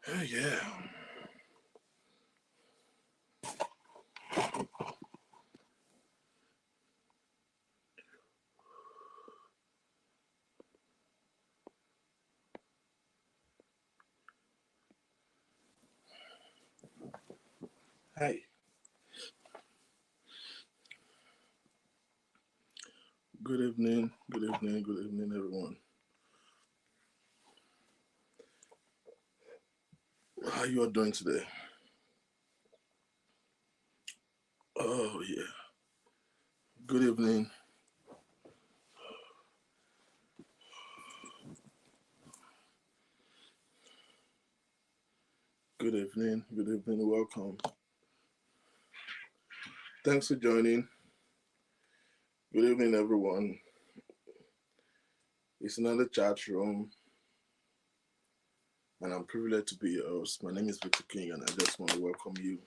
Yeah. Hi. Good evening. Good evening. Good evening, everyone. How you all doing today? Oh yeah. Good evening. Good evening. Good evening. Welcome. Thanks for joining. Good evening, everyone. It's another chat room, and I'm privileged to be your host. My name is Victor King, and I just want to welcome you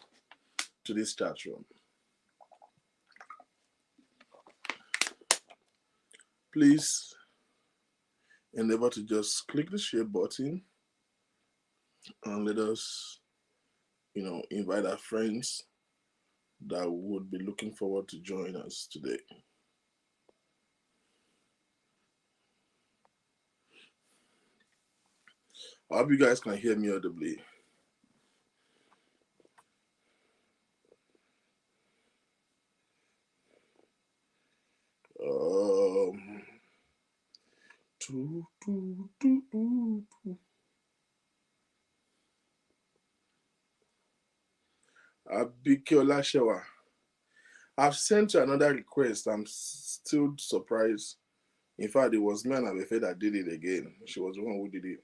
to this chat room. Please endeavor to just click the share button and let us, invite our friends that would be looking forward to join us today. I hope you guys can hear me audibly. Um, do, do, do, do, do. Abike Olashewa, I've sent you another request. I'm still surprised. In fact, it was me and Abefe that did it again. She was the one who did it.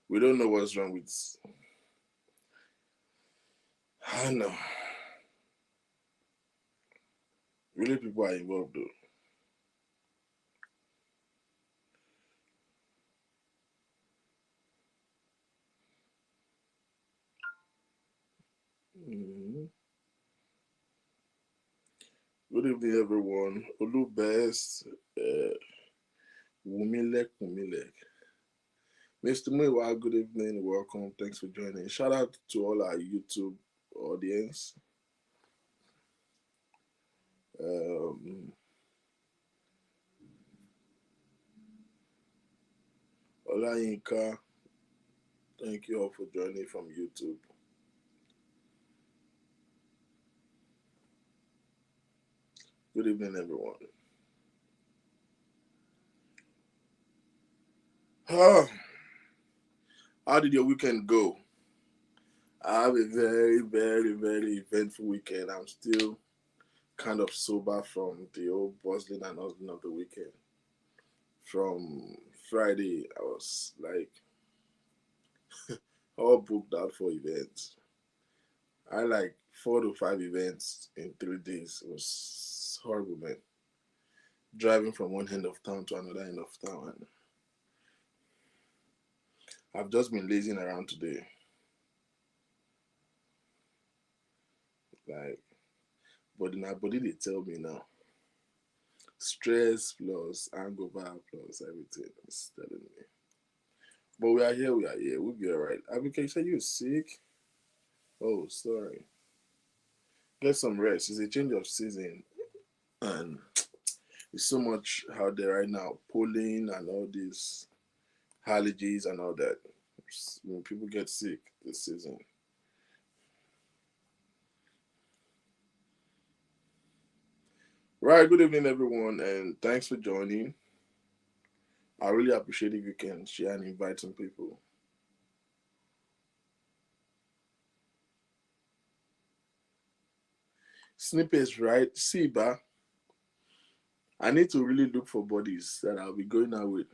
We don't know what's wrong with. I know. Really, people are involved though. Mhm. Good evening, everyone. Olu Best, Wumilek. Mr. Muiwa, good evening. Welcome. Thanks for joining. Shout out to all our YouTube audience. Um, Olayinka, thank you all for joining from YouTube. Good evening, everyone. Ah, how did your weekend go? I have a very, very, very eventful weekend. I'm still kind of sober from the old bustling and hustling of the weekend. From Friday, I was like all booked out for events. I like 4 to 5 events in 3 days. It was horrible, man. Driving from one end of town to another end of town. And I've just been lazing around today. Like, but in my body, they tell me now. Stress plus hangover plus everything is telling me. But we are here, we are here. We'll be alright. Abike, you said you're sick? Oh, sorry. Get some rest. It's a change of season. And there's so much out there right now. Pollen and all these allergies and all that. When people get sick this season. Right, good evening, everyone, and thanks for joining. I really appreciate if you can share and invite some people. Snippets, right? See, I need to really look for bodies that I'll be going out with.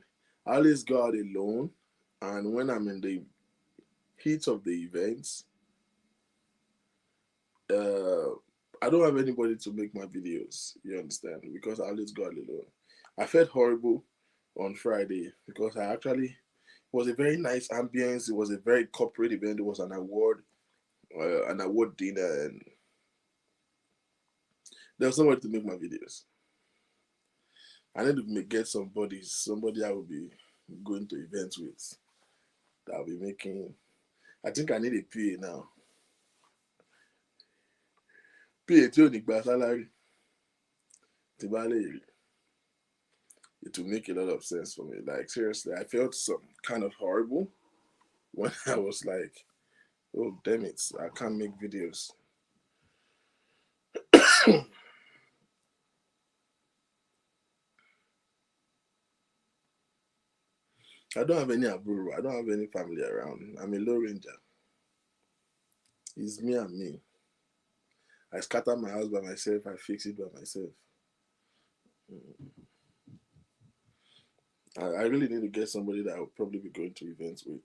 I always go out alone, and when I'm in the heat of the events, uh, I don't have anybody to make my videos. You understand? Because I always go out alone. I felt horrible on Friday because I actually it was a very nice ambience. It was a very corporate event. It was an award dinner, and there was nobody to make my videos. I need to get somebody I will be going to events with that I'll be making. I think I need a PA now. PA tí ò ní gba salary. Tí bá lè rí. It will make a lot of sense for me. Like, seriously, I felt some kind of horrible when I was like, oh, damn it, I can't make videos. I don't have any aburo. I don't have any family around. I'm a low ranger. It's me and me. I scatter my house by myself. I fix it by myself. I really need to get somebody that I'll probably be going to events with.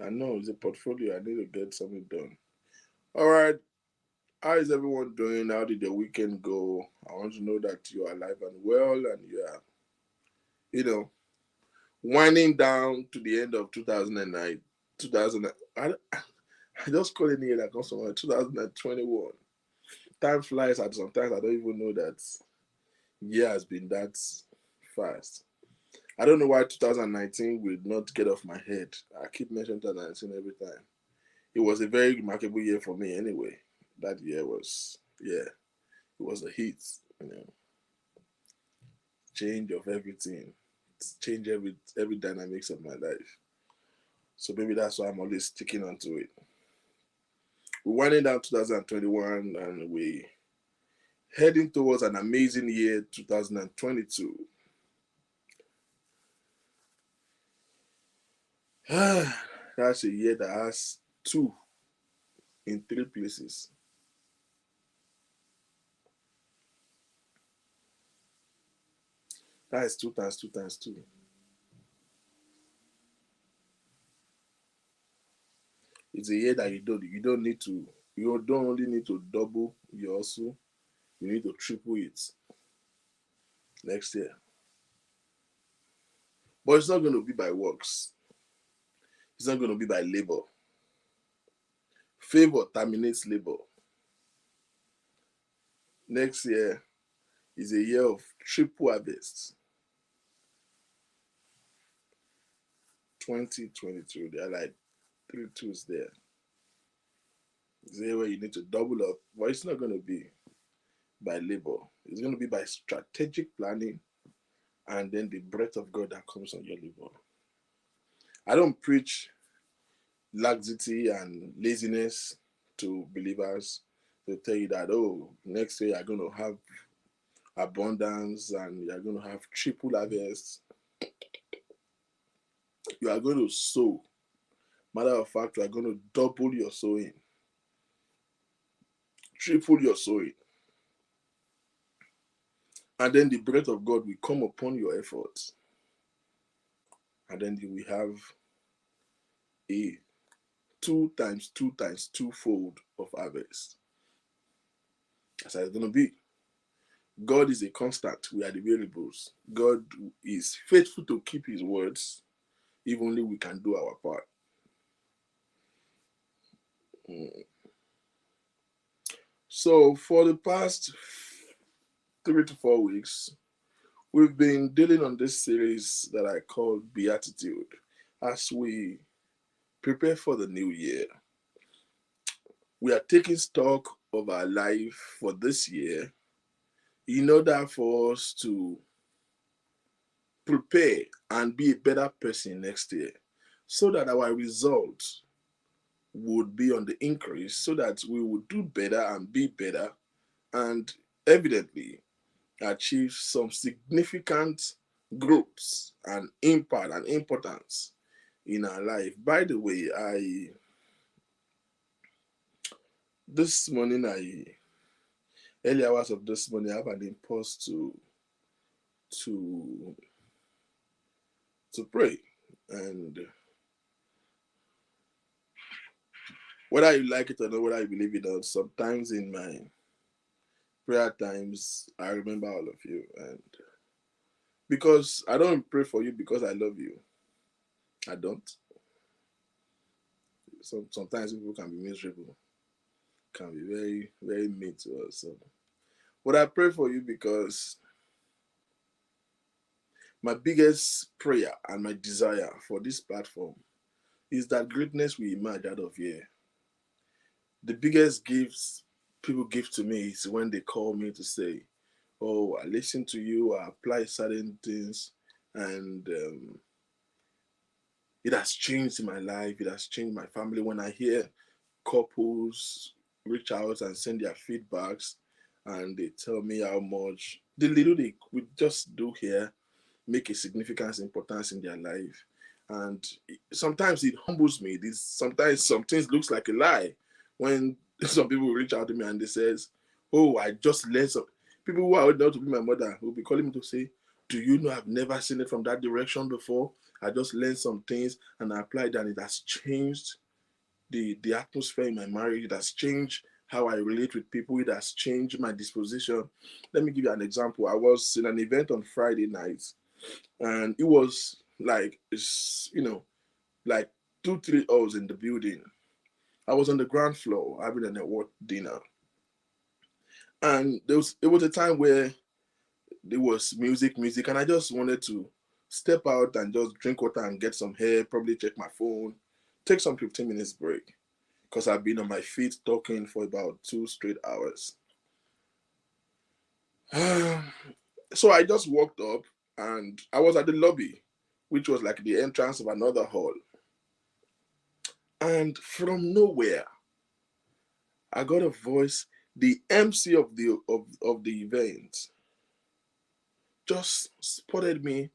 I know it's a portfolio. I need to get something done. All right. How is everyone doing? How did your weekend go? I want to know that you are alive and well and you are, winding down to the end of 2009. 2000. I just call it the year that comes from 2021. Time flies, and sometimes I don't even know that year has been that fast. I don't know why 2019 will not get off my head. I keep mentioning 2019 every time. It was a very remarkable year for me anyway. That year was, yeah, it was a hit, change of everything. Change every dynamics of my life. So maybe that's why I'm always sticking onto it. We're winding down 2021 and we heading towards an amazing year 2022. That's a year that has 2 in 3 places. That is 2 times 2 times 2. It's a year that you don't need to, you don't only need to double your hustle, you need to triple it next year. But it's not going to be by works. It's not going to be by labor. Favor terminates labor. Next year is a year of triple harvest. 2022, there are like 3 twos there. It's a year where you need to double up, but it's not going to be by labor. It's going to be by strategic planning and then the breath of God that comes on your labor. I don't preach laxity and laziness to believers to tell you that, oh, next year you're going to have abundance and you're going to have triple harvest. You are going to sow. Matter of fact, you are going to double your sowing, triple your sowing. And then the breath of God will come upon your efforts. And then you will have a 2 times 2 times 2 fold of harvest. That's how it's going to be. God is a constant. We are the variables. God is faithful to keep his words, if only we can do our part. So for the past 3 to 4 weeks, we've been dealing on this series that I call Beatitude as we prepare for the new year. We are taking stock of our life for this year in order for us to prepare and be a better person next year so that our results would be on the increase, so that we would do better and be better and evidently achieve some significant growths and impact and importance in our life. By the way, early hours of this morning, I have an impulse to pray. And whether you like it or not, whether you believe it or not, sometimes in my prayer times, I remember all of you. And Because I don't pray for you because I love you. I don't. Sometimes people can be miserable, can be very, very mean to us. So, but I pray for you because my biggest prayer and my desire for this platform is that greatness will emerge out of here. The biggest gifts people give to me is when they call me to say, "Oh, I listen to you. I apply certain things, and it has changed my life. It has changed my family." When I hear couples reach out and send their feedbacks, and they tell me how much the little they could just do here make a significant importance in their life. And sometimes it humbles me. This sometimes some things looks like a lie when some people reach out to me and they says, "Oh, I just learned some." People who are old enough to be my mother will be calling me to say, "Do you know I've never seen it from that direction before? I just learned some things and I applied and it has changed the atmosphere in my marriage. It has changed how I relate with people. It has changed my disposition." Let me give you an example. I was in an event on Friday night, and it was like like 2 3 hours in the building. I was on the ground floor having an award dinner, and it was a time where there was music, and I just wanted to step out and just drink water and get some air, probably check my phone, take some 15 minutes break because I've been on my feet talking for about 2 straight hours. So I just walked up and I was at the lobby, which was like the entrance of another hall. And from nowhere, I got a voice. The MC of the event just spotted me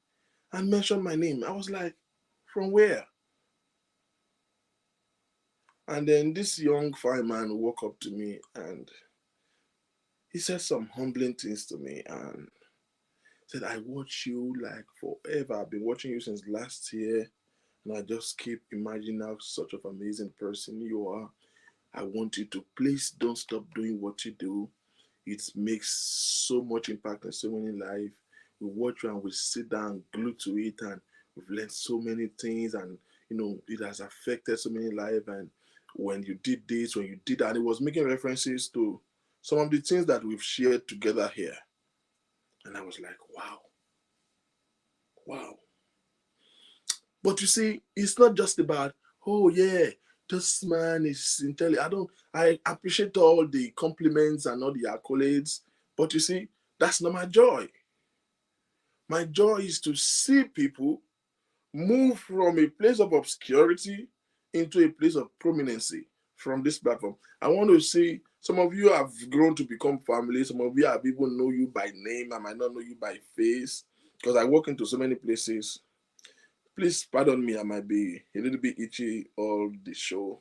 and mentioned my name. I was like, "From where?" And then this young fine man walked up to me and he said some humbling things to me and said, "I watch you like forever. I've been watching you since last year, and I just keep imagining how such an amazing person you are. I want you to please don't stop doing what you do. It makes so much impact on so many lives. We watch you and we sit down glued to it, and we've learned so many things, and it has affected so many lives. And when you did this, when you did that," and it was making references to some of the things that we've shared together here. And I was like, wow, wow. But you see, it's not just about, "Oh yeah, this man is intelligent." I appreciate all the compliments and all the accolades, but you see, that's not my joy. My joy is to see people move from a place of obscurity into a place of prominency from this platform. I want to see some of you have grown to become family. Some of you have even know you by name. I might not know you by face because I walk into so many places. Please pardon me, I might be a little bit itchy all the show.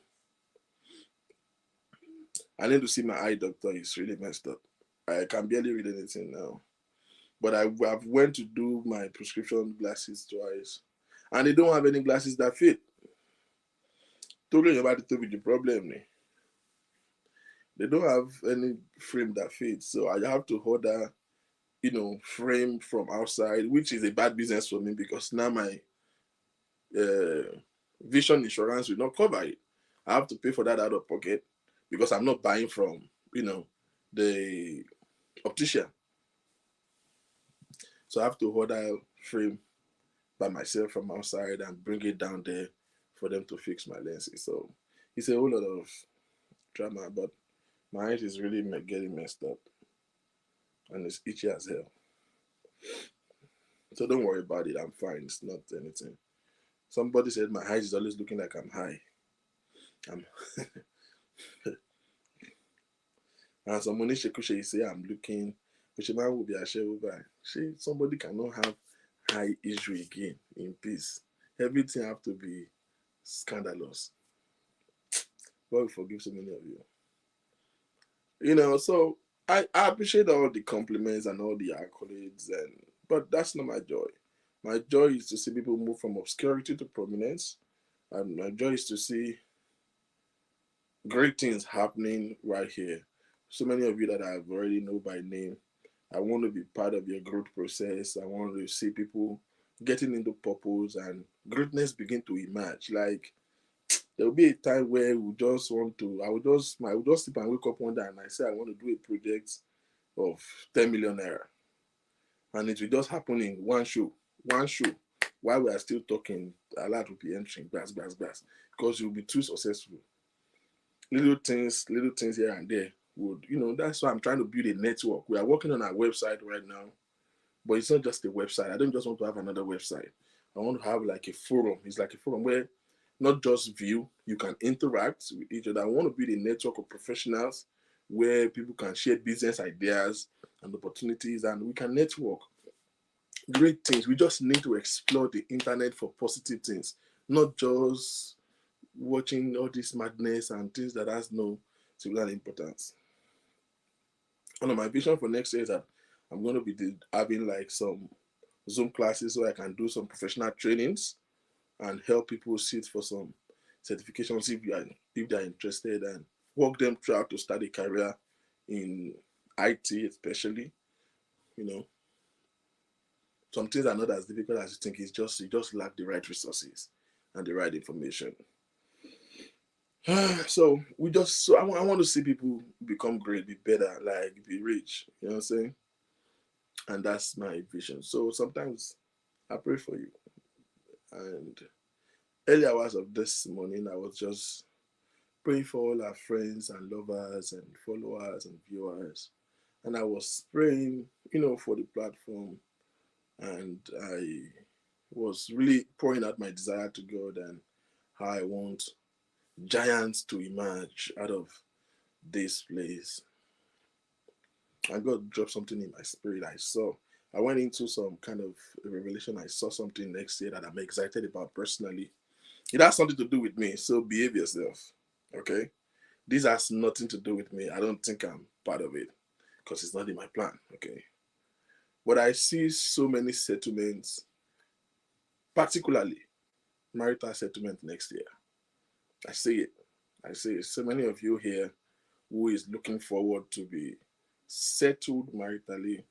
I need to see my eye doctor. It's really messed up. I can barely read anything now. But I've went to do my prescription glasses twice. And they don't have any glasses that fit. Talking about it with the problem. They don't have any frame that fits. So I have to order, frame from outside, which is a bad business for me because now my uh, vision insurance will not cover it. I have to pay for that out of pocket because I'm not buying from, the optician. So I have to order frame by myself from outside and bring it down there for them to fix my lenses. So it's a whole lot of drama, but my eyes is really getting messed up and it's itchy as hell. So don't worry about it. I'm fine. It's not anything. Somebody said my eyes is always looking like I'm high. I'm and someone Shekushe say I'm looking, which man will be ashamed over. Somebody cannot have high issue again in peace. Everything have to be scandalous. God will forgive so many of you. So I appreciate all the compliments and all the accolades, but that's not my joy. My joy is to see people move from obscurity to prominence, and my joy is to see great things happening right here. So many of you that I've already know by name, I want to be part of your growth process. I want to see people getting into purpose and greatness begin to emerge. Like there will be a time where we just want to, I will just sleep and wake up one day and I say I want to do a project of 10 million naira. And it will just happen in one show. While we are still talking, a lot will be entering, blast, blast, blast, because you'll be too successful. Little things here and there would, that's why I'm trying to build a network. We are working on our website right now, but it's not just a website. I don't just want to have another website. I want to have like a forum. It's like a forum where not just view, you can interact with each other. I want to build a network of professionals where people can share business ideas and opportunities and we can network. Great things. We just need to explore the internet for positive things, not just watching all this madness and things that has no similar importance. One of my vision for next year is that I'm going to be having like some Zoom classes so I can do some professional trainings and help people sit for some certifications if they are interested and walk them through how to start a career in IT, especially. You know, some things are not as difficult as you think. It's just you just lack the right resources and the right information. So I want to see people become great, be better, like be rich. You know what I'm saying? And that's my vision. So sometimes I pray for you. And early hours of this morning, I was just praying for all our friends and lovers and followers and viewers. And I was praying, for the platform. And I was really pouring out my desire to God and how I want giants to emerge out of this place. And God dropped something in my spirit. I went into some kind of revelation. I saw something next year that I'm excited about personally. It has something to do with me. So behave yourself. Okay. This has nothing to do with me. I don't think I'm part of it because it's not in my plan. Okay. But I see so many settlements, particularly marital settlement next year. I see it. I see it. So many of you here who is looking forward to be settled maritally,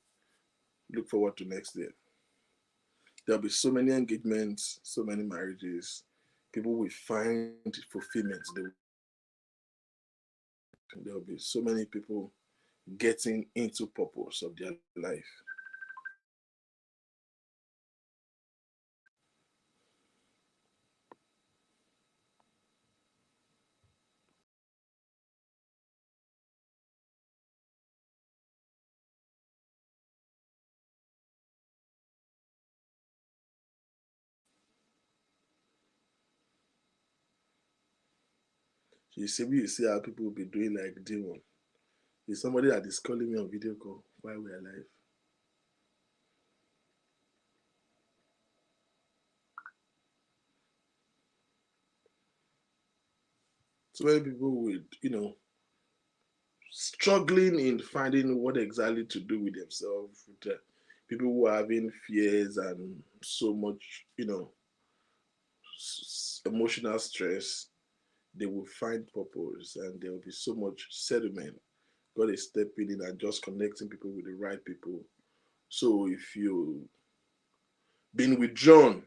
look forward to next year. There'll be so many engagements, so many marriages. People will find fulfillment. There'll be so many people getting into purpose of their life. You see how people will be doing like demon. There's somebody that is calling me on video call while we're alive. So many people would, struggling in finding what exactly to do with themselves. With, people who are having fears and so much, emotional stress, they will find purpose and there will be so much settlement. God is stepping in and just connecting people with the right people. So if you've been withdrawn,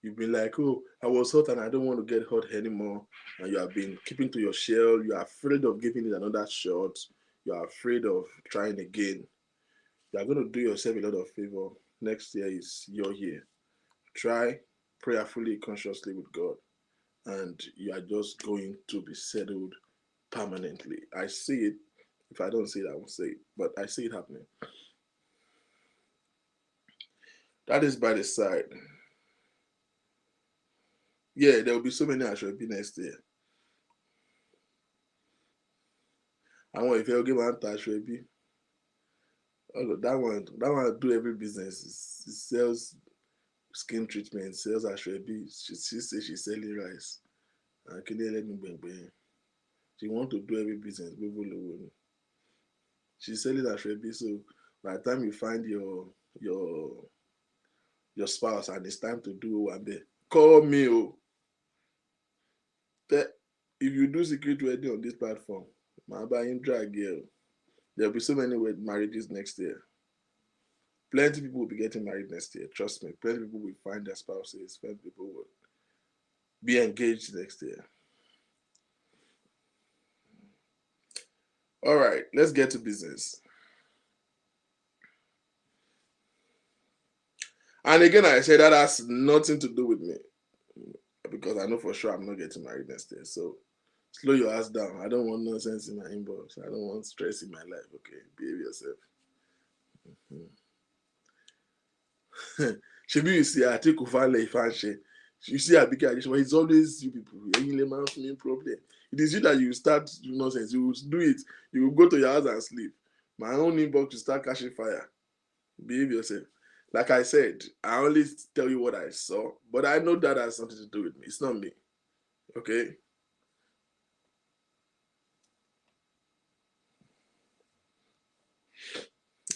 you've been like, oh, I was hot and I don't want to get hot anymore. And you have been keeping to your shell. You are afraid of giving it another shot. You are afraid of trying again. You are going to do yourself a lot of favor. Next year is your year. Try prayerfully, consciously with God. And you are just going to be settled permanently. I see it. If I don't see it, I won't say it. But I see it happening. That is by the side. Yeah, there will be so many Ashwebi next year. Àwọn ìfẹ́ oge máa ń ta Ashwebi. That one do every business. It sells skin treatment, sells Ashwebi. She says she's selling rice. She want to do every business. She's selling Ashwebi. So by the time you find your spouse and it's time to do one day, call me. Oh. If you do secret wedding on this platform, my buying drag girl. There'll be so many marriages next year. Plenty of people will be getting married next year. Trust me. Plenty of people will find their spouses. Plenty of people will be engaged next year. All right, let's get to business. And again, I say that has nothing to do with me because I know for sure I'm not getting married next year. So slow your ass down. I don't want nonsense in my inbox. I don't want stress in my life. Okay, behave yourself. Shebi you see, I take over life and share. You see, I became addition. It's always you people. Main problem. It is you that you start nonsense. You will do it. You will go to your house and sleep. My own inbox will start catching fire. Behave yourself. Like I said, I only tell you what I saw, but I know that has something to do with me. It's not me. Okay?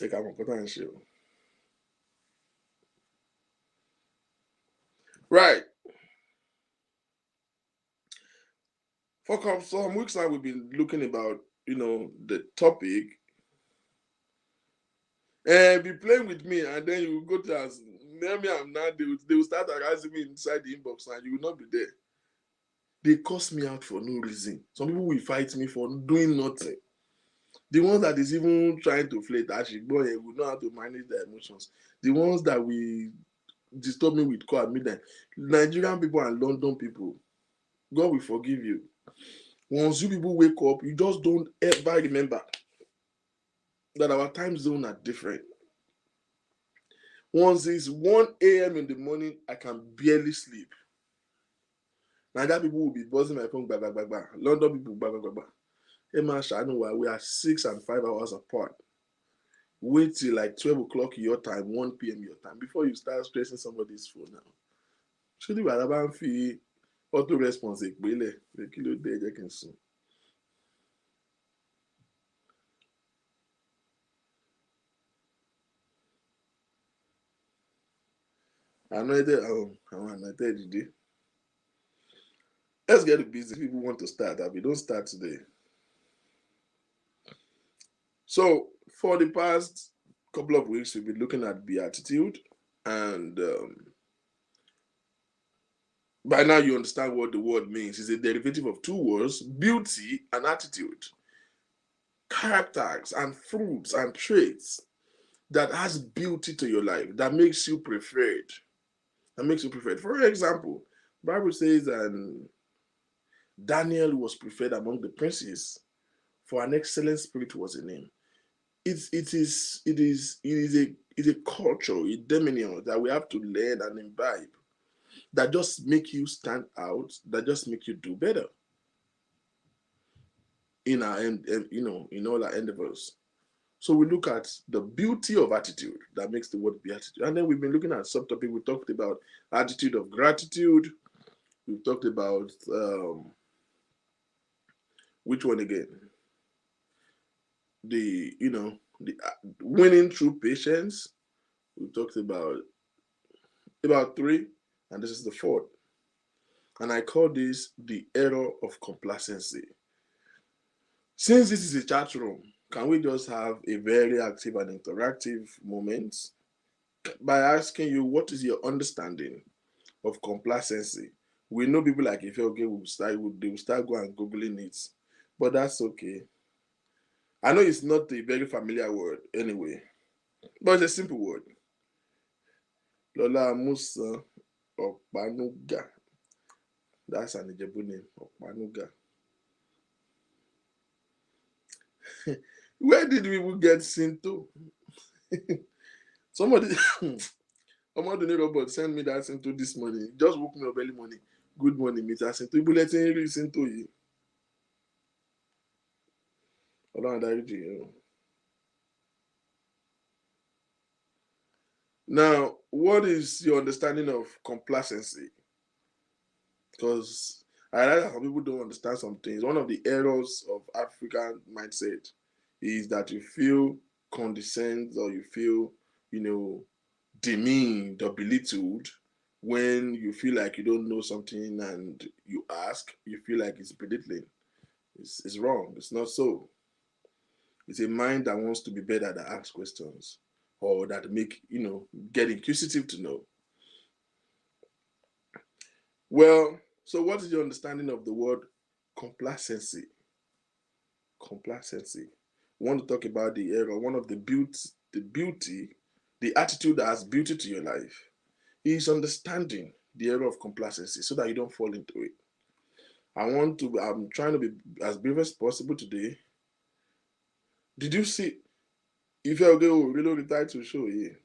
Like I'm important show. Right. For some weeks now, we've been looking about, the topic and be playing with me, and then you will go to us. Name me, I'm not. They will start harassing me inside the inbox, and you will not be there. They curse me out for no reason. Some people will fight me for doing nothing. The ones that is even trying to flirt, actually, boy, will know how to manage their emotions. The ones that will disturb me with call at midnight. Nigerian people and London people, God will forgive you. Once you people wake up, you just don't ever remember that our time zone are different. Once it's 1 a.m. in the morning, I can barely sleep. Nigerian people will be buzzing my phone, blah, blah, blah, blah. London people, blah, blah, blah, blah. Hey man, we are 6 and 5 hours apart. Wait till like 12 o'clock your time, 1 p.m. your time, before you start stressing somebody's phone now. Ṣé ìwà bá ń fi auto response ìpínlẹ̀ pé kí ló dé jẹ́ kí n sùn. Anointed, àwọn anointed dìde. Let's get busy. People want to start. We don't start today. So for the past couple of weeks, we've been looking at beatitude, and by now you understand what the word means. It's a derivative of two words: beauty and attitude. Characters and fruits and traits that has beauty to your life, that makes you preferred. That makes you preferred. For example, the Bible says, and Daniel was preferred among the princes, for an excellent spirit was in him. It is a culture, a dominion that we have to learn and imbibe, that just make you stand out, that just make you do better in our in all our endeavors. So we look at the beauty of attitude that makes the word beatitude. And then we've been looking at subtopic. We talked about attitude of gratitude. We've talked about which one again? The winning through patience. We talked about three, and this is the fourth. And I call this the error of complacency. Since this is a chat room, can we just have a very active and interactive moment by asking you what is your understanding of complacency? We know people like if you're okay, they will start going and googling it, but that's okay. I know it's not a very familiar word anyway, but it's a simple word. Lola Musa Opanuga. That's an Ijebu name, Opanuga. Where did we get Sinto? Somebody, Omadune Robert sent me that Sinto this morning. Just woke me up early morning. Good morning, Mr. Sinto. Ibu letting you Sinto yìí. Ọlọ́run dáríjì yín. Now, what is your understanding of complacency? Because I realize that some people don't understand some things. One of the errors of African mindset is that you feel condescended or you feel, demeaned or belittled when you feel like you don't know something and you ask, you feel like it's belittling. It's wrong. It's not so. It's a mind that wants to be better, that asks questions, or that get inquisitive to know. Well, so what is your understanding of the word complacency? Complacency. We want to talk about the error, one of the beauty, the attitude that has beauty to your life is understanding the error of complacency so that you don't fall into it. I'm trying to be as brief as possible today. Did you see? If you're going to reload the title show here,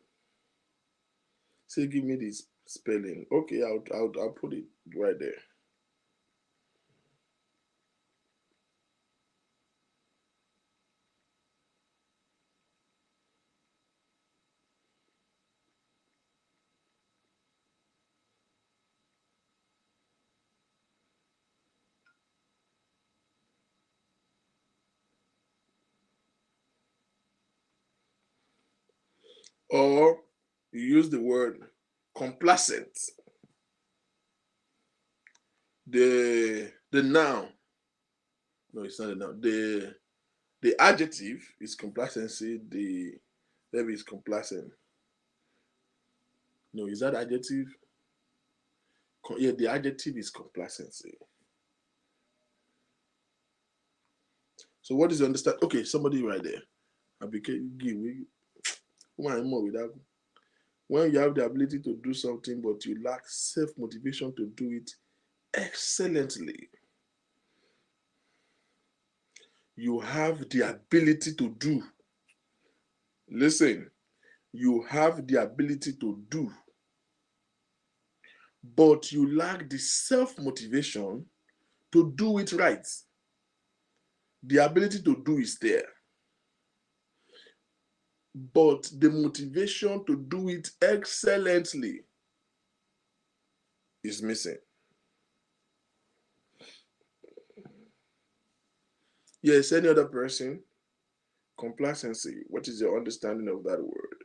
say give me this spelling. Okay, I'll put it right there. Or you use the word complacent. The noun. No, it's not a noun. The adjective is complacency. The verb is complacent. No, is that adjective? Yeah, the adjective is complacency. So what is the understand? Okay, somebody right there. I became give me more with that. When you have the ability to do something but you lack self-motivation to do it excellently, you have the ability to do. Listen, you have the ability to do, but you lack the self-motivation to do it right. The ability to do is there, but the motivation to do it excellently is missing. Yes, any other person? Complacency. What is your understanding of that word?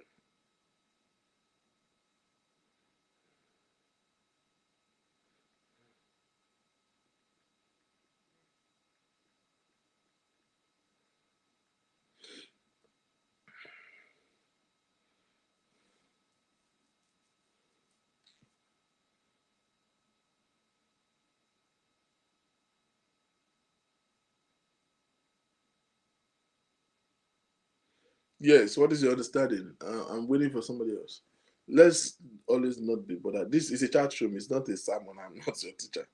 Yes, what is your understanding? I'm waiting for somebody else. Let's always not be bothered. This is a chat room, it's not a sermon. I'm not your teacher.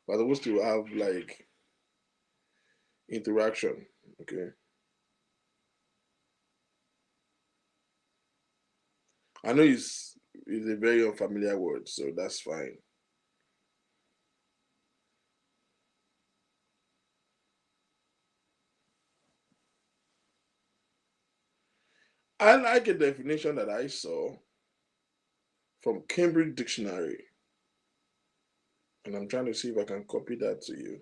We're supposed to have like interaction. Okay. I know it's a very unfamiliar word, so that's fine. I like a definition that I saw from Cambridge Dictionary, and I'm trying to see if I can copy that to you.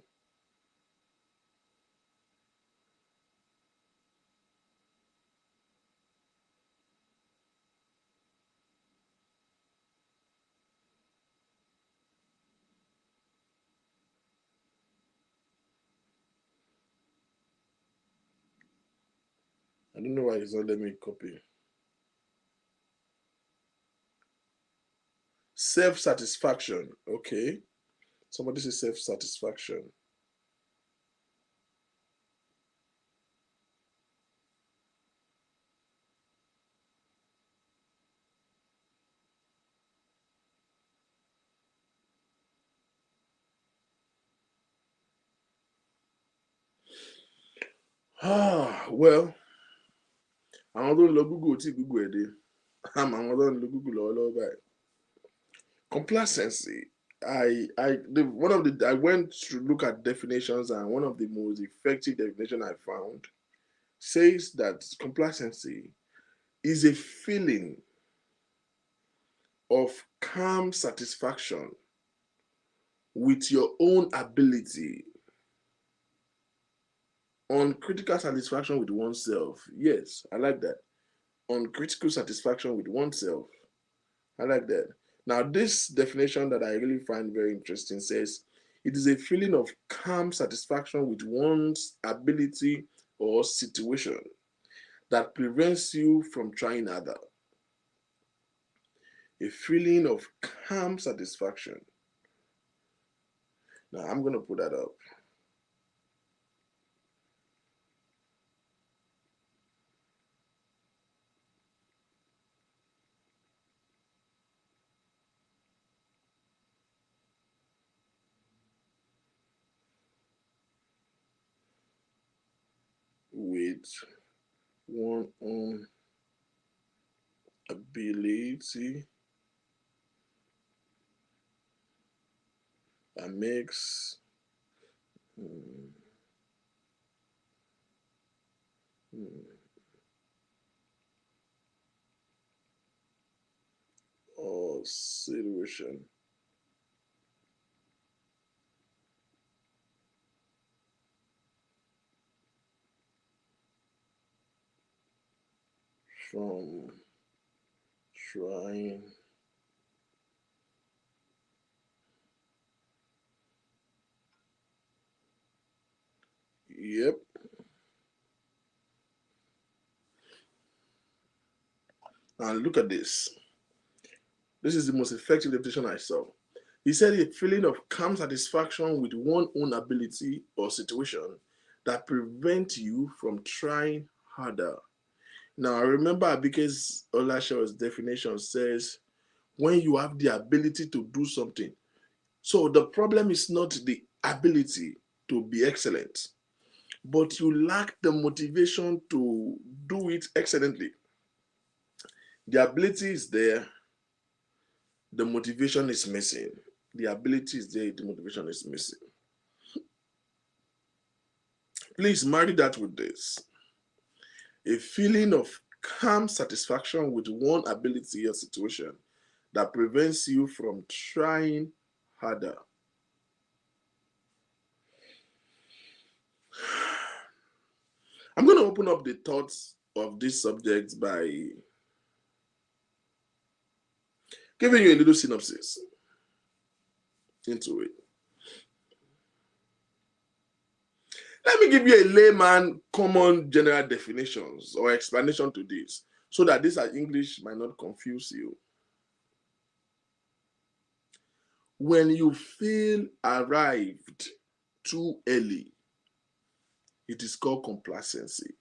I don't know why it's not letting me copy. Self-satisfaction. Okay. Somebody says self-satisfaction. Well, àwọn tó ń lọ Google tí Google ẹ̀ dé. Àwọn tó ń lo Google lọ́wọ́lọ́wọ́ báyìí. Complacency. I went to look at definitions, and one of the most effective definition I found says that complacency is a feeling of calm satisfaction with your own ability, uncritical satisfaction with oneself. Yes, I like that. Uncritical satisfaction with oneself. I like that. Now, this definition that I really find very interesting says it is a feeling of calm satisfaction with one's ability or situation that prevents you from trying harder. A feeling of calm satisfaction. Now, I'm going to put that up. With one own ability that makes or situation from trying Yep. And look at this. This is the most effective definition I saw. He said a feeling of calm satisfaction with one's own ability or situation that prevent you from trying harder. Now, I remember Abike's Olasha's definition says when you have the ability to do something. So the problem is not the ability to be excellent, but you lack the motivation to do it excellently. The ability is there, the motivation is missing. The ability is there, the motivation is missing. Please marry that with this. A feeling of calm satisfaction with one ability or situation that prevents you from trying harder. I'm going to open up the thoughts of this subject by giving you a little synopsis into it. Let me give you a layman common general definitions or explanation to this so that this English might not confuse you. When you feel arrived too early, it is called complacency.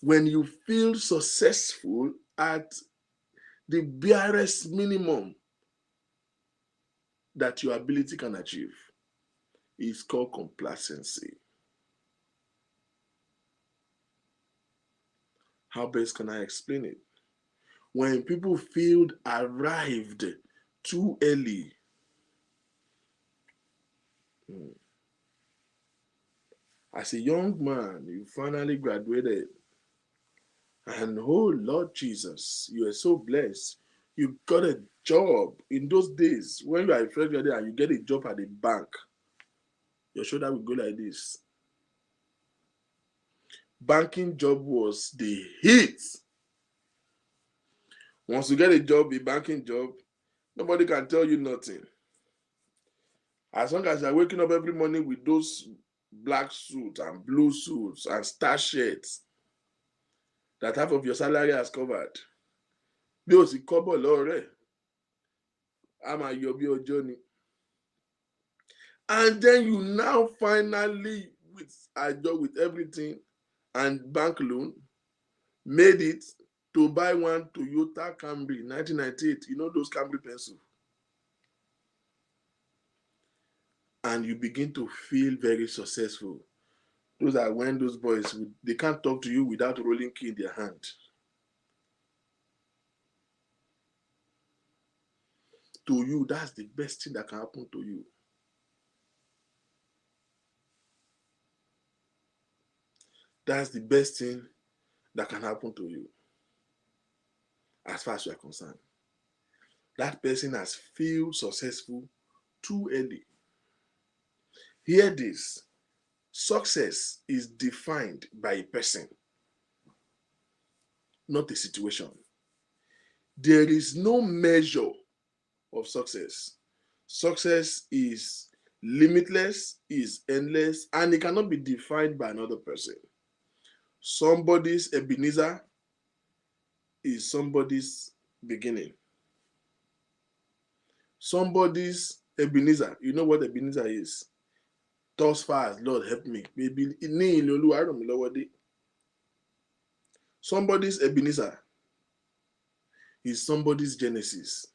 When you feel successful at the barest minimum that your ability can achieve, it's called complacency. How best can I explain it? When people feel arrived too early, as a young man, you finally graduated, and oh Lord Jesus, you are so blessed. You got a job. In those days, when you are a fresh graduate and you get a job at a bank, your shoulder will go like this. Banking job was the hit. Once you get a job, a banking job, nobody can tell you nothing. As long as you're waking up every morning with those black suits and blue suits and star shirts that half of your salary has covered. Bí o sì kọ́bọ̀ lọ́rẹ̀, a máa yọ bí ọjọ́ ni. And then you now finally, with a job with everything and bank loan, made it to buy one Toyota Camry 1998. You know those Camry pencils. And you begin to feel very successful. Those are when those boys, they can't talk to you without rolling key in their hand. To you, that's the best thing that can happen to you. That's the best thing that can happen to you, as far as you are concerned. That person has feel successful too early. Hear this. Success is defined by a person, not a situation. There is no measure of success. Success is Limitless is endless, and it cannot be defined by another person. Somebody's Ebenezer is somebody's beginning. Somebody's Ebenezer, you know what Ebenezer is? Thus far as Lord help me. Maybe somebody's Ebenezer is somebody's Genesis.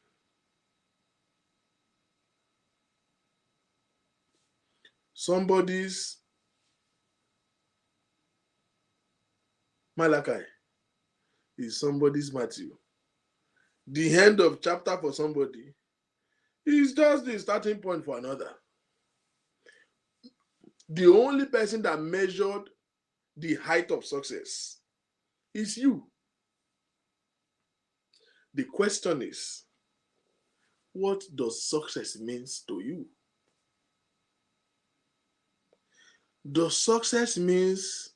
Somebody's Malachi is somebody's Matthew. The end of chapter for somebody is just the starting point for another. The only person that measured the height of success is you. The question is, what does success mean to you? Does success means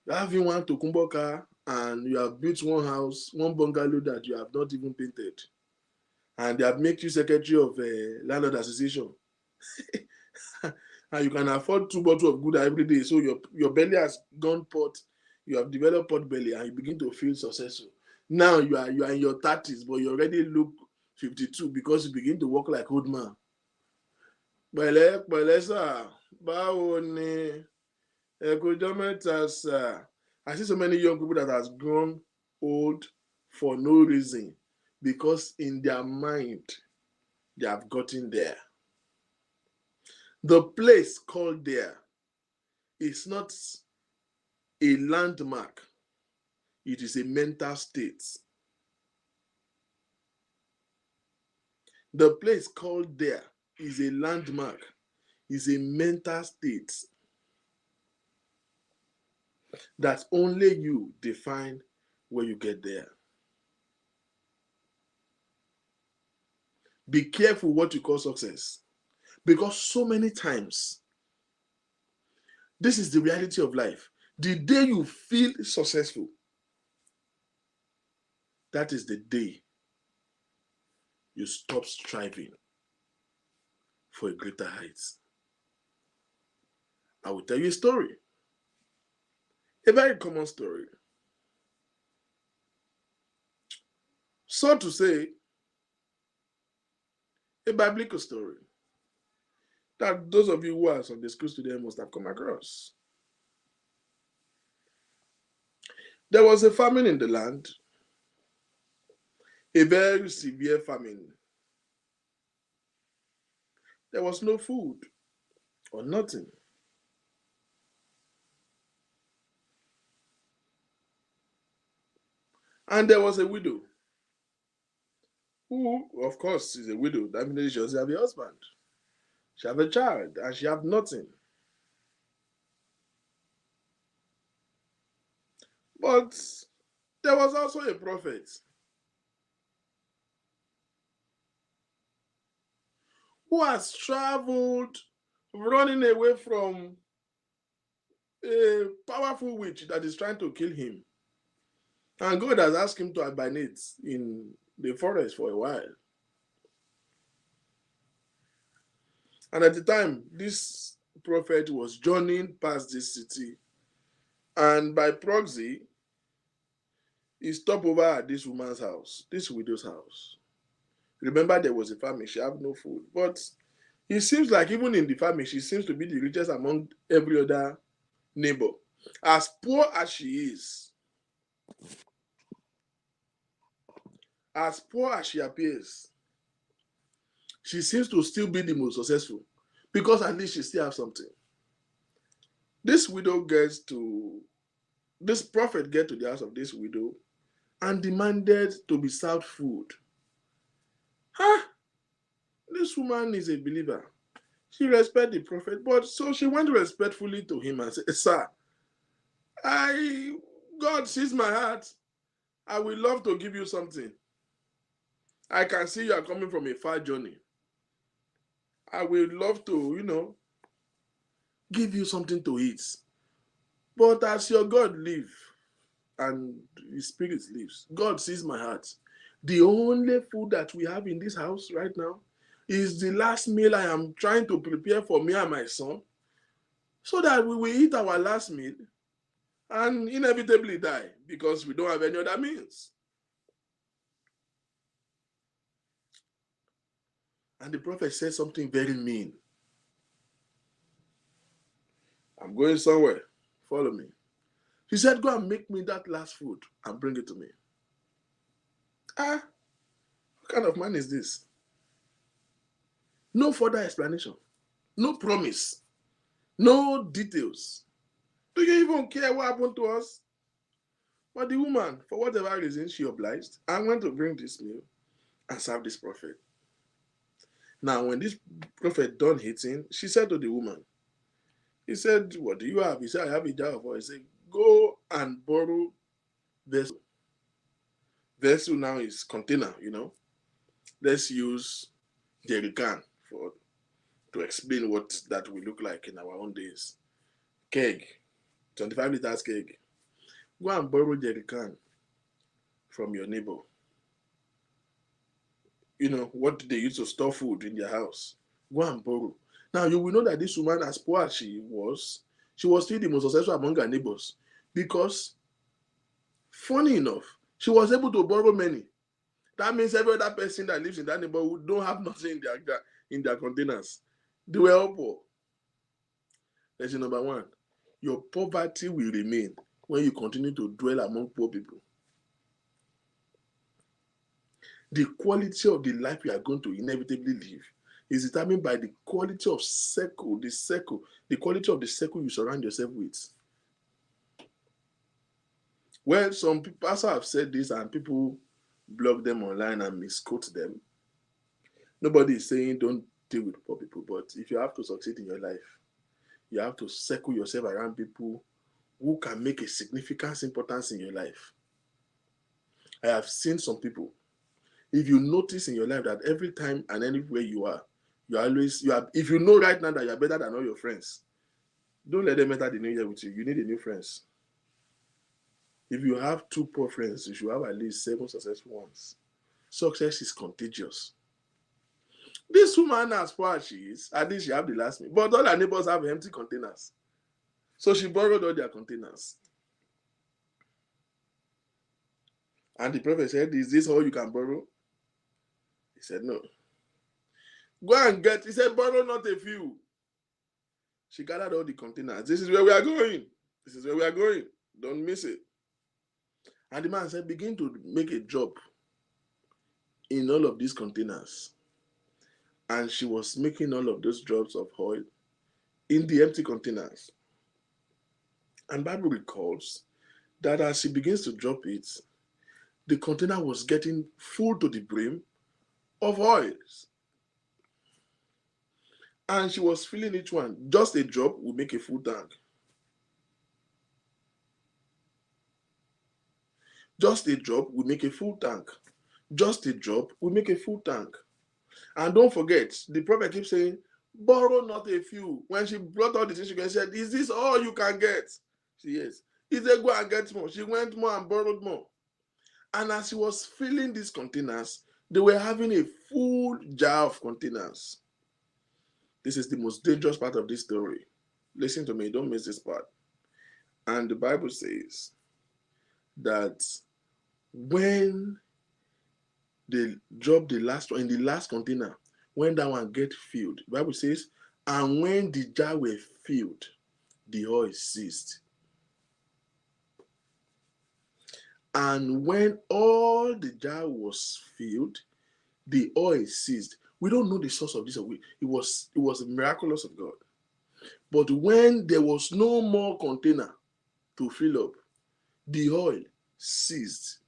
having one Tokumbo car and you have built one house, one bungalow that you have not even painted, and they have made you secretary of a landlord association, and you can afford 2 bottles of Gouda every day, so your belly has gone pot, you have developed pot belly, and you begin to feel successful. Now you are in your 30s, but you already look 52 because you begin to walk like old man. Pẹ̀lẹ́ sà, báwo ni? I see so many young people that has grown old for no reason, because in their mind they have gotten there. The place called there is not a landmark, it is a mental state. The place called there is a landmark, is a mental state that only you define when you get there. Be careful what you call success, because so many times, this is the reality of life. The day you feel successful, that is the day you stop striving for a greater height. I will tell you a story. A very common story. So to say, a biblical story that those of you who are Sunday school students must have come across. There was a famine in the land, a very severe famine. There was no food or nothing. And there was a widow who, of course, is a widow. That means she doesn't have a husband. She have a child and she have nothing. But there was also a prophet who has traveled running away from a powerful witch that is trying to kill him. And God has asked him to hibernate in the forest for a while. And at the time, this prophet was journeying past this city. And by proxy, he stopped over at this woman's house, this widow's house. Remember, there was a famine. She had no food. But it seems like even in the famine, she seems to be the richest among every other neighbor. As poor as she is, as poor as she appears, she seems to still be the most successful, because at least she still has something. This prophet gets to the house of this widow and demanded to be served food. This woman is a believer. She respects the prophet, but so she went respectfully to him and said, "Sir, God sees my heart. I will love to give you something. I can see you are coming from a far journey. I will love to, give you something to eat. But as your God lives and his spirit lives, God sees my heart. The only food that we have in this house right now is the last meal I am trying to prepare for me and my son, so that we will eat our last meal and inevitably die because we don't have any other means. And the prophet said something very mean. I'm going somewhere. Follow me. He said, go and make me that last food and bring it to me. What kind of man is this? No further explanation. No promise. No details. Do you even care what happened to us? But the woman, for whatever reason, she obliged and went to bring this meal and serve this prophet. Now, when this prophet done eating, she said to the woman, he said, what do you have? He said, I have a jar of oil. He said, go and borrow vessel. Vessel now is container, Let's use jerry can to explain what that will look like in our own days. Keg, 25 liters keg. Go and borrow jerry can from your neighbor. What they use to store food in their house. Go and borrow. Now, you will know that this woman, as poor as she was still the most successful among her neighbors. Because, funny enough, she was able to borrow many. That means every other person that lives in that neighborhood don't have nothing in their containers. They were all poor. Lesson number 1. Your poverty will remain when you continue to dwell among poor people. The quality of the life you are going to inevitably live is determined by the quality of the quality of the circle you surround yourself with. Well, some people also have said this and people blog them online and misquote them. Nobody is saying don't deal with poor people, but if you have to succeed in your life, you have to circle yourself around people who can make a significant importance in your life. I have seen some people, if you notice in your life that every time and anywhere you are, if you know right now that you are better than all your friends, don't let them enter the new year with you. You need a new friends. If you have 2 poor friends, you should have at least 7 successful ones. Success is contagious. This woman, as poor as she is, at least she have the last meal. But all her neighbors have empty containers. So she borrowed all their containers. And the prophet said, is this all you can borrow? He said, no. Go and get, he said, borrow not a few. She gathered all the containers. This is where we are going. This is where we are going. Don't miss it. And the man said, begin to make a drop in all of these containers. And she was making all of those drops of oil in the empty containers. And Bible recalls that as she begins to drop it, the container was getting full to the brim of oils. And she was filling each one. Just a drop will make a full tank. Just a drop will make a full tank. Just a drop will make a full tank. And don't forget, the prophet keeps saying, borrow not a few. When she brought all the things, she said, is this all you can get? She said, yes. He said, go and get more. She went more and borrowed more. And as she was filling these containers, they were having a full jar of containers. This is the most dangerous part of this story. Listen to me, don't miss this part. And the Bible says that when they drop the last one in the last container, when that one get filled, the Bible says, and when the jar were filled, the oil ceased. And when all the jar was filled, the oil ceased. We don't know the source of this. It was miraculous of God. But when there was no more container to fill up, the oil ceased.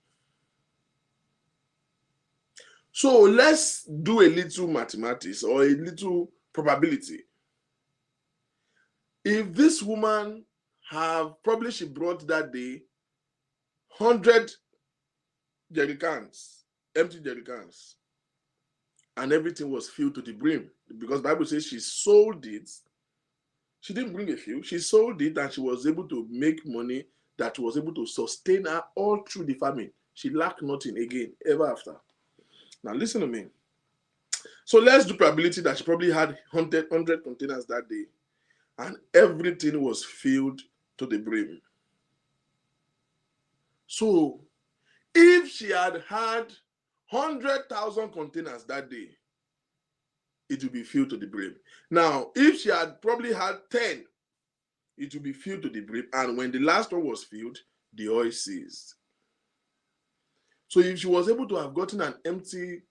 So let's do a little mathematics or a little probability. If this woman probably she brought that day 100 jerry cans, empty jerry cans, and everything was filled to the brim, because the Bible says she sold it. She didn't bring a few. She sold it and she was able to make money that was able to sustain her all through the famine. She lacked nothing again, ever after. Now listen to me. So let's do probability that she probably had 100 containers that day, and everything was filled to the brim. So if she had 100,000 containers that day, it will be filled to the brim. Now, if she had probably had 10, it will be filled to the brim. And when the last one was filled, the oil ceased. So if she was able to have gotten an empty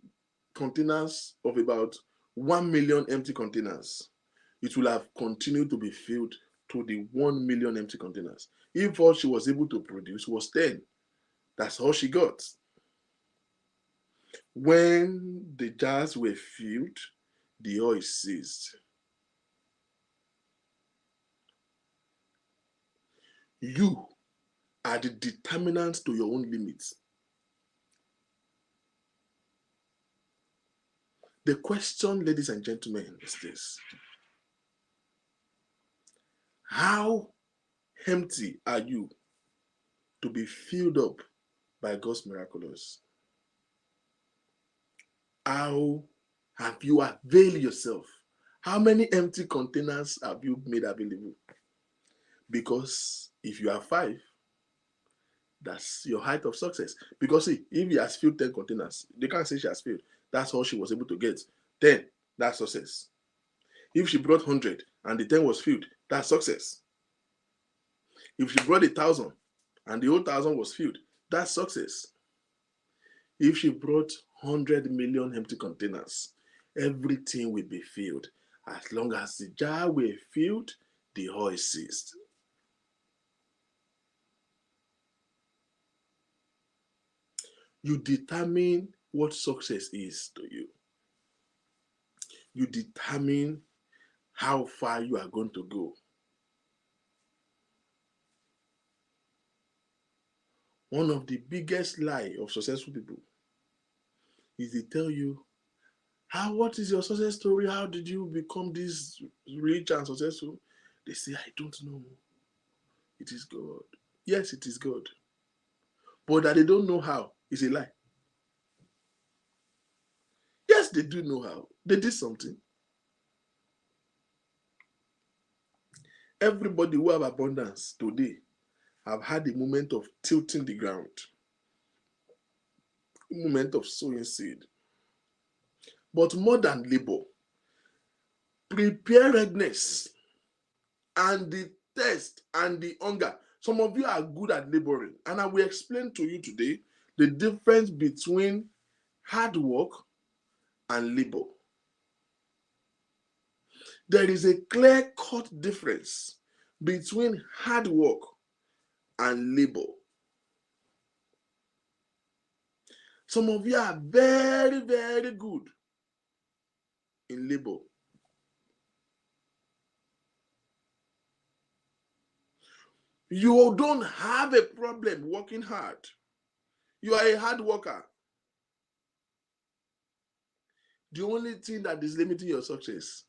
containers of about 1 million empty containers, it will have continued to be filled to the 1 million empty containers. If all she was able to produce was 10, that's all she got. When the jars were filled, the oil ceased. You are the determinant to your own limits. The question, ladies and gentlemen, is this: how empty are you to be filled up by God's miraculous? How have you availed yourself? How many empty containers have you made available? Because if you have 5, that's your height of success. Because see, if he has filled 10 containers, they can't say she has failed. That's all she was able to get. 10, that's success. If she brought 100 and the 10 was filled, that's success. If she brought 1,000 and the whole 1,000 was filled, that's success. If she brought 100 million empty containers, everything will be filled. As long as the jar were filled, the oil ceased. You determine what success is to you. You determine how far you are going to go. One of the biggest lies of successful people is they tell you, what is your success story? How did you become this rich and successful? They say, I don't know. It is God. Yes, it is God. But that they don't know how is a lie. Yes, they do know how. They did something. Everybody who have abundance today have had a moment of tilting the ground, a moment of sowing seed. But more than labor, preparedness and the thirst and the hunger. Some of you are good at laboring, and I will explain to you today the difference between hard work and labor. There is a clear-cut difference between hard work and labor. Some of you are very, very good in labor. You don't have a problem working hard. You are a hard worker. The only thing that is limiting your success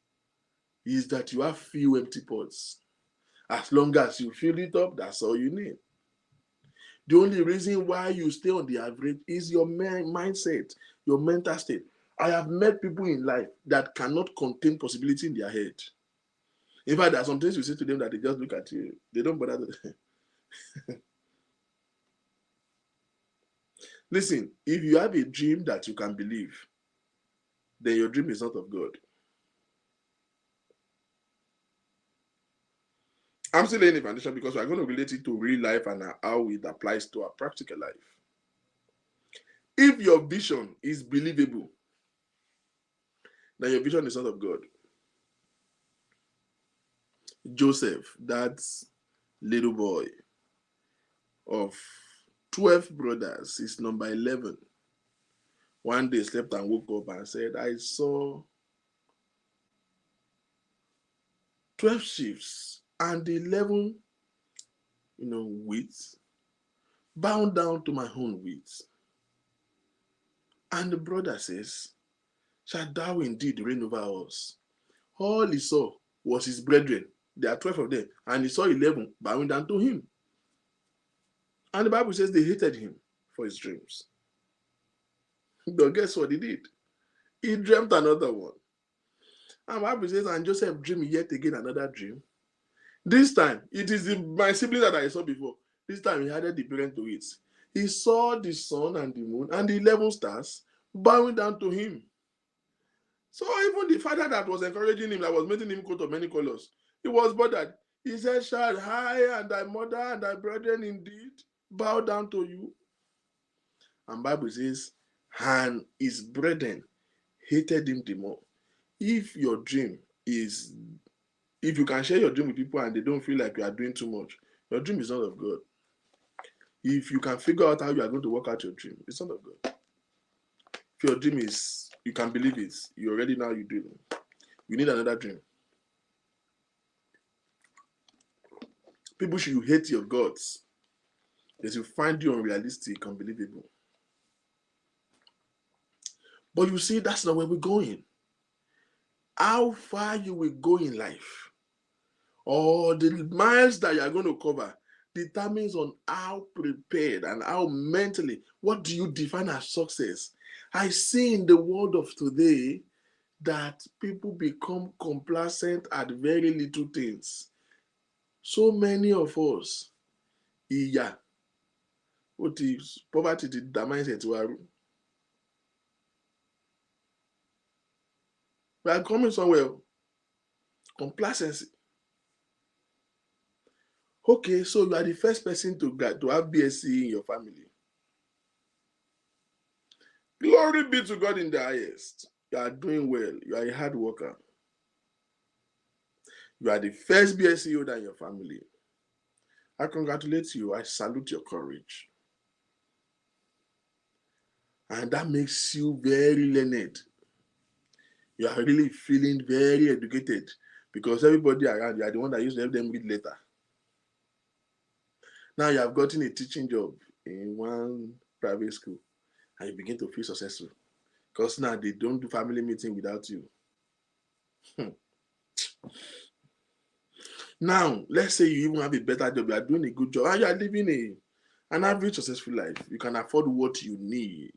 is that you have few empty pots. As long as you fill it up, that's all you need. The only reason why you stay on the average is your mindset, your mental state. I have met people in life that cannot contain possibility in their head. In fact, there are some things you say to them that they just look at you. They don't bother. Listen, if you have a dream that you can believe, then your dream is not of God. I'm still laying a foundation because we're going to relate it to real life and how it applies to our practical life. If your vision is believable, then your vision is not of God. Joseph, that little boy of 12 brothers, is number 11. One day slept and woke up and said, I saw 12 sheep and 11, wheat bound down to my own wheat. And the brother says, shall thou indeed reign over us? All he saw was his brethren. There are 12 of them. And he saw 11 bowing down to him. And the Bible says they hated him for his dreams. But guess what he did? He dreamt another one. And Bible says, and Joseph dreamed yet again another dream. This time, it is my sibling that I saw before. This time, he added the parent to it. He saw the sun and the moon and the 11 stars bowing down to him. So even the father that was encouraging him, that was making him coat of many colors, he was bothered. He said, shall I and thy mother and thy brethren indeed bow down to you? And Bible says, and his brethren hated him the more. If your dream is, if you can share your dream with people and they don't feel like you are doing too much, your dream is not of God. If you can figure out how you are going to work out your dream, it's not of God. If your dream is, you can believe it, you already know how you do it. You need another dream. People should hate your gods. They will find you unrealistic, unbelievable. But you see, that's not where we're going. How far you will go in life, or the miles that you are going to cover, determines on how prepared and how mentally, what do you define as success? I see in the world of today that people become complacent at very little things. So many of us, what is poverty, the mindset we are coming somewhere. Complacency. Okay, so you are the first person to have BSc in your family. Glory be to God in the highest. You are doing well. You are a hard worker. You are the first BSc holder in your family. I congratulate you. I salute your courage. And that makes you very learned. You are really feeling very educated because everybody around you are the one that used to help them read letter. Now you have gotten a teaching job in one private school and you begin to feel successful because now they don't do family meeting without you. Now, let's say you even have a better job, you are doing a good job, and you are living an average successful life. You can afford what you need.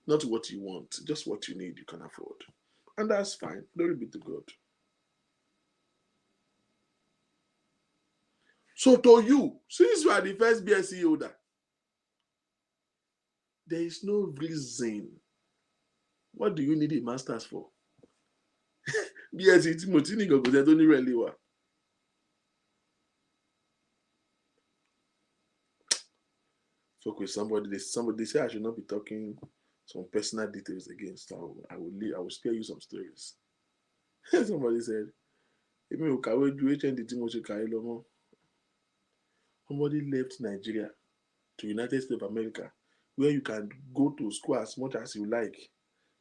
Not what you want, just what you need, you can afford. And that's fine. Glory be to God. So to you, since you are the first BSc holder, there is no reason. What do you need a master's for? BSc Timothy ní gbogbo ṣe tó ní rẹ̀ lé wa. Talk with somebody. They say I should not be talking some personal details again. So I will spare you some stories. Somebody said, èmi ò kàwé ju HND tí mo ṣe kàwé lọ mọ́. Somebody left Nigeria to United States of America, where you can go to school as much as you like.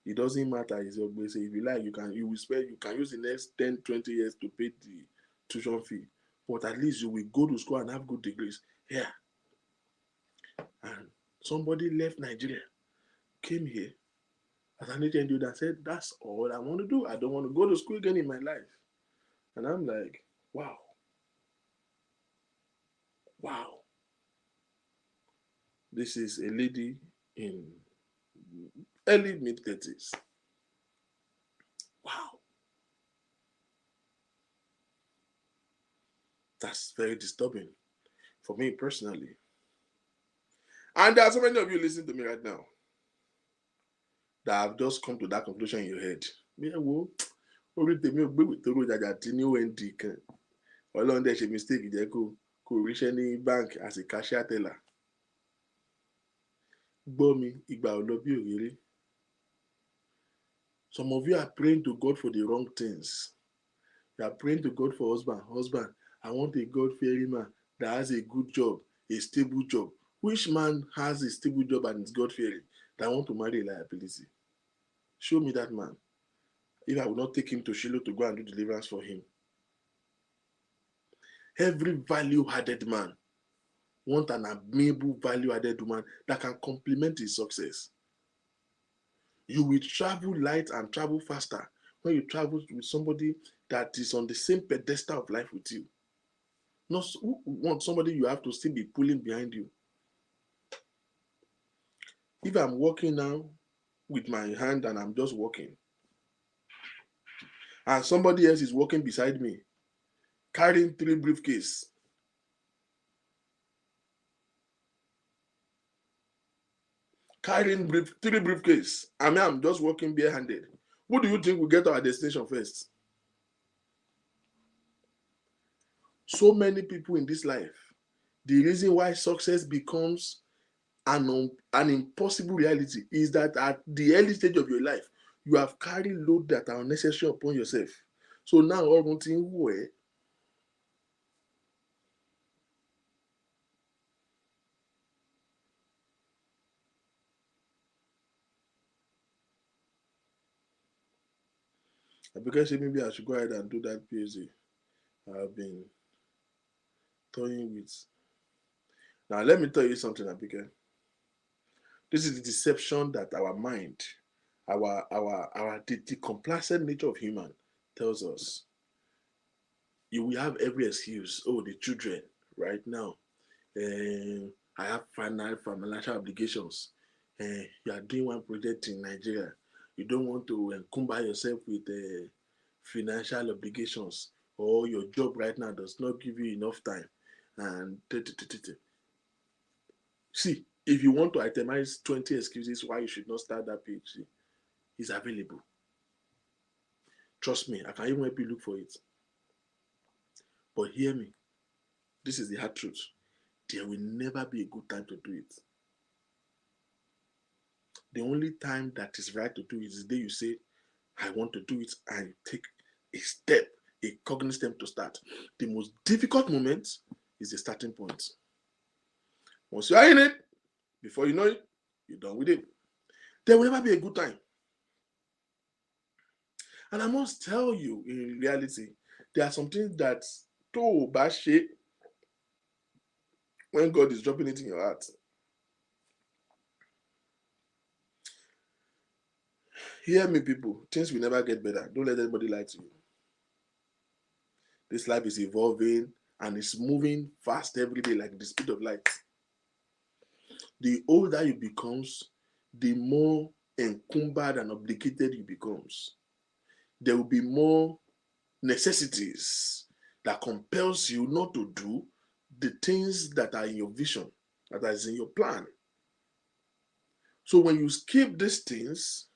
It doesn't matter. It's your gbese. If you like, you can use the next 10, 20 years to pay the tuition fee. But at least you will go to school and have good degrees. Yeah. And somebody left Nigeria, came here as an agent that said, that's all I want to do. I don't want to go to school again in my life. And I'm like, wow. Wow. This is a lady in early mid-30s. Wow. That's very disturbing for me personally. And there are so many of you listening to me right now that have just come to that conclusion in your head. Orí tèmi ò gbéwèé tó rò jàjà tí ní OND kan. Ọlọ́run dẹ̀ ṣe mistake jẹ́ kó ríṣẹ́ ní bank as a cashier teller. Gbọ́ mi, ìgbà ò lọ bí òréré. Some of you are praying to God for the wrong things. You are praying to God for husband. Husband, I want a God-fearing man that has a good job, a stable job. Which man has a stable job and is God-fearing that want to marry a liability? Show me that man. If I will not take him to Shiloh to go and do deliverance for him. Every value-added man wants an amiable value-added woman that can complement his success. You will travel light and travel faster when you travel with somebody that is on the same pedestal of life with you. Not want somebody you have to still be pulling behind you. If I'm walking now with my hand and I'm just walking. And somebody else is walking beside me, carrying 3 briefcases. Carrying 3 briefcases. I mean, I'm just walking barehanded. Who do you think will get to our destination first? So many people in this life. The reason why success becomes an impossible reality is that at the early stage of your life, you have carried load that are unnecessary upon yourself. So now, all one thing where because maybe I should go ahead and do that PhD I've been toying with. Now, let me tell you something, Abike. This is the deception that our mind, the complacent nature of human tells us. You will have every excuse. Oh, the children, right now. I have financial obligations. You are doing one project in Nigeria. You don't want to encumber yourself with financial obligations, or your job right now does not give you enough time. And see, if you want to itemize 20 excuses why you should not start that PhD, it's available. Trust me, I can even help you look for it. But hear me, this is the hard truth. There will never be a good time to do it. The only time that is right to do it is the day you say, I want to do it, and take a step, a cognizant step to start. The most difficult moment is the starting point. Once you are in it, before you know it, you're done with it. There will never be a good time. And I must tell you, in reality, there are some things that too bad shit when God is dropping it in your heart. Hear me, people. Things will never get better. Don't let anybody lie to you. This life is evolving and it's moving fast every day like the speed of light. The older you becomes, the more encumbered and obligated you becomes. There will be more necessities that compels you not to do the things that are in your vision, that is in your plan. So when you skip these things,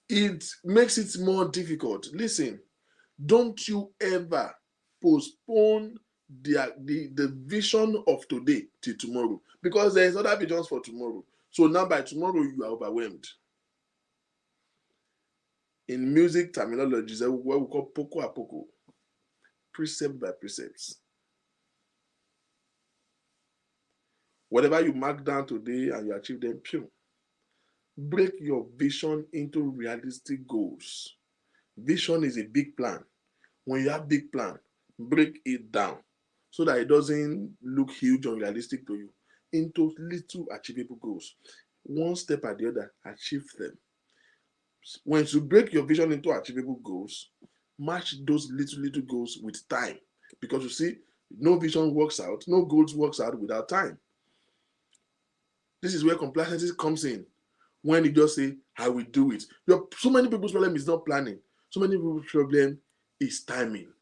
it makes it more difficult. Listen, don't you ever postpone the vision of today till tomorrow, because there's other visions for tomorrow. So now by tomorrow you are overwhelmed. In music terminology, what we call poco a poco, precept by precepts. Whatever you mark down today and you achieve them, break your vision into realistic goals. Vision is a big plan. When you have big plan, break it down so that it doesn't look huge or unrealistic to you, into little achievable goals. One step at the other, achieve them. When you break your vision into achievable goals, match those little goals with time. Because you see, no vision works out, no goals works out without time. This is where complacency comes in. When you just say, I will do it. So many people's problem is not planning. So many people's problem is timing.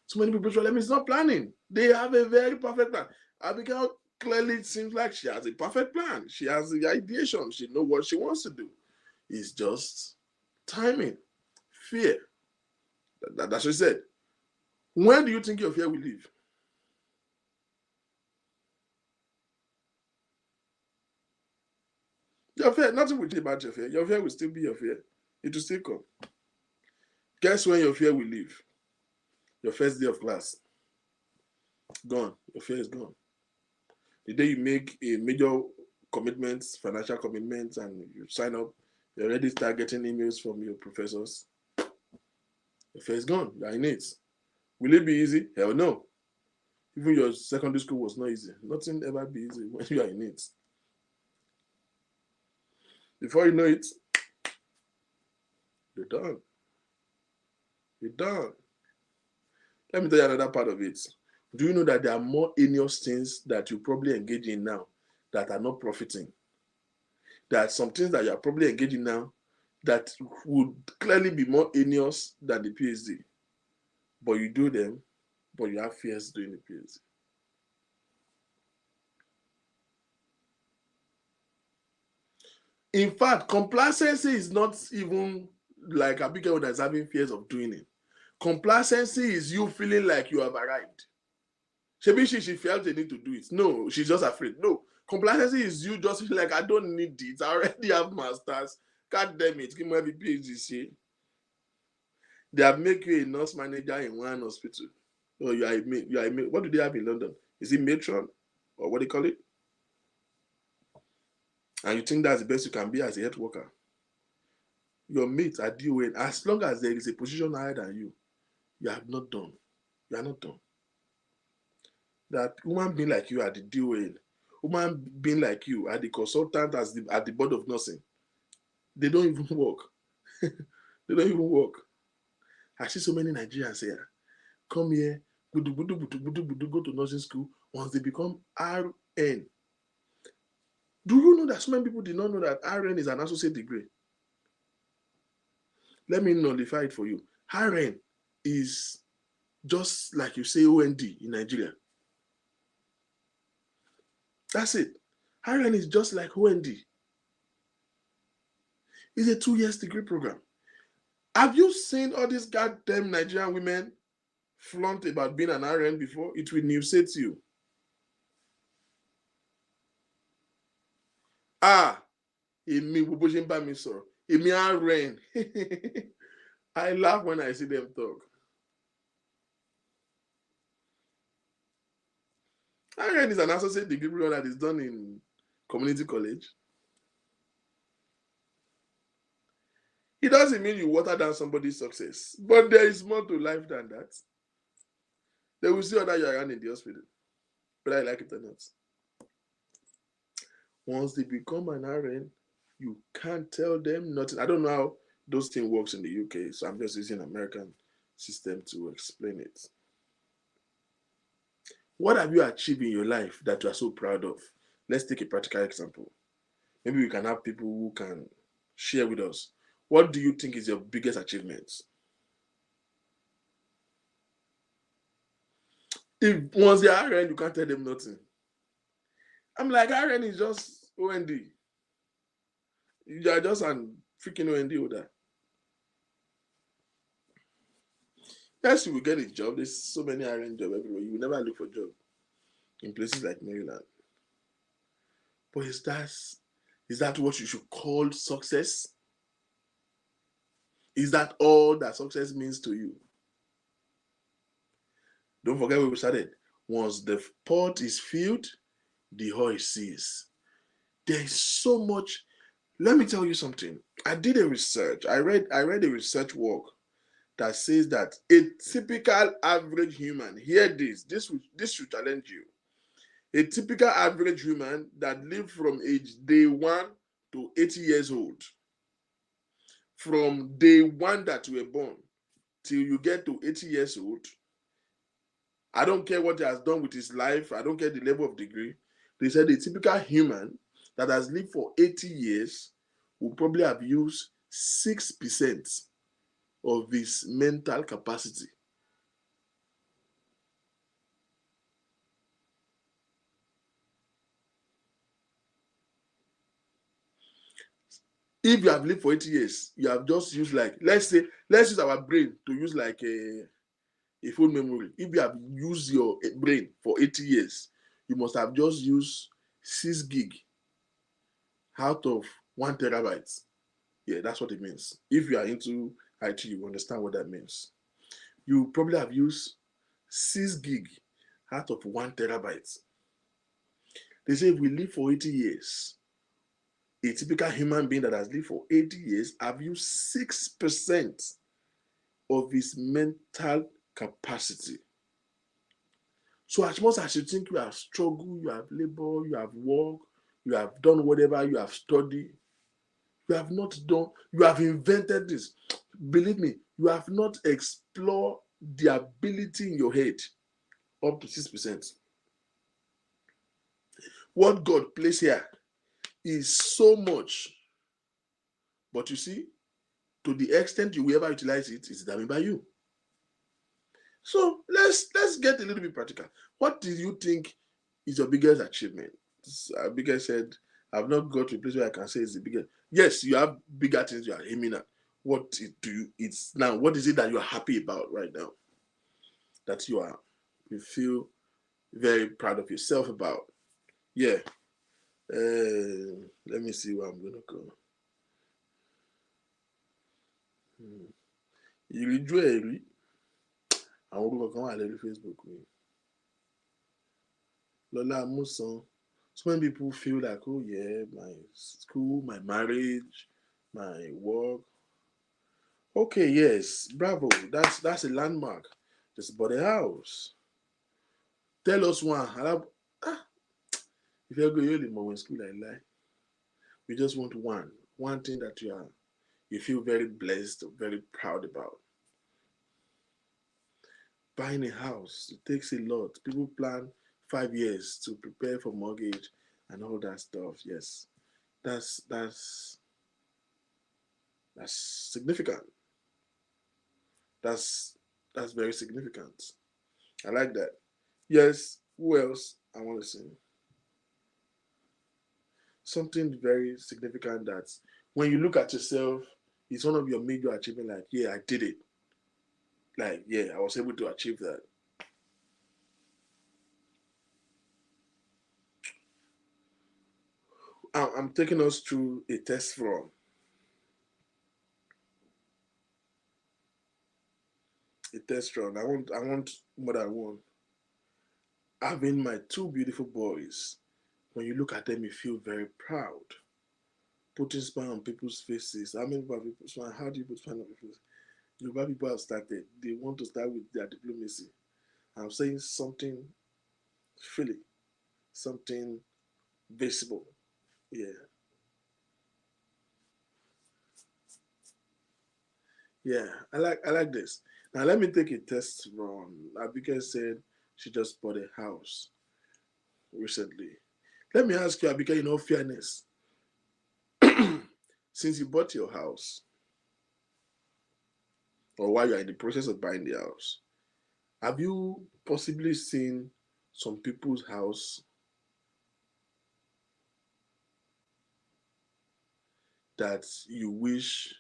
So many people's problem is not planning. They have a very perfect plan. Abigail clearly seems like she has a perfect plan. She has the ideation. She knows what she wants to do. It's just timing, fear. That's what she said. When do you think your fear will leave? Your fear, nothing will change about your fear. Your fear will still be your fear. It will still come. Guess when your fear will leave? Your first day of class. Gone. Your fear is gone. The day you make a major commitment, financial commitment, and you sign up, you already start getting emails from your professors. Your fear is gone. You are in it. Will it be easy? Hell no. Even your secondary school was not easy. Nothing ever be easy when you are in it. Before you know it, you're done. You're done. Let me tell you another part of it. Do you know that there are more heinous things that you probably engage in now that are not profiting? There are some things that you are probably engaging now that would clearly be more heinous than the PhD. But you do them, but you have fears doing the PhD. In fact, complacency is not even like Abigail that's having fears of doing it. Complacency is you feeling like you have arrived. Maybe she felt the need to do it. No, she's just afraid. No, complacency is you just feel like I don't need it. I already have masters. God damn it, give me every PhD. They have made you a nurse manager in one hospital. Or you are a what do they have in London? Is it matron or what do they call it? And you think that's the best you can be as a health worker? Your mates are doing, as long as there is a position higher than you, you have not done. You are not done. That human being like you at the DON, human being like you at the consultant at the board of nursing, they don't even work. They don't even work. I see so many Nigerians here come here, go to nursing school. Once they become RN, do you know that so many people did not know that RN is an associate degree? Let me nullify it for you. RN is just like you say OND in Nigeria. That's it. RN is just like OND. It's a 2 years degree program. Have you seen all these goddamn Nigerian women flaunt about being an RN before? It will nuisance you. Èmi gbogbo ṣe ń bá mi sọ̀rọ̀. Èmi RN. I laugh when I see them talk. RN is an associate degree program that is done in community college. It doesn't mean you water down somebody's success, but there is more to life than that. They will see whether you are around in the hospital, whether I like it or not. Once they become an RN, you can't tell them nothing. I don't know how those things works in the UK, so I'm just using American system to explain it. What have you achieved in your life that you are so proud of? Let's take a practical example. Maybe we can have people who can share with us. What do you think is your biggest achievement? If once they are RN, you can't tell them nothing. I'm like, RN is just OND. You are just a freaking OND holder. Yes, you will get a job. There's so many RN jobs everywhere. You will never look for a job in places like Maryland. But is that what you should call success? Is that all that success means to you? Don't forget where we started. Once the pot is filled, the oil ceases. There is so much. Let me tell you something. I did a research. I read a research work that says that a typical average human, hear this should challenge you. A typical average human that lived from age day 1 to 80 years old, from day 1 that you were born till you get to 80 years old, I don't care what he has done with his life, I don't care the level of degree. They said a typical human that has lived for 80 years will probably have used 6% of his mental capacity. If you have lived for 80 years, you have just used let's use our brain to use like a full memory. If you have used your brain for 80 years, you must have just used 6 gig out of 1 terabyte. Yeah, that's what it means. If you are into IT, you understand what that means. You probably have used 6 gig out of 1 terabyte. They say if we live for 80 years, a typical human being that has lived for 80 years have used 6% of his mental capacity. So as much as you think you have struggled, you have labored, you have worked, you have done whatever, you have studied, you have not done, you have invented this. Believe me, you have not explored the ability in your head up to 6%. What God placed here is so much. But you see, to the extent you will ever utilize it is determined by you. So let's get a little bit practical. What do you think is your biggest achievement? Biggest said, I've not got to a place where I can say it's the biggest. Yes, you have bigger things you are aiming at. Do you? It's now. What is it that you are happy about right now? That you feel very proud of yourself about. Yeah. Let me see where I'm gonna go. Ìrìjú ẹ̀rí àwọn orúkọ kan wà lórí Facebook mi. Lọ́lá Amúsan. So many people feel like, oh yeah, my school, my marriage, my work. Okay, yes, bravo. That's a landmark. Just bought a house. Tell us one. If you go you the more in school I lie. We just want one thing that you feel very blessed, very proud about. Buying a house, it takes a lot. People plan 5 years to prepare for mortgage and all that stuff. Yes, that's that's that's significant. That's that's very significant. I like that. Yes. Who else I want to say? Something very significant that when you look at yourself, it's one of your major achievements. Like, yeah, I did it. Like, yeah, I was able to achieve that. I'm taking us through a test from a test run. I want more than one. Having my two beautiful boys. When you look at them, you feel very proud. Putting smile on people's faces. How many people smile? How do you put smile on people's faces? Yoruba people have started. They want to start with their diplomacy. I'm saying something freely, something visible. Yeah, yeah. I like this. Now let me take a test run. Abigail said she just bought a house recently. Let me ask you, Abigail, in all fairness, since you bought your house, or while you're in the process of buying the house, have you possibly seen some people's house that you wish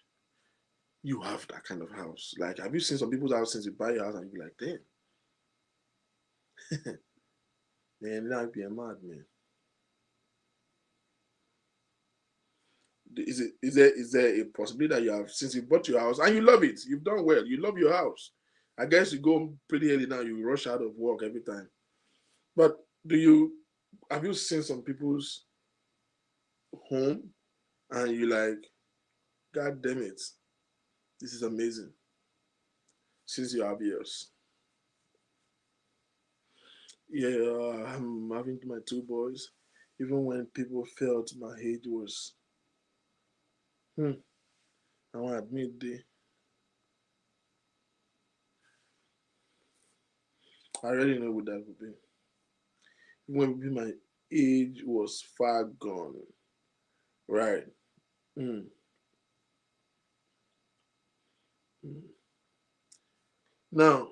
you have that kind of house? Like, have you seen some people's house since you buy your house and you're like, damn, man, that be a mad man. Is there a possibility that you have, since you bought your house and you love it, you've done well, you love your house? I guess you go pretty early now, you rush out of work every time. But do you have you seen some people's home and you like, God damn it, this is amazing since you have yours? Yeah, I'm having my two boys. Even when people felt my age was, hmm, I want to admit, I already know what that would be. When my age was far gone, right? Mm, mm. Now,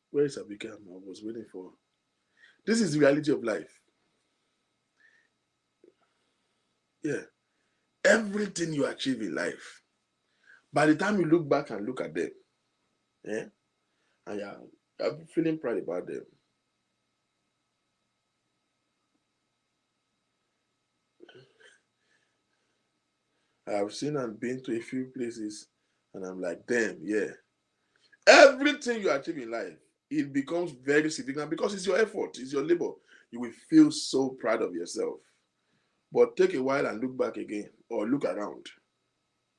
where is Abikam? I was waiting for. This is the reality of life. Yeah, everything you achieve in life, by the time you look back and look at them, yeah, and you're feeling proud about them. I've seen and been to a few places, and I'm like, damn, yeah. Everything you achieve in life, it becomes very significant because it's your effort, it's your labor. You will feel so proud of yourself. But take a while and look back again or look around.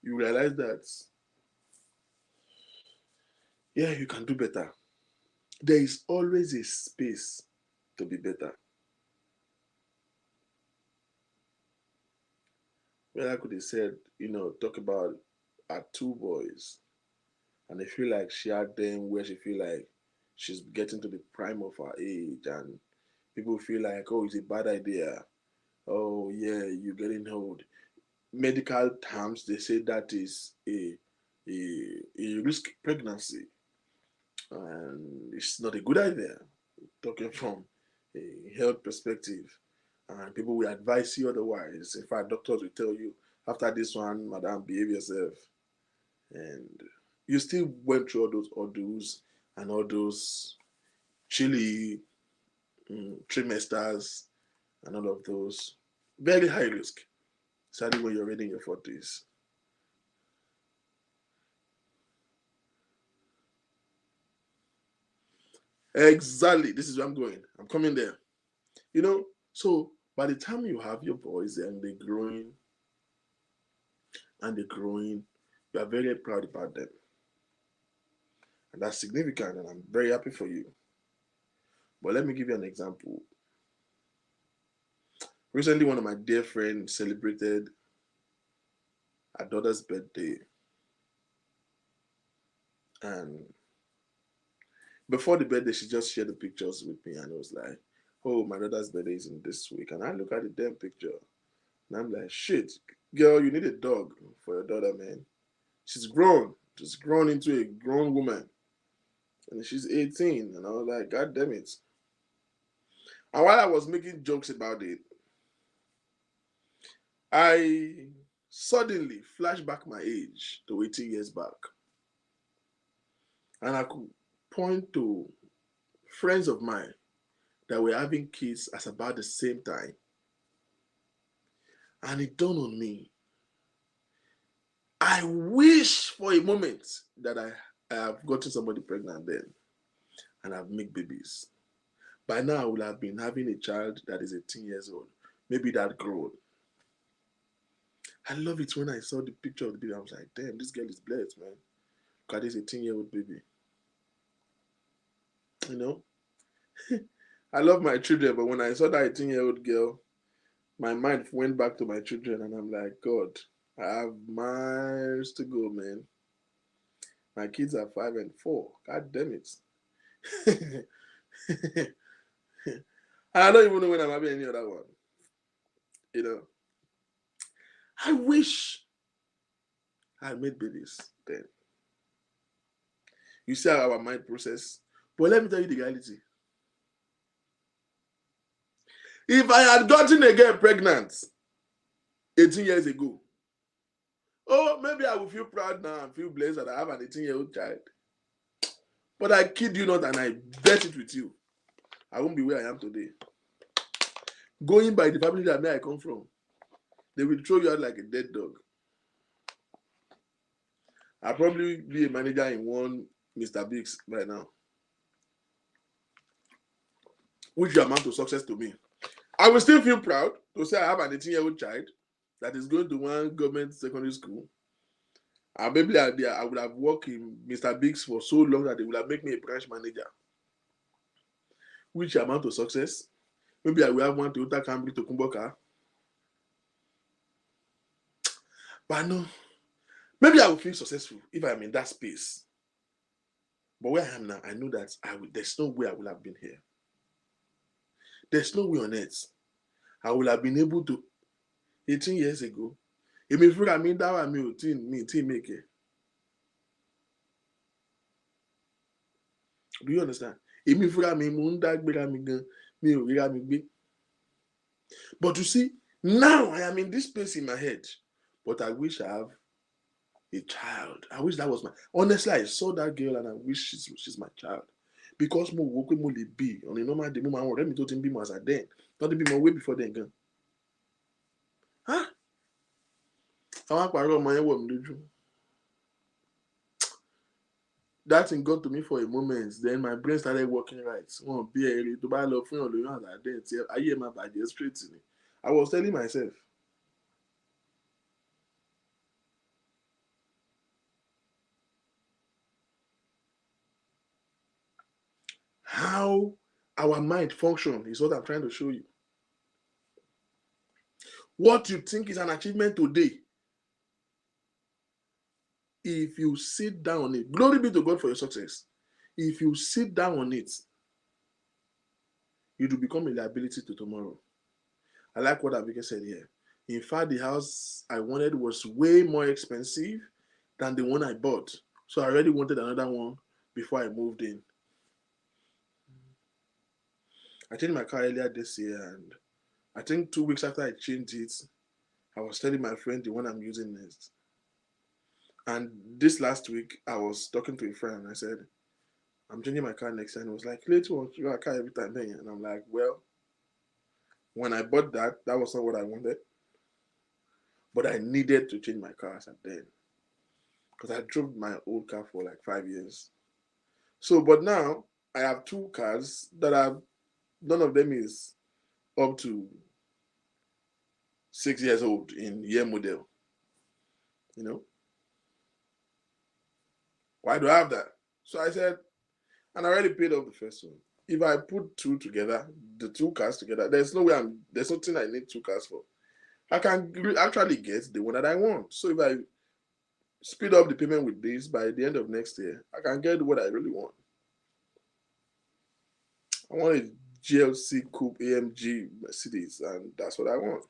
You realize that, yeah, you can do better. There is always a space to be better. Well, I could have said, talk about our two boys, and I feel like she had them where she feel like she's getting to the prime of her age, and people feel like, oh, it's a bad idea. Oh, yeah, you're getting old. Medical terms, they say that is a risk pregnancy, and it's not a good idea. Talking from a health perspective, and people will advise you otherwise. In fact, doctors will tell you after this one, madam, behave yourself. And you still went through all those ordeals and all those chilly trimesters and all of those. Very high risk, sadly, when you're already in your 40s. Exactly. This is where I'm going. I'm coming there. You know, so by the time you have your boys and they're growing, you are very proud about them. And that's significant, and I'm very happy for you. But let me give you an example. Recently, one of my dear friends celebrated her daughter's birthday. And before the birthday, she just shared the pictures with me and it was like, oh, my daughter's birthday is in this week. And I look at the damn picture and I'm like, shit, girl, you need a dog for your daughter, man. She's grown. She's grown into a grown woman. And she's 18. And I was like, God damn it. And while I was making jokes about it, I suddenly flashed back my age to 18 years back. And I could point to friends of mine that were having kids at about the same time. And it dawned on me. I wish for a moment that I have gotten somebody pregnant then and I've made babies. By now, I would have been having a child that is 18 years old, maybe that grown. I love it when I saw the picture of the baby. I was like, damn, this girl is blessed, man. Look at this 18-year-old baby. You know? I love my children, but when I saw that 18-year-old girl, my mind went back to my children and I'm like, God, I have miles to go, man. My kids are 5 and 4. God damn it. I don't even know when I'm having any other one. You know, I wish I had made babies then. You see how our mind process. But let me tell you the reality. If I had gotten a girl pregnant 18 years ago, oh, maybe I will feel proud now and feel blessed that I have an 18-year-old child. But I kid you not, and I bet it with you, I won't be where I am today. Going by the family that I come from, they will throw you out like a dead dog. I'll probably be a manager in one Mr. Biggs right now, which will amount to success to me. I will still feel proud to say I have an 18-year-old child that is going to one government secondary school. And maybe I would have worked in Mr. Biggs for so long that they would have made me a branch manager, which amount to success. Maybe I will have one Toyota Camry to Kumboka. But no, maybe I will feel successful if I'm in that space. But where I am now, I know that there's no way I will have been here. There's no way on earth I will have been able to 18 years ago. Èmi fúnra mi dáwà mi ò tí make it. Do you understand? Èmi fúnra mi mo ń dágbéra mi gan, mi ò ríra mi gbé. But you see, now I am in this space in my head. But I wish I have a child. I wish that was my. Honestly, I saw that girl and I wish she's my child. Because mo wo pé mo lè bí on a normal day, mo máa ń ọ̀rẹ́ mi tó ti ń bímọ as at then. Not to bímọ way before then gan. Huh? Àwọn àpàrọ̀ ọmọ yẹn wọ̀ mí lójú. That thing got to me for a moment. Then my brain started working right. Wọ́n bí ẹ̀rí tó bá lọ fún ìrànlọ́yún as at then tí ayé ẹ̀ máa bàjẹ́ straight ni. I was telling myself. How our mind functions is what I'm trying to show you. What you think is an achievement today, if you sit down on it, glory be to God for your success. If you sit down on it, it will become a liability to tomorrow. I like what Abike said here. In fact, the house I wanted was way more expensive than the one I bought. So I already wanted another one before I moved in. I changed my car earlier this year, and I think 2 weeks after I changed it, I was telling my friend the one I'm using next. And this last week, I was talking to a friend and I said, I'm changing my car next. And he was like, Later, you want your car every time, then? And I'm like, well, when I bought that, that was not what I wanted. But I needed to change my car at then. Because I drove my old car for like 5 years. So, but now I have two cars that are, none of them is up to 6 years old in year model. You know, why do I have that? So I said, and I already paid off the first one. If I put two together, the two cars together, there's nothing I need two cars for. I can actually get the one that I want. So if I speed up the payment with this by the end of next year, I can get what I really want. I want a GLC Coupe AMG Mercedes, and that's what I want.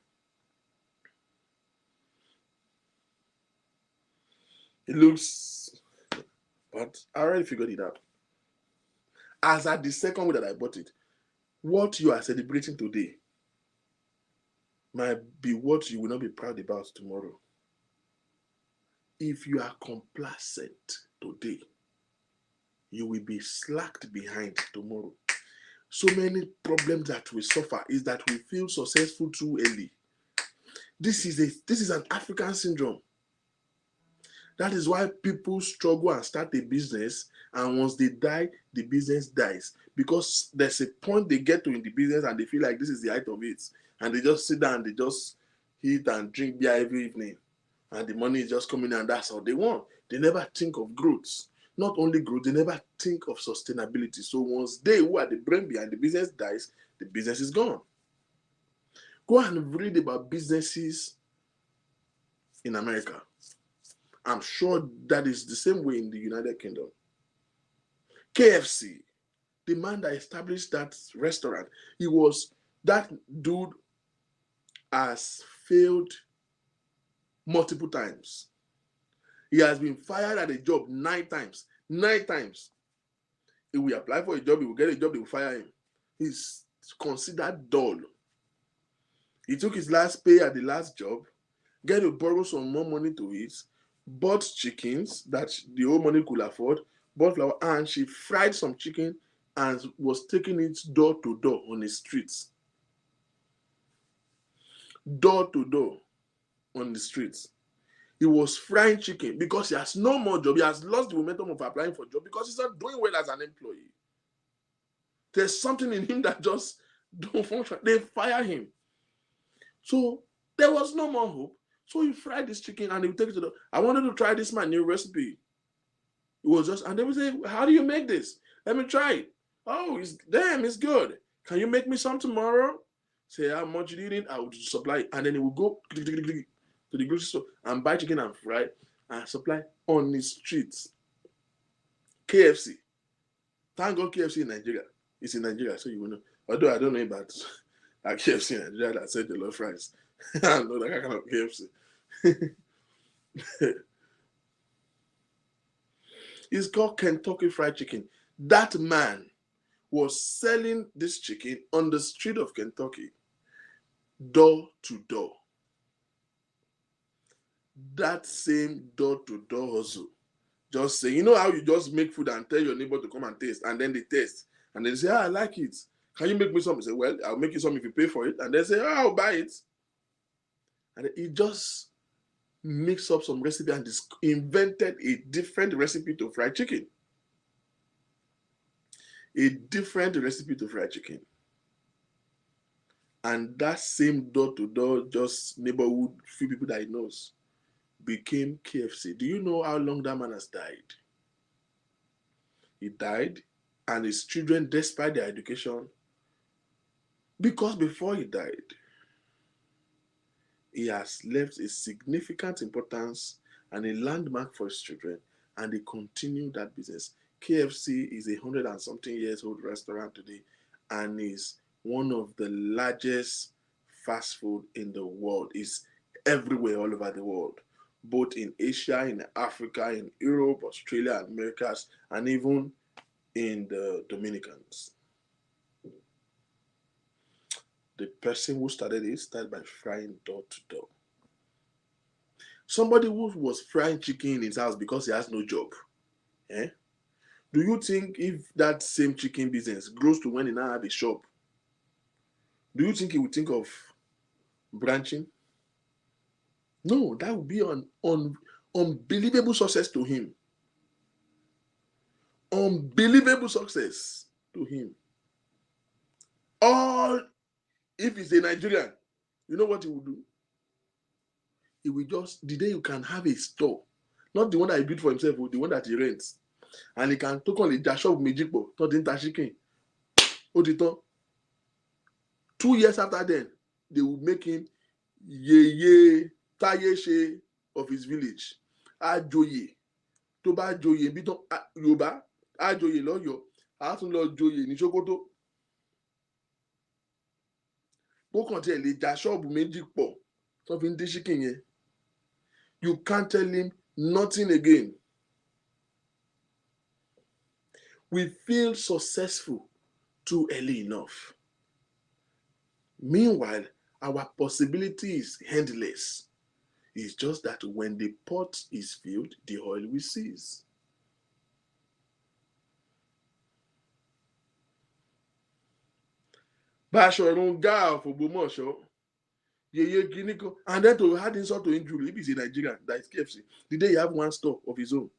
It looks, but I already figured it out. As at the second week that I bought it, what you are celebrating today might be what you will not be proud about tomorrow. If you are complacent today, you will be slacked behind tomorrow. So many problems that we suffer is that we feel successful too early. This is an African syndrome. That is why people struggle and start a business, and once they die, the business dies. Because there's a point they get to in the business and they feel like this is the height of it. And they just sit down and they just eat and drink beer every evening. And the money is just coming in and that's all they want. They never think of growth. Not only growth, they never think of sustainability. So once they, who are the brain behind the business, dies, the business is gone. Go and read about businesses in America. I'm sure that is the same way in the United Kingdom. KFC, the man that established that restaurant, that dude has failed multiple times. He has been fired at a job 9 times. 9 times. If we apply for a job, he will get a job, they will fire him. He's considered dull. He took his last pay at the last job, get to borrow some more money to eat, bought chickens that the old money could afford, bought flour, and she fried some chicken and was taking it door to door on the streets. Door to door on the streets. He was frying chicken because he has no more job. He has lost the momentum of applying for a job because he's not doing well as an employee. There's something in him that just don't function. They fire him. So there was no more hope. So he fried this chicken and he would take it to I wanted to try this my new recipe. It was just, and they would say, how do you make this? Let me try it. Oh, it's good. Can you make me some tomorrow? Say how much you need, I would supply it. And then he would go to the grocery store and buy chicken and fry it and supply on the streets. KFC. Thank God KFC in Nigeria. It's in Nigeria, so you will know. Although I don't know about like KFC in Nigeria that said the love fries. I don't know that kind of KFC. It's called Kentucky Fried Chicken. That man was selling this chicken on the street of Kentucky, door to door. That same door to door hustle. Just say, you know how you just make food and tell your neighbor to come and taste, and then they taste, and they say, I like it. Can you make me some? You say, well, I'll make you some if you pay for it. And they say, I'll buy it. And he just mixed up some recipe and invented a different recipe to fry chicken. A different recipe to fry chicken. And that same door-to-door, just neighborhood, few people that he knows, became KFC. Do you know how long that man has died? He died, and his children, despite their education, because before he died, he has left a significant importance and a landmark for his children, and they continue that business. KFC is 100 and something years old restaurant today, and is one of the largest fast food in the world. It's everywhere, all over the world, both in Asia, in Africa, in Europe, Australia, Americas, and even in the Dominicans. The person who started it started by frying door to door. Somebody who was frying chicken in his house because he has no job. Eh? Do you think if that same chicken business grows to when he now have a shop, do you think he would think of branching? No, that would be an unbelievable success to him. Unbelievable success to him. All if he's a Nigerian, you know what he will do? He will just, the day you can have a store, not the one that he built for himself, the one that he rents, and he can talk on the shop Mejipo, not the chicken. Odito. 2 years after then, they will make him yeye tayeshe of his village. Ajoye. Tó bá joyè bí tán Yorùbá, ajoyè lọ́yọ̀ọ́, a tún lọ joyè ní Sókótó. Bó kàn tiẹ̀ lè ja ṣọ́ọ̀bù méjì pọ̀ tó fi ń dín chicken yẹn. You can't tell him nothing again. We feel successful too early enough. Meanwhile, our possibility is endless. It's just that when the pot is filled, the oil will cease. Bashorun Ga of Ogbomoso, Yeye Kiniko, and then to add insult to injury, if he's a Nigerian, that is KFC, the day he have one store of his own.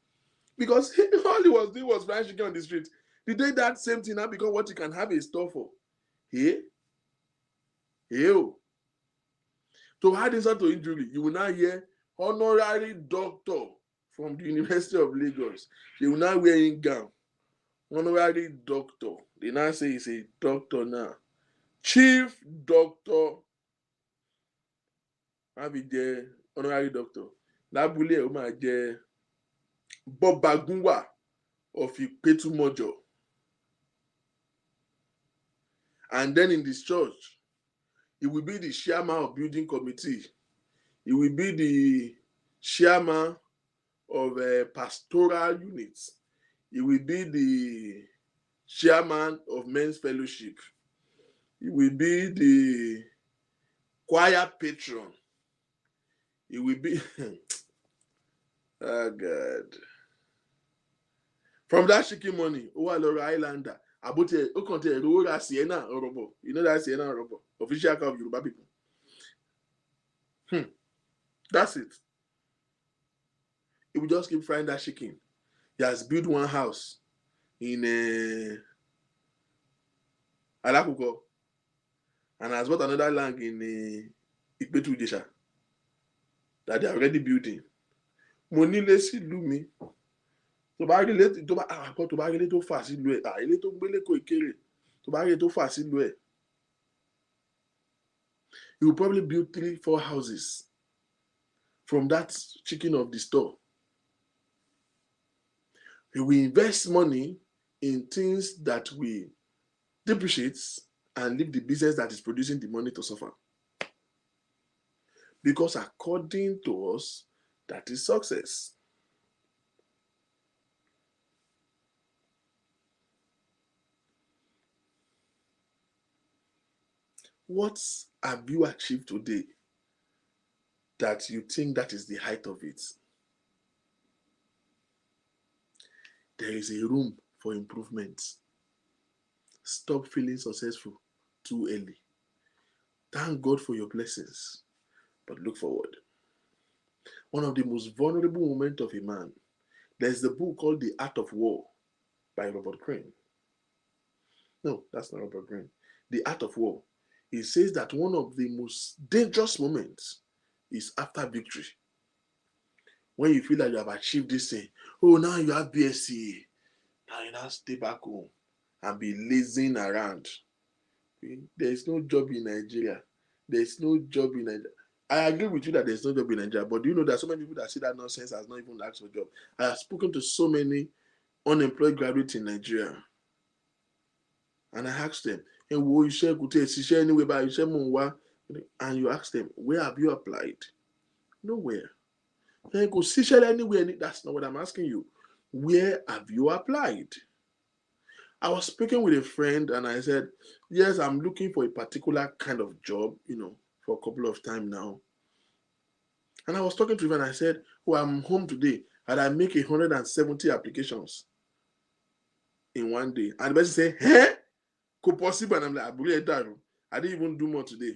Because all he was doing was frying chicken on the street. The day that same thing now become what he can have a store for. Hey, oh. To add insult to injury, you will now hear honorary doctor from the University of Lagos. They will now wearing gown. Honorary doctor. They now say he's a doctor now. Chief doctor. Have it honorary doctor. Labule ó máa jẹ́ Bob Bagunwa of Ipetumojo. And then in this church, he will be the chairman of building committee. He will be the chairman of pastoral units. He will be the chairman of men's fellowship. He will be the choir patron. He will be oh God. From that chicken money, Owaloro Islander, Abote Okonte Rora Siena Orobo. You know that Siena Orobo, official car of Yoruba people. That's it. He will just keep frying that chicken. He has built one house in Alakuko and has bought another land in Ipetu that they are already building. Monile sílùú mi. Tó bá rí ilé tó fà sílùú ẹ̀, ilé tó gbélé kò kéré. Tó bá rí ilé tó fà sílùú ẹ̀. He will probably build 3-4 houses from that chicken of the store. He will invest money in things that will depreciate and leave the business that is producing the money to suffer. Because according to us, that is success. What have you achieved today that you think that is the height of it? There is a room for improvement. Stop feeling successful too early. Thank God for your blessings, but look forward. One of the most vulnerable moments of a man, there's the book called The Art of War by Robert Greene. No, that's not Robert Greene. The Art of War. It says that one of the most dangerous moments is after victory. When you feel like you have achieved this thing, oh, now you have BSc. Now you now stay back home and be lazing around. Okay? There is no job in Nigeria. There is no job in Nigeria. I agree with you that there's no job in Nigeria, but do you know that so many people that say that nonsense has not even asked for a job? I have spoken to so many unemployed graduates in Nigeria, and I asked them, "Hey, wo iṣẹ́ kò tí ẹ ṣiṣẹ́ anyway? Bá iṣẹ́ mò ń wá And you ask them, where have you applied? Nowhere. Then go see anywhere. That's not what I'm asking you. Where have you applied? I was speaking with a friend and I said, yes, I'm looking for a particular kind of job, for a couple of time now. And I was talking to him and I said, oh, I'm home today and I make 170 applications in one day. And the person said, hey, could possible? And I'm like, I didn't even do more today.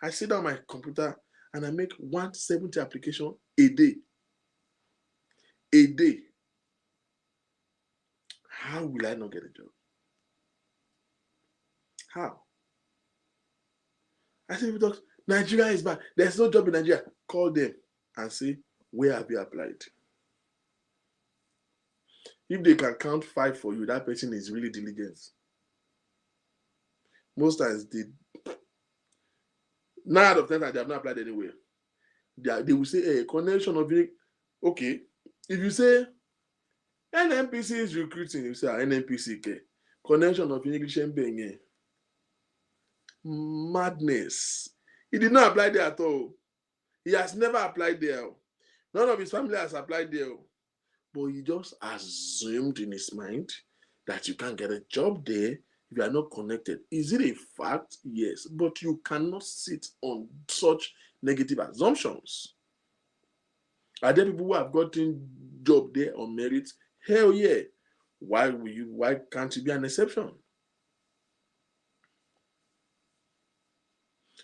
I sit down my computer and I make 170 applications a day. A day. How will I not get a job? How? I said, Nigeria is bad. There's no job in Nigeria. Call them and say, where have you applied? If they can count 5 for you, that person is really diligent. Most times, 9 out of 10 times, they have not applied anywhere. They will say, hey, connection of it. Okay. If you say, NNPC is recruiting, you say, NNPC, okay. Connection of English and being madness. He did not apply there at all. He has never applied there. None of his family has applied there. But he just assumed in his mind that you can't get a job there if you are not connected. Is it a fact? Yes. But you cannot sit on such negative assumptions. Are there people who have gotten job there on merit? Hell yeah. Why can't you be an exception?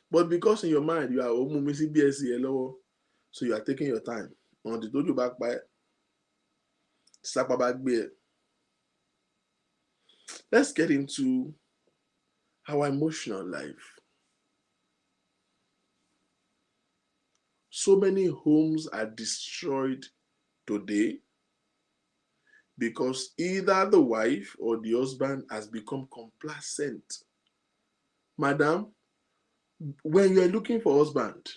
But because in your mind you are missing BSc hello, so you are taking your time. On the told you back by let's get into our emotional life. So many homes are destroyed today because either the wife or the husband has become complacent. Madam, when you are looking for husband,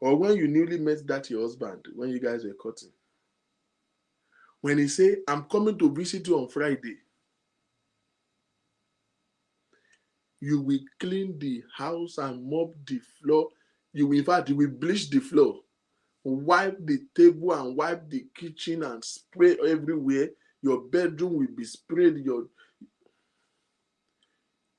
or when you newly met that your husband, when you guys were courting, when he say, I'm coming to visit you on Friday, you will clean the house and mop the floor. You will bleach the floor, wipe the table and wipe the kitchen and spray everywhere. Your bedroom will be sprayed.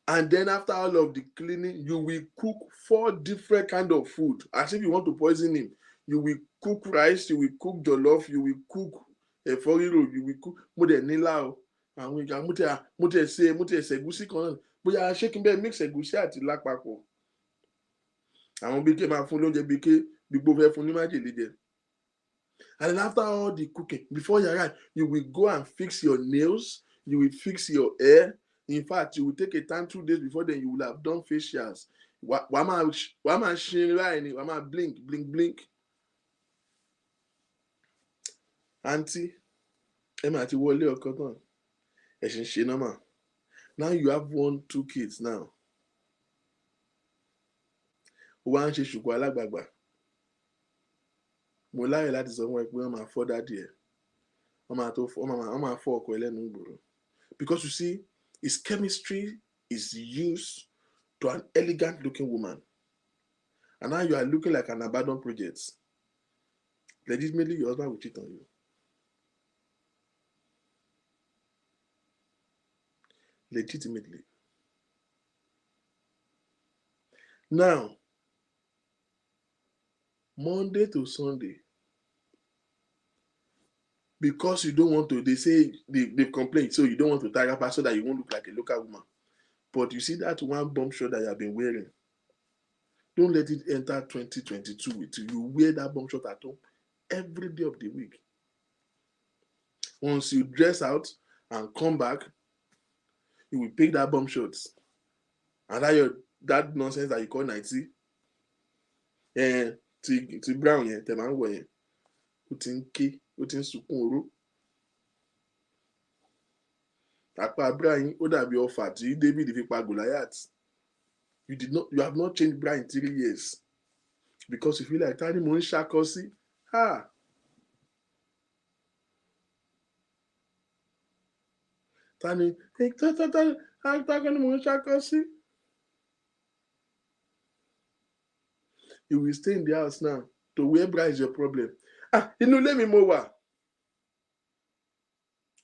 And then after all of the cleaning, you will cook 4 different kind of food. As if you want to poison him. You will cook rice, you will cook jollof, you will cook a foriro, you will cook nila o. Àwọn ìjà mo tẹ̀ ṣe ẹ̀gúsí kan náà. Bóyá ṣé kí n bẹ́ẹ̀ mix ẹ̀gúsí àti lápapọ̀. Àwọn bí ké máa fún lóúnjẹ bí ké gbogbo fẹ́ fún ní májèlé jẹ. And then after all the cooking, before you arrive, you will go and fix your nails, you will fix your hair. In fact, you will take a time 2 days before then you will have done facials. Wàá máa ṣe ráì ni, wàá máa blink, blink, blink. Auntie, ẹ máa ti wọlé ọkọ tán. Ẹ ṣì ń ṣe normal. Now you have 1, 2 kids now. Ó wá ń ṣe ṣùkú alágbàgbà. Mo láyè láti sọ fún ẹ pé wọ́n máa fọ́ dádì ẹ̀. Wọ́n máa fọ́ ọkọ ẹ lẹ́nu gbòòrò. Because you see, his chemistry is used to an elegant looking woman. And now you are looking like an abandoned project. Legitimately, your husband will cheat on you. Legitimately. Now, Monday to Sunday, because you don't want to, they say they complain, so you don't want to tie up so that you won't look like a local woman. But you see that one bomb shirt that you have been wearing, don't let it enter 2022 with you. You wear that bomb shirt at home every day of the week. Once you dress out and come back, you will pick that bomb shirt. And that nonsense that you call 90, ti brown yẹn, tẹ̀ máa ń wọ̀ yẹn, ó ti ń ké, ó ti ń sunkún oró. Àpá bra yín ó dàbí ọfà tí David fi pa Goliath. You have not changed bra in 3 years because you feel like ta ni mò ń ṣakọ sí. Ta ni mò ń ṣakọ sí. You will stay in the house now. To where bra is your problem? Ah, you know, let me move over.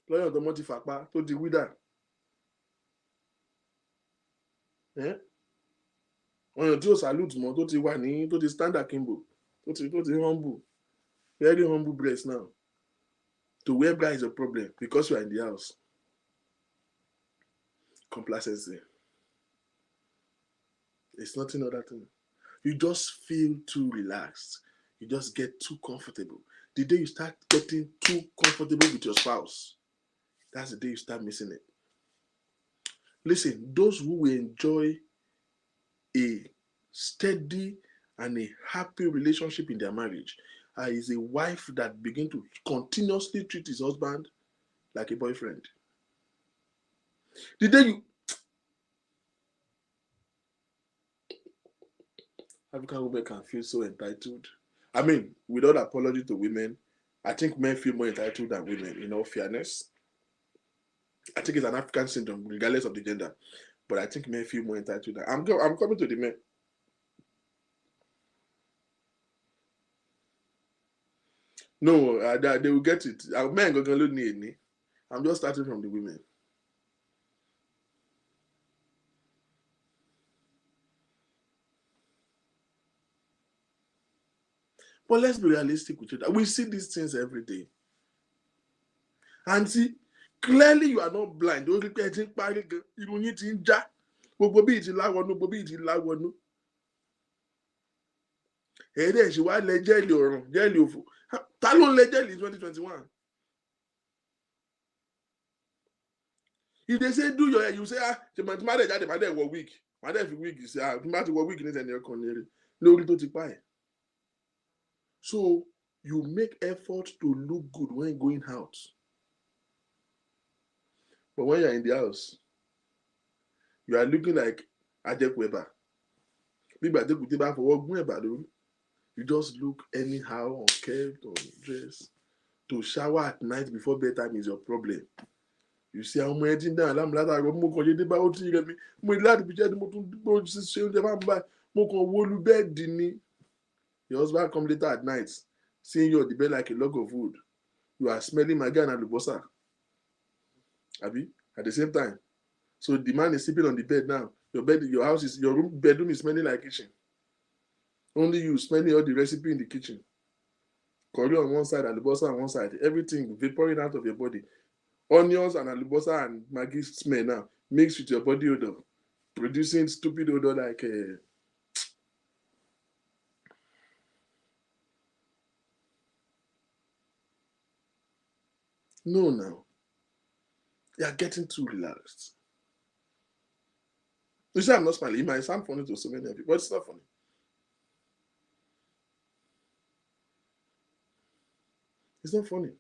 Lọ́yọ̀ tó mọ́ ti fàpá tó ti wídà. Ọ̀yàn tí ó salute mọ́ tó ti wà ní tó ti stand akimbo tó ti humble. Very humble breast now. To where bra is your problem because you are in the house. Complacency. It's nothing other thing. You just feel too relaxed. You just get too comfortable. The day you start getting too comfortable with your spouse, that's the day you start missing it. Listen, those who will enjoy a steady and a happy relationship in their marriage is a wife that begins to continuously treat his husband like a boyfriend. The day you... African women can feel so entitled. I mean, without apology to women, I think men feel more entitled than women, in all fairness. I think it's an African syndrome, regardless of the gender. But I think men feel more entitled than... I'm coming to the men. No, they will get it. Men are going to need me. I'm just starting from the women. But let's be realistic with you. We see these things every day. And see, clearly you are not blind. You need to injure. Ẹ̀ẹ́dẹ̀ ṣe wá lẹ jẹ́ẹ̀lì ọ̀ràn jẹ́ẹ̀lì òfò. Ta ló ń lẹ jẹ́ẹ̀lì 2021? If they say do your hair, you say ṣe mọ̀ tí má dẹ̀ jáde má dẹ̀ wọ wig. Má dẹ̀ fi wig ṣe tí má ti wọ wig ní tẹ̀lé ọkàn ní eré lórí tó ti pa ẹ̀. So you make effort to look good when going out. But when you're in the house, you are looking like Ajek Weber. You just look anyhow, unkempt, undressed. To shower at night before bedtime is your problem. You see how many things down. Your husband come later at night, seeing you on the bed like a log of wood. You are smelling my gun and lubosa. Abi, at the same time. So the man is sleeping on the bed now. Your bedroom is smelling like kitchen. Only you smelling all the recipe in the kitchen. Curry on one side and lubosa on one side. Everything vaporing out of your body. Onions and alubosa and Maggi smell now mixed with your body odor, producing stupid odor like No, now. You are getting too relaxed. You say I'm not smiling. It might sound funny to so many of you, but it's not funny. It's not funny.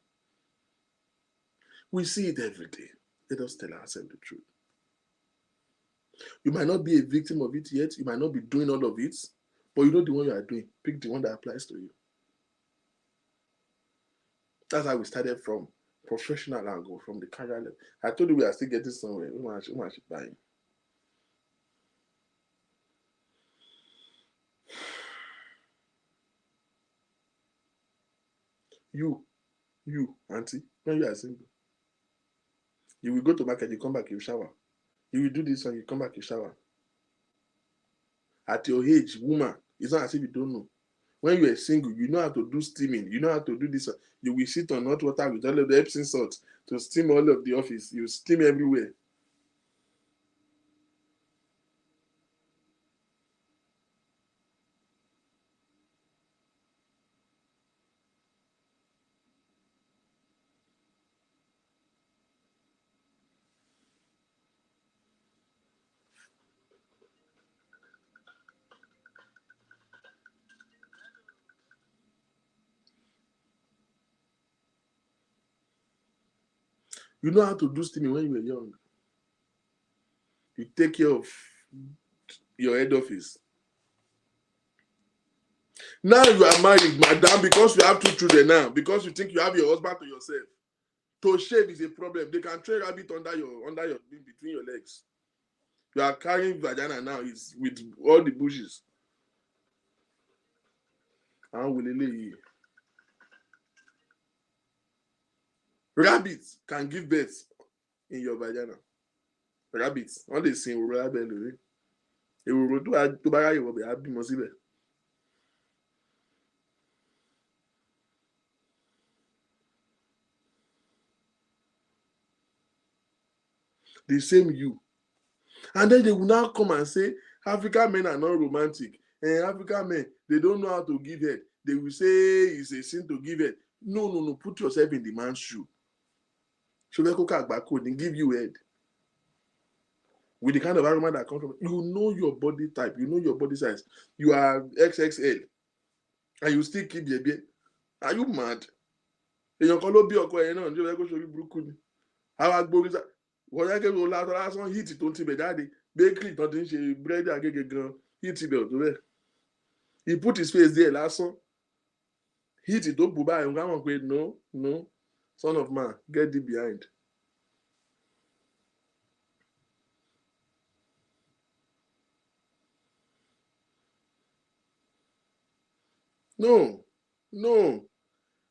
We see it every day. Let us tell ourselves the truth. You might not be a victim of it yet. You might not be doing all of it, but you know the one you are doing. Pick the one that applies to you. That's how we started from professional angle, from the casual level. I told you we are still getting somewhere. We might buying. You, auntie, when you are single, you will go to market, you come back, you shower. You will do this one, you come back, you shower. At your age, woman, it's not as if you don't know. When you are single, you know how to do steaming. You know how to do this. You will sit on hot water with all of the Epsom salt to steam all of the office. You steam everywhere. You know how to do steaming when you were young. You take care of your head office. Now you are married, madam, because you have 2 children now, because you think you have your husband to yourself. To shave is a problem. They can train rabbit under your between your legs. You are carrying vagina now, is with all the bushes. Rabbits can give birth in your vagina. Rabbits, when they sing rabbit, èrò tó bá ráyè wọbẹ̀ á bímọ síbẹ̀. The same you. And then they will now come and say, African men are not romantic. And African men, they don't know how to give head. They will say it's a sin to give head. No. Put yourself in the man's shoe. They give you head. With the kind of aroma that comes from, you know your body type, you know your body size. You are XXL. And you still keep your beard. Are you mad? Èèyàn kan ló bí ọkọ ẹ̀ náà ní ọjọ́ ẹgbẹ́ sórí burúkú ni. Àwọn agbórí sá. Wọ́n yẹ kí wọ́n lásán hit tó ń tibẹ̀ jáde. Bakery tó ti ń ṣe búrẹ́dì àgègè gan. Hit ibẹ̀ ò tó bẹ́ẹ̀. He put his face there lásán. Hit tó bù báyìí. Wọ́n á mọ̀ pé no. Son of man, get deep behind. No.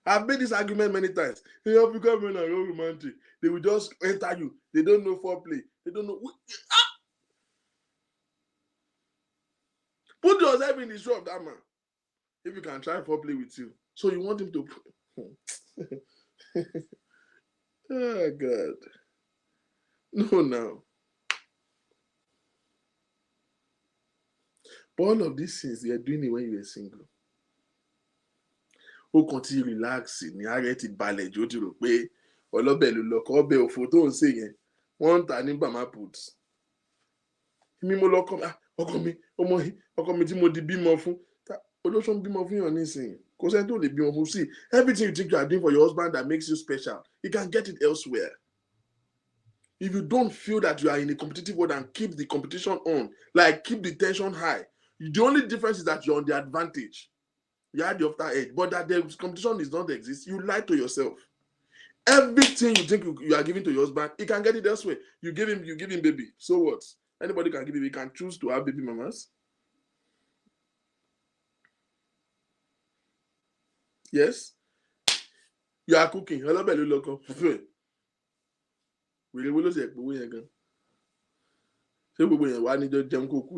I've made this argument many times. Hey, African men are not romantic. They will just enter you. They don't know foreplay. They don't know. Put yourself in the shoe of that man. If you can try foreplay with you. So you want him to. Oh, God. No, now. But all of these things, you are doing it when you were single. Ó kàn ti relax ní ààrẹ ti balẹ̀ jù ó ti rò pé ọlọ́bẹ̀ ló lọ́kọ́ ọbẹ̀ òfò tó ń sè yẹn wọ́n ń tà ní Bama Put. Èmi mo lọ́kọ́ ọkọ mi tí mo di bímọ fún olóṣó ń bímọ fún yàn nísìnyí kò sẹ́ni tó lè bímọ fún. See, everything you think you are doing for your husband that makes you special, you can get it elsewhere. If you don't feel that you are in a competitive world and keep the competition on, like keep the tension high, the only difference is that you're on the advantage. You had the after edge, but that the competition does not exist. You lie to yourself. Everything you think you are giving to your husband, he can get it elsewhere. You give him baby. So what? Anybody can give baby. He can choose to have baby mamas. Yes. You are cooking. Hello, belly loco. We will say, but we again. Say we why need to jam cook.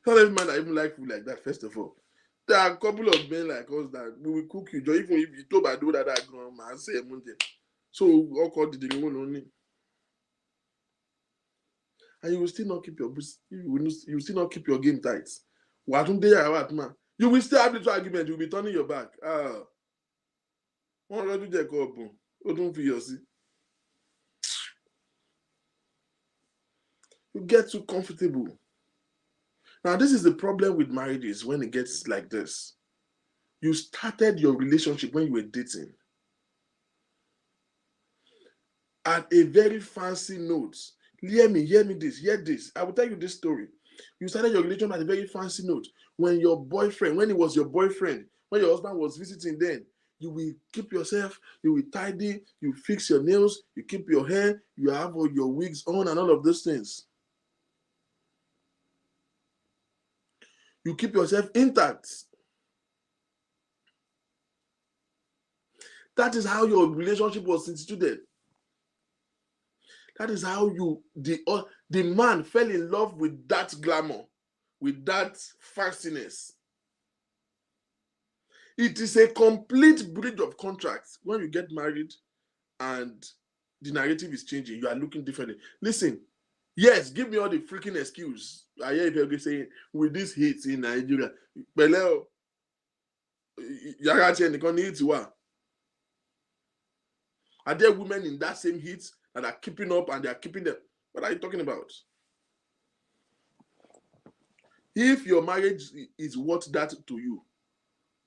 Not every man that even like food like that, first of all. There are a couple of men like us that we will cook you. Even if you told do that grandma say a month. So all called the one only. And you will still not keep your still not keep your game tight. What man? You will still have this argument, you will be turning your back. One do the couple. Don't feel you see. You get too comfortable. Now, this is the problem with marriages when it gets like this. You started your relationship when you were dating at a very fancy note. Hear me this. I will tell you this story. You started your relationship at a very fancy note. When it was your boyfriend, when your husband was visiting then, you will keep yourself, you will tidy, you fix your nails, you keep your hair, you have all your wigs on and all of those things. You keep yourself intact. That is how your relationship was instituted. That is how the man fell in love with that glamour, with that fanciness. It is a complete breach of contracts when you get married and the narrative is changing. You are looking differently. Listen, yes, give me all the freaking excuse. I hear people saying with this heat in Nigeria, Beleo, are there women in that same heat that are keeping up and they are keeping them? What are you talking about? If your marriage is worth that to you,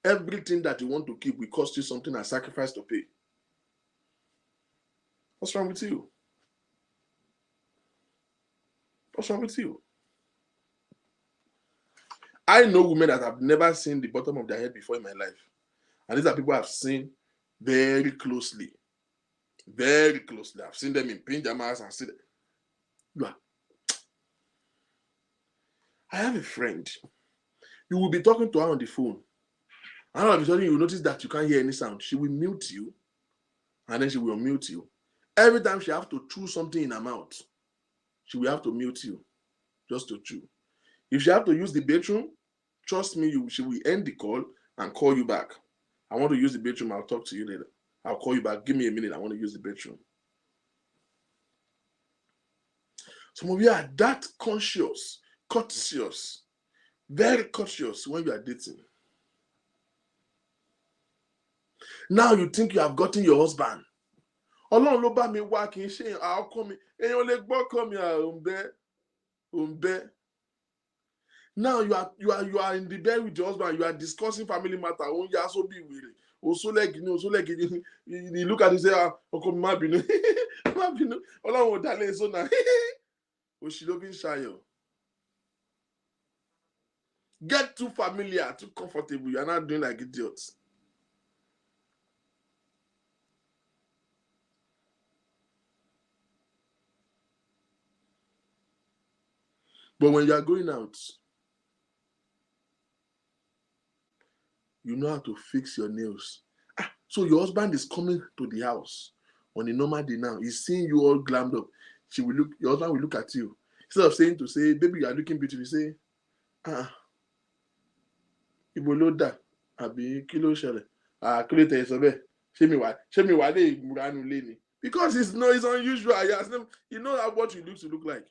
everything that you want to keep will cost you something and sacrifice to pay. What's wrong with you? What's wrong with you? I know women that have never seen the bottom of their head before in my life. And these are people I've seen very closely. Very closely. I've seen them in pajamas and see them. I have a friend. You will be talking to her on the phone. And all of a sudden, you will notice that you can't hear any sound. She will mute you, and then she will mute you. Every time she has to chew something in her mouth, she will have to mute you just to chew. If she has to use the bathroom, trust me, she will end the call and call you back. I want to use the bathroom. I'll talk to you later. I'll call you back. Give me a minute. I want to use the bathroom. Some of you are that conscious, courteous, very cautious when you are dating. Now you think you have gotten your husband. Ọlọ́run ló bá mi wá kì í ṣe àákọ́ mi. Èèyàn lè gbọ́kàn mi òǹbẹ́. Now you are in the bed with your husband. You are discussing family matter. Òun yà so bí wèrè. Òṣòlẹ́gì. You look at it and say, ọkọ mi má bínú. Má bínú. Ọlọ́run ò dálé èso náà. Òṣì ló fi ń ṣayọ̀. Get too familiar, too comfortable. You are not doing like idiots. But when you are going out, you know how to fix your nails. So your husband is coming to the house on a normal day now. He's seeing you all glammed up. Your husband will look at you. Instead of saying, baby, you are looking beautiful, say, ibo ló dà àbí kí ló ṣẹlẹ̀? Kí ló tẹ̀ sọ bẹ́ẹ̀? Ṣé mi wà lè múra nù lé ni? Because it's unusual. You know what you look like.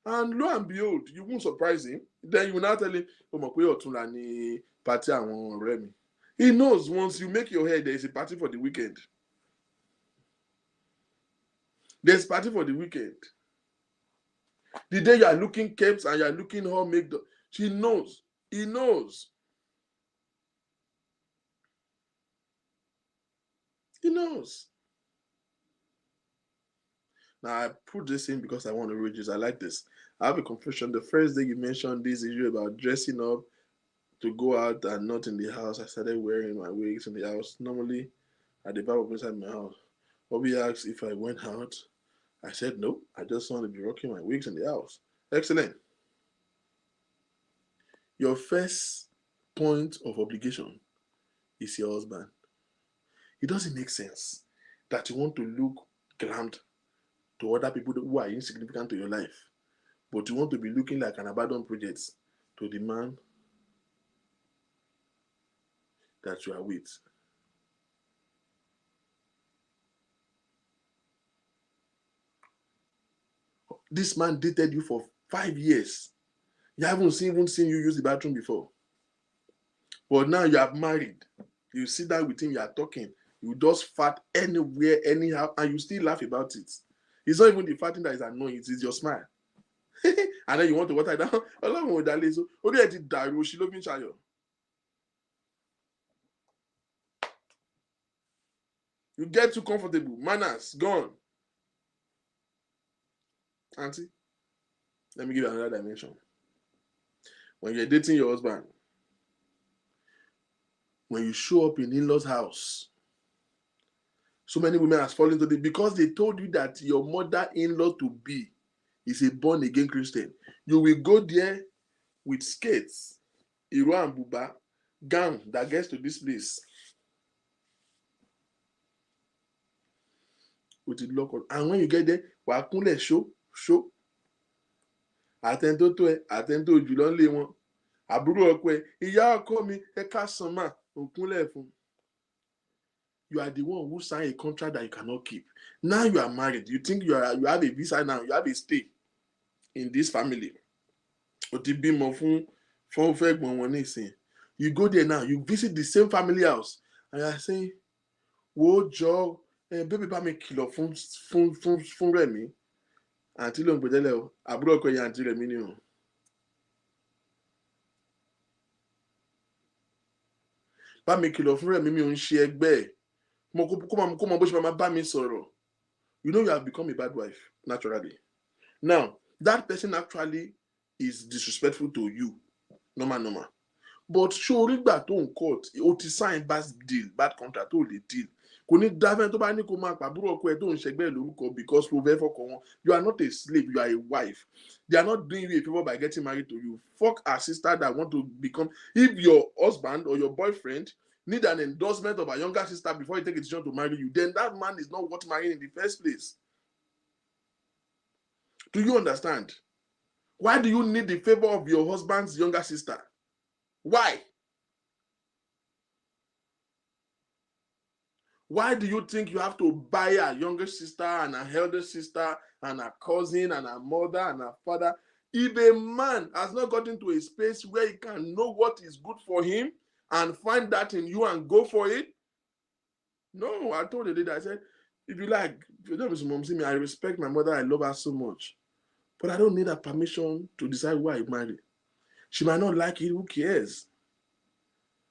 And lo and behold, you won't surprise him. Then you will now tell him, ọmọ pé ọ̀túnla ni party àwọn ọ̀rẹ́ mi. He knows once you make your hair, there is a party for the weekend. There's a party for the weekend. The day you are looking kept and you are looking all made up, she knows. He knows. He knows. Now, I put this in because I want to read this. I like this. I have a confession. The first day you mentioned this issue about dressing up to go out and not in the house, I started wearing my wigs in the house. Normally, at the bar inside my house. Bobby asked if I went out. I said no. I just want to be rocking my wigs in the house. Excellent. Your first point of obligation is your husband. It doesn't make sense that you want to look glammed to other people who are insignificant to your life, but you want to be looking like an abandoned project to the man that you are with. This man dated you for 5 years. You haven't even seen you use the bathroom before. But now you are married. You sit down with him, you are talking. You just fart anywhere, anyhow, and you still laugh about it. It's not even the farting that is annoying, it is your smile. And then you want to water it down. Ọlọ́run ò dálé so. Orí ẹ̀ ti dàrú, òṣì ló fi ń ṣayọ̀. You get too comfortable. Manners gone. Auntie, let me give you another dimension. When you're dating your husband, when you show up in in-laws' house, so many women have fallen into it because they told you that your mother-in-law to be is a born-again Christian. You will go there with skates, Iro and Buba, gown that gets to this place. With the lock. And when you get there, wàá kúnlẹ̀ show. Àtẹ̀ntó tó ẹ, àtẹ̀ntó jùlọ ń lé wọn. Àbúrò ọkọ ẹ, ìyá ọkọ mi, ẹ káàsán mà, òkúnlẹ̀ fún. You are the one who signed a contract that you cannot keep. Now you are married. You think you have a visa now. You have a stay in this family. You go there now. You visit the same family house. And you are saying, wo jọ, baby bá mi kìlọ̀ fún Rẹ̀mí. Àǹtí ló ń gbẹ̀dẹ́lẹ̀ o. Àbúrò ọkọ yẹn àǹtí Rẹ̀mí ni o. Bá mi kìlọ̀ fún Rẹ̀mí mi ò ń ṣe ẹgbẹ́ ẹ̀. You know you have become a bad wife naturally. Now, that person actually is disrespectful to you. Normal. But show that don't court, or to sign bad contract, all the deal. Kò ní dáfẹ́ tó bá ní kó máa pàbúrò ọkọ ẹ tó ń ṣẹgbẹ́ lórúkọ because o fẹ́ fọkọ wọn. You are not a slave, you are a wife. They are not doing you a favor by getting married to you. Fuck a sister that want to become. If your husband or your boyfriend need an endorsement of a younger sister before you take a decision to marry you, then that man is not worth marrying in the first place. Do you understand? Why do you need the favor of your husband's younger sister? Why? Why do you think you have to buy a younger sister and a elder sister and a cousin and a mother and a father? If a man has not gotten to a space where he can know what is good for him and find that in you and go for it, no, I told the lady, I said, if you like, if you don't miss mom, see me, I respect my mother, I love her so much. But I don't need her permission to decide who I marry. She might not like it, who cares?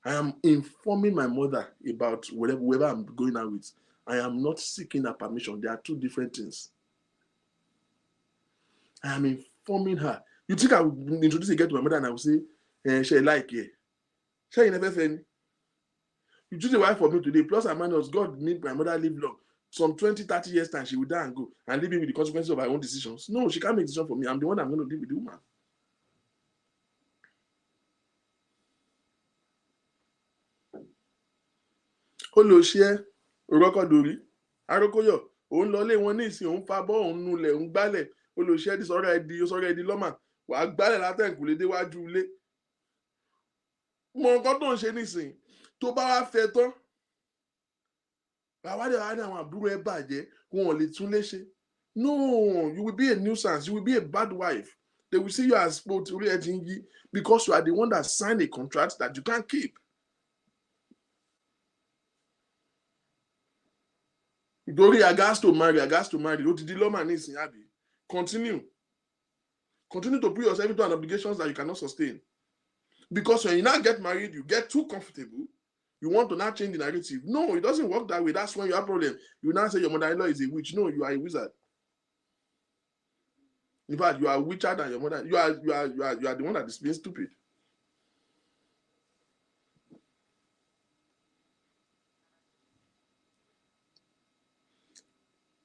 I am informing my mother about whoever I'm going out with. I am not seeking her permission. There are two different things. I am informing her. You think I will introduce a girl to my mother and I will say, she like it. She never said. You choose a wife for me today, plus and minus, God made my mother live long. Some 20, 30 years time, she will die and go and leave me with the consequences of her own decisions. No, she can't make decisions for me. I'm the one I'm going to live with the woman. Ó lọ ṣe orúkọ dòrí arókóyọ òun lọlé wọn ní ìsìn òun fa bọ́ òun nulẹ̀ òun gbálẹ̀ ó lọ ṣe ẹdí sọ̀rọ̀ ẹdí lọ́mà wàá gbálẹ̀ látẹ̀kùnlé déwájú ilé. Mọ nǹkan tó ń ṣe nísìn tó bá wá fẹ́ tán àwádìí àwọn àbúrò ẹ bàjẹ́ wọn ò lè tún lé ṣe. No, you will be a nuisance, you will be a bad wife. They will see you as because you are the one that signed a contract that you can't keep. Glory, I got to marry. Ó ti di lọ́mà ní ìsìn àbí. Continue to put yourself into an obligations that you cannot sustain. Because when you now get married, you get too comfortable. You want to now change the narrative. No, it doesn't work that way. That's when you have a problem. You now say your mother-in-law is a witch. No, you are a wizard. In fact, you are witcher than your mother. You are the one that is being stupid.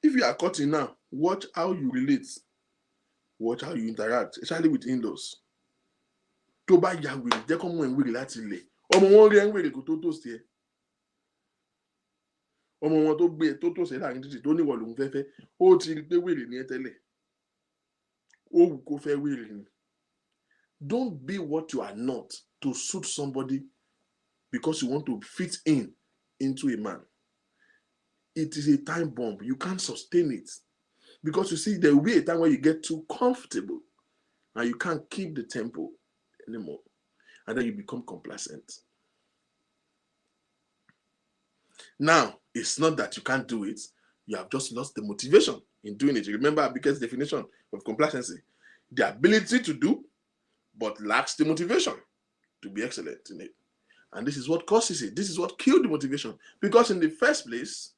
If you are cutting now, watch how you relate. Watch how you interact, especially with in-laws. Tó bá ya wèrè, jẹ́ kó mú ẹ̀ ń wèrè láti ilẹ̀. Ọmọ wọn rí ẹ̀ ń wèrè kó tó tòsí ẹ̀. Ọmọ wọn tó gbé ẹ̀ tó tòsí ẹ̀ láàrin títì tó níwọ̀ lòun fẹ́fẹ́. Ó ti rí pé wèrè ní ẹ tẹ́lẹ̀. Ó wù kó fẹ́ wèrè ni. Don't be what you are not to suit somebody because you want to fit into a man. It is a time bomb. You can't sustain it. Because you see, there will be a time where you get too comfortable and you can't keep the tempo anymore. And then you become complacent. Now, it's not that you can't do it. You have just lost the motivation in doing it. You remember Abike's definition of complacency. The ability to do, but lacks the motivation to be excellent in it. And this is what causes it. This is what killed the motivation. Because in the first place,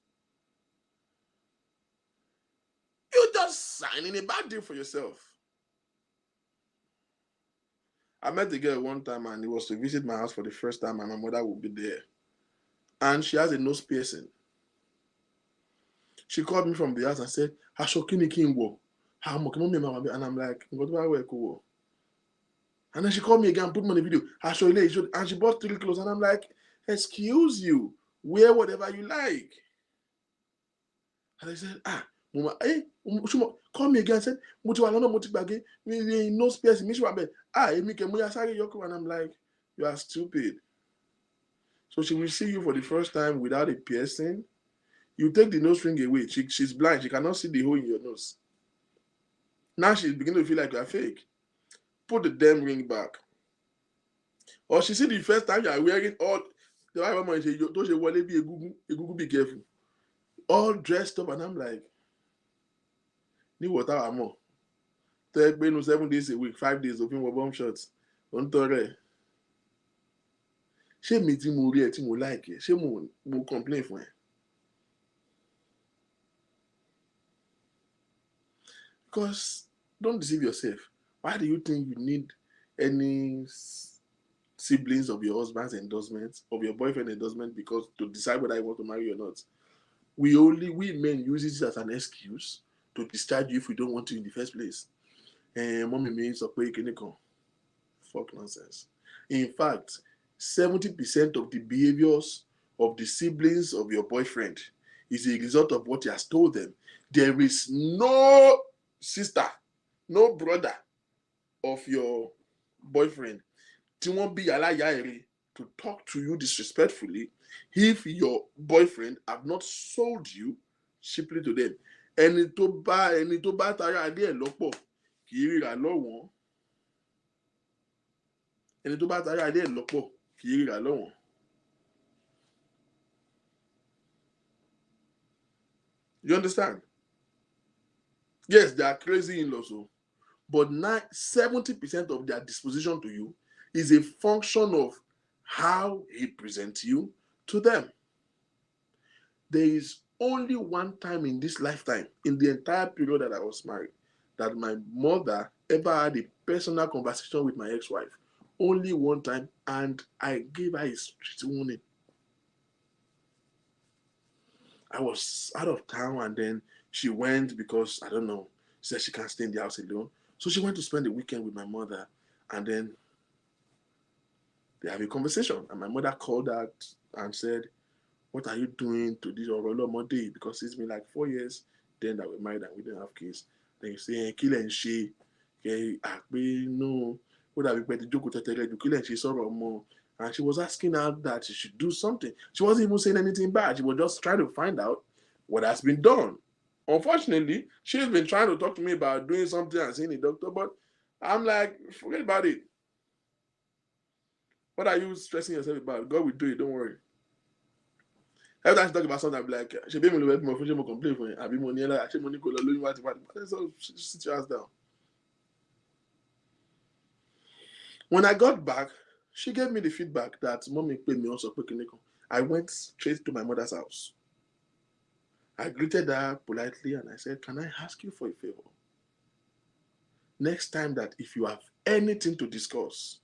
you just signing a bad deal for yourself. I met a girl one time and he was to visit my house for the first time and my mother would be there. And she has a nose piercing. She called me from the house and said, Ashokini Kimbo. And I'm like, and then she called me again and put me on the video. And she bought 3 clothes. And I'm like, excuse you, wear whatever you like. And I said, Mama, call me again and said, no space. And I'm like, you are stupid. So she will see you for the first time without a piercing. You take the nose ring away. She's blind. She cannot see the hole in your nose. Now she's beginning to feel like you are fake. Put the damn ring back. Or she see the first time you are wearing all the white woman say, be careful. All dressed up, and I'm like, ni what I am. 7 days a week, 5 days of him bomb shots. On tore. Ṣé mi tí mo rí ẹ tí mo like ẹ? Ṣé mo complain fún ẹ? Because don't deceive yourself. Why do you think you need any siblings of your husband's endorsement, of your boyfriend endorsement, because to decide whether you want to marry or not? We men use it as an excuse to discharge you if we don't want to in the first place. And mommy means fuck nonsense. In fact, 70% of the behaviors of the siblings of your boyfriend is a result of what he has told them. There is no sister, no brother of your boyfriend tí wọ́n bí aláya èrè to talk to you disrespectfully if your boyfriend have not sold you cheaply to them. Ẹni tó bá tara adé ẹ̀ lọ́pọ̀ kì í ríra lọ́wọ́n. Ẹni tó bá tara adé ẹ̀ lọ́pọ̀ kì í ríra lọ́wọ́n. You understand? Yes, they are crazy in-laws, but 70% of their disposition to you is a function of how he presents you to them. There is only one time in this lifetime, in the entire period that I was married, that my mother ever had a personal conversation with my ex-wife. Only one time, and I gave her a strict warning. I was out of town, and then she went because, I don't know, she said she can't stay in the house alone. So she went to spend the weekend with my mother, and then they have a conversation. And my mother called out and said, what are you doing to this Orolomode? Because it's been like 4 years then that we're married and we didn't have kids. Then you say, kill and she, no, what have you better joke to kill and she sorrow more. And she was asking her that she should do something. She wasn't even saying anything bad. She was just trying to find out what has been done. Unfortunately, she's been trying to talk to me about doing something and seeing a doctor, but I'm like, forget about it. What are you stressing yourself about? God will do it, don't worry. Every time she talk about something, I'm like, she be me to my friend, complain for you. I be money, like, she money go lose what. So sit your ass down. When I got back, she gave me the feedback that mommy paid me also quick. I went straight to my mother's house. I greeted her politely and I said, can I ask you for a favor? Next time that if you have anything to discuss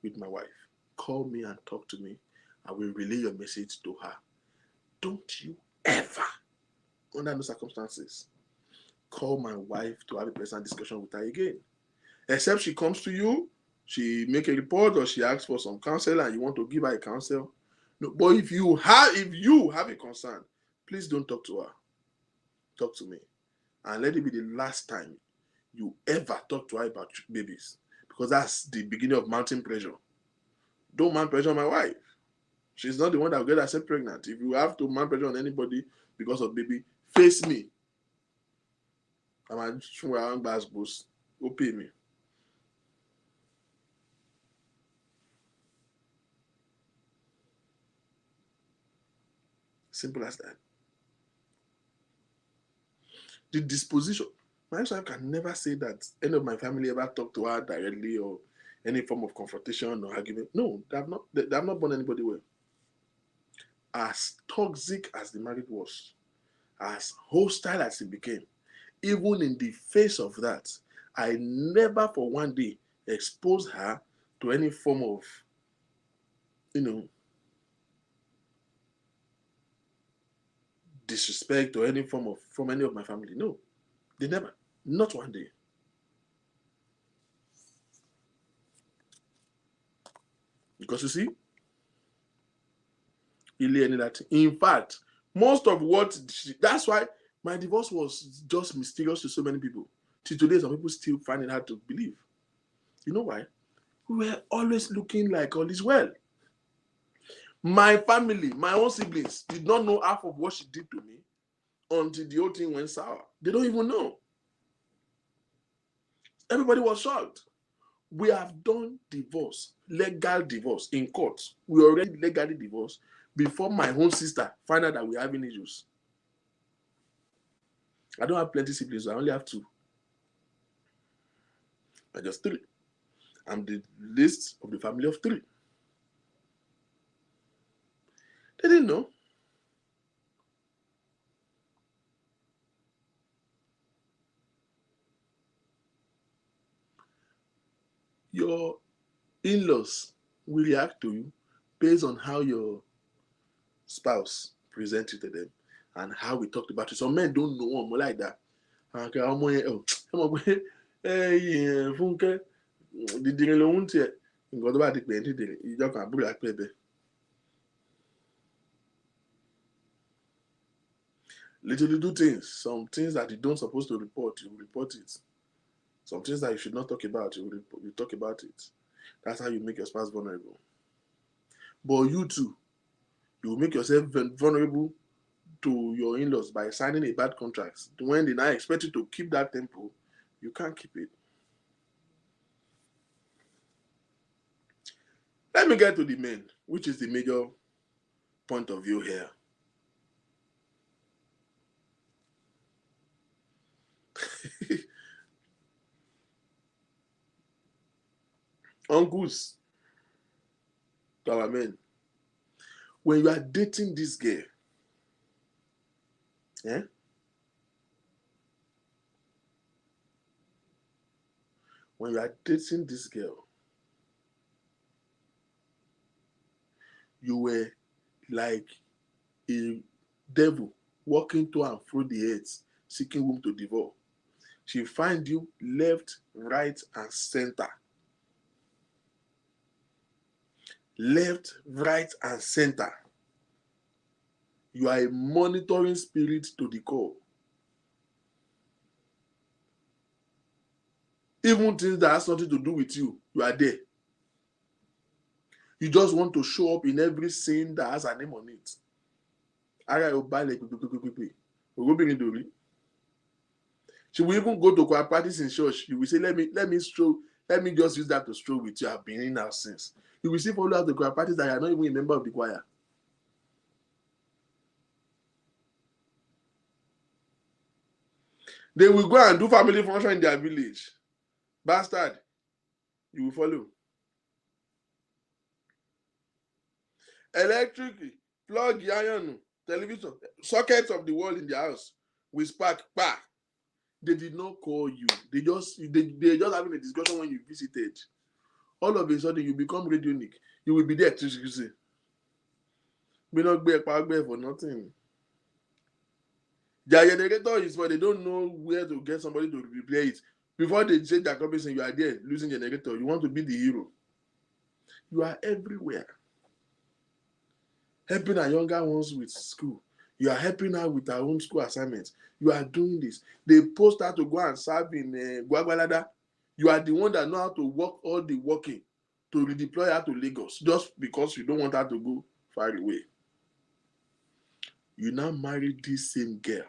with my wife, call me and talk to me. I will relay your message to her. Don't you ever, under no circumstances, call my wife to have a personal discussion with her again. Except she comes to you, she make a report or she asks for some counsel and you want to give her a counsel. No, but if you have a concern, please don't talk to her. Talk to me. And let it be the last time you ever talk to her about babies. Because that's the beginning of mounting pressure. Don't mount pressure on my wife. She's not the one that will get herself pregnant. If you have to mount pressure on anybody because of baby, face me. I'm go pay me. Simple as that. The disposition. My ex-wife can never say that any of my family ever talked to her directly or any form of confrontation or argument. No, they have not born anybody well. As toxic as the marriage was, as hostile as it became, even in the face of that, I never for one day exposed her to any form of, disrespect or any form of from any of my family. No, they never. Not one day. Because you see, in fact, most of that's why my divorce was just mysterious to so many people. Till today, some people still find it hard to believe. You know why? We were always looking like all is well. My family, my own siblings, did not know half of what she did to me until the whole thing went sour. They don't even know. Everybody was shocked. We have done divorce, legal divorce in court. We already legally divorced before my own sister found out that we're having issues. I don't have plenty siblings, I only have 2. I just 3. I'm the least of the family of 3. They didn't know. Your in-laws will react to you based on how your spouse presents you to them. and how we talked about it. Some men don't know more like that. Okay, Funke, dìdìrín lòun tiẹ̀, nǹkan tó bá ti pè é dìdìrín, ìjọ kan àbúrò àpẹ bẹ́ẹ̀. Little things, some things that you don't supposed to report, you report it. Some things that you should not talk about, you talk about it. That's how you make your spouse vulnerable. But you too, you make yourself vulnerable to your in-laws by signing a bad contract. When they now expect you to keep that tempo, you can't keep it. Let me get to the men, which is the major point of view here. Uncles, to our men, when you are dating this girl, when you are dating this girl, you were like a devil walking to and fro the earth, seeking whom to devour. She find you left, right, and center. Left, right, and center. You are a monitoring spirit to the core. Even things that has nothing to do with you, you are there. You just want to show up in every scene that has a name on it. She will even go to choir practice in church. You will say, let me just use that to stroll with you. I've been in now since. You will see follow out the choir practice that you are not even a member of the choir. They will go and do family function in their village. Bastard, you will follow. Electric, plug, iron, television, sockets of the wall in the house will spark. Bah! They did not call you. They just having a discussion when you visited. All of a sudden, you become radionic. You will be there to say, "We not be a power for nothing." Their generator is for they don't know where to get somebody to replay it. Before they change their company, you are there losing generator. You want to be the hero. You are everywhere. Helping our younger ones with school. You are helping her with her own school assignments. You are doing this. They post her to go and serve in Gwagwalada. You are the one that know how to work all the working to redeploy her to Lagos just because you don't want her to go far away. You now marry this same girl.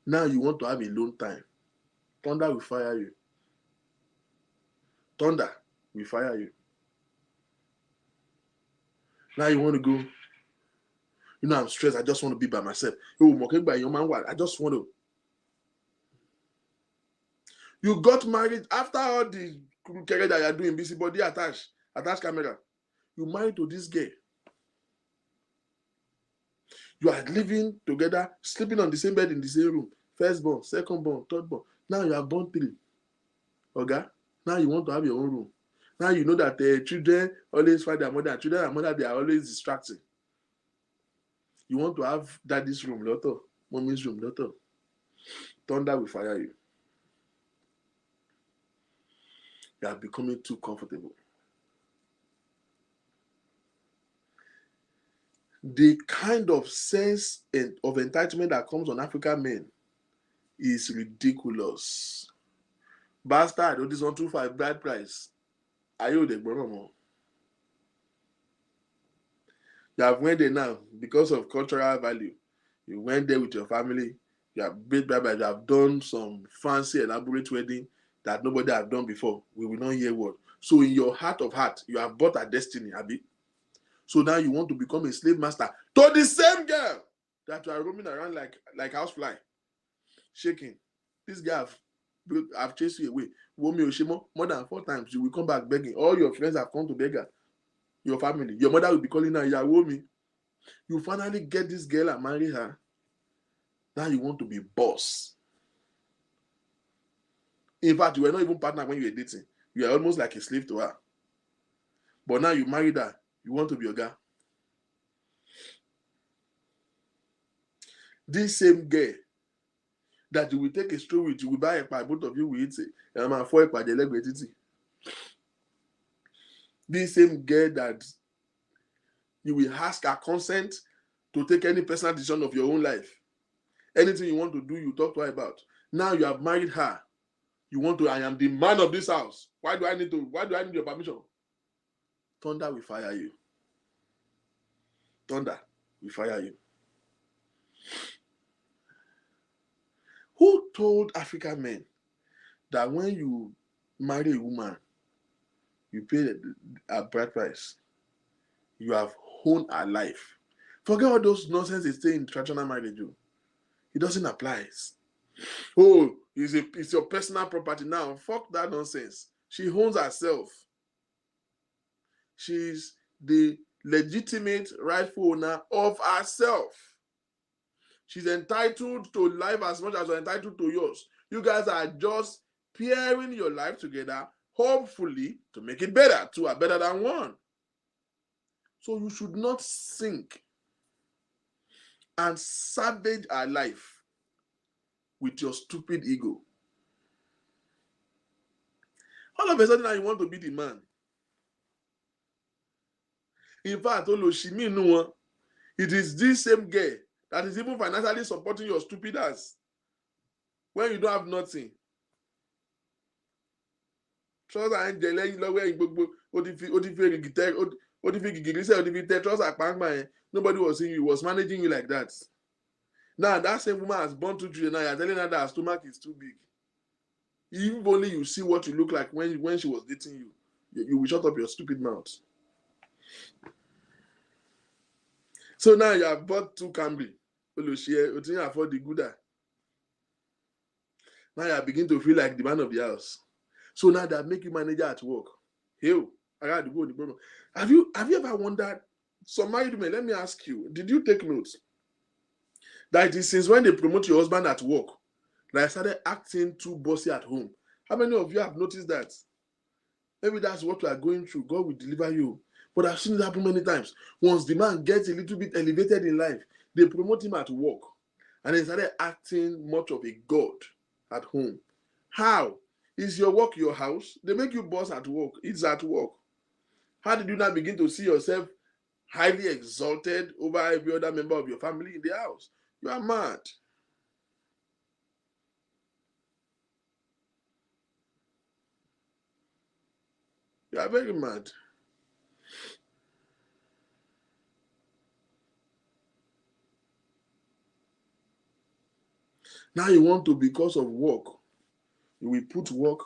Now you want to have a alone time. Thunder will fire you. Thunder will fire you. Now you want to go. You know, I'm stressed. I just want to be by myself. I just want to. You got married after all the career that you are doing, busybody attached camera. You married to this girl. You are living together, sleeping on the same bed in the same room. First born, second born, third born. Now you have born 3. Okay? Now you want to have your own room. Now you know that children always find their mother, and children and mother, they are always distracting. You want to have daddy's room, lotto, mommy's room, lotto. Thunder will fire you. You are becoming too comfortable. The kind of sense of entitlement that comes on African men is ridiculous. Bastard, this 125 bride price. Are you the brother? You have went there now because of cultural value. You went there with your family. You have made bride. You have done some fancy, elaborate wedding that nobody have done before. We will not hear word. So in your heart of heart, you have bought a destiny, Abi. So now you want to become a slave master to the same girl that you are roaming around like housefly, shaking. This guy have chased you away. More than 4 times. You will come back begging. All your friends have come to beg her. Your family. Your mother will be calling her, Yawomi. You finally get this girl and marry her. Now you want to be boss. In fact, you were not even partner when you were dating. You are almost like a slave to her. But now you married her. You want to be your guy. This same girl that you will take a stroll with, you will buy a pie, both of you will eat it. And I'm for a this same girl that you will ask her consent to take any personal decision of your own life. Anything you want to do, you talk to her about. Now you have married her. You want to, I am the man of this house. Why do I need your permission? Thunder will fire you. Thunder will fire you. Who told African men that when you marry a woman, you pay a bride price? You have owned her life. Forget all those nonsense they say in traditional marriage. It doesn't apply. Oh, it's your personal property now. Fuck that nonsense. She owns herself. She's the legitimate rightful owner of herself. She's entitled to life as much as you're entitled to yours. You guys are just pairing your life together, hopefully, to make it better. Two are better than one. So you should not sink and savage our life with your stupid ego. All of a sudden, now you want to be the man. In fact, it is this same girl that is even financially supporting your stupid ass when you don't have nothing. Nobody was seeing you, he was managing you like that. Now that same woman has born 2 children. Now you're telling her that her stomach is too big. If only you see what you look like when she was dating you, you will shut up your stupid mouth. So now you have bought 2 Camry. You think afford the gooder. Now you begin to feel like the man of the house. So now they make you manager at work. Hell, I got to go to the problem. Have you ever wondered? Some married men, let me ask you, did you take notes that it is since when they promote your husband at work that I started acting too bossy at home? How many of you have noticed that? Maybe that's what we are going through. God will deliver you. But I've seen it happen many times. Once the man gets a little bit elevated in life, they promote him at work. And they started acting much of a god at home. How? Is your work your house? They make you boss at work. It's at work. How did you not begin to see yourself highly exalted over every other member of your family in the house? You are mad. You are very mad. Now you want to, because of work, you will put work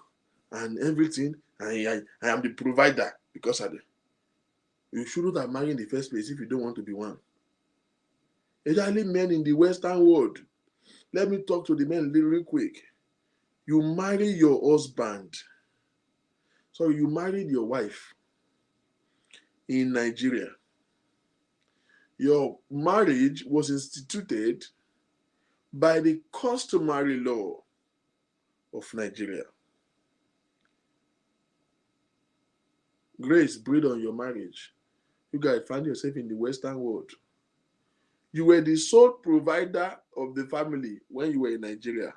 and everything, and I am the provider because of it. You shouldn't have married in the first place if you don't want to be one. Especially men in the Western world. Let me talk to the men real quick. You marry your husband. So you married your wife in Nigeria. Your marriage was instituted by the customary law of Nigeria. Grace breathe on your marriage. You guys find yourself in the Western world. You were the sole provider of the family when you were in Nigeria.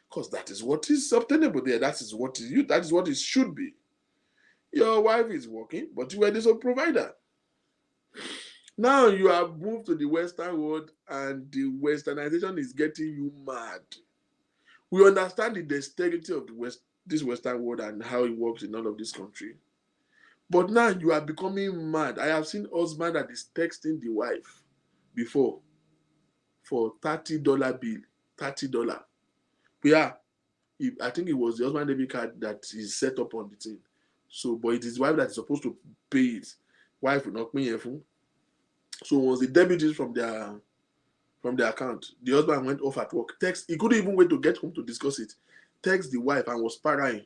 Because that is what is obtainable there. That is what it should be. Your wife is working, but you were the sole provider. Now you have moved to the Western world and the Westernization is getting you mad. We understand the dexterity of this Western world and how it works in all of this country. But now you are becoming mad. I have seen husband that is texting the wife before for $30 bill. $30. Yeah, I think it was the husband debit card that is set up on the thing. So, but it is the wife that is supposed to pay it. Wife will not pay it. So once the debit is from their account, the husband went off at work. He couldn't even wait to get home to discuss it. Text the wife and was parrying.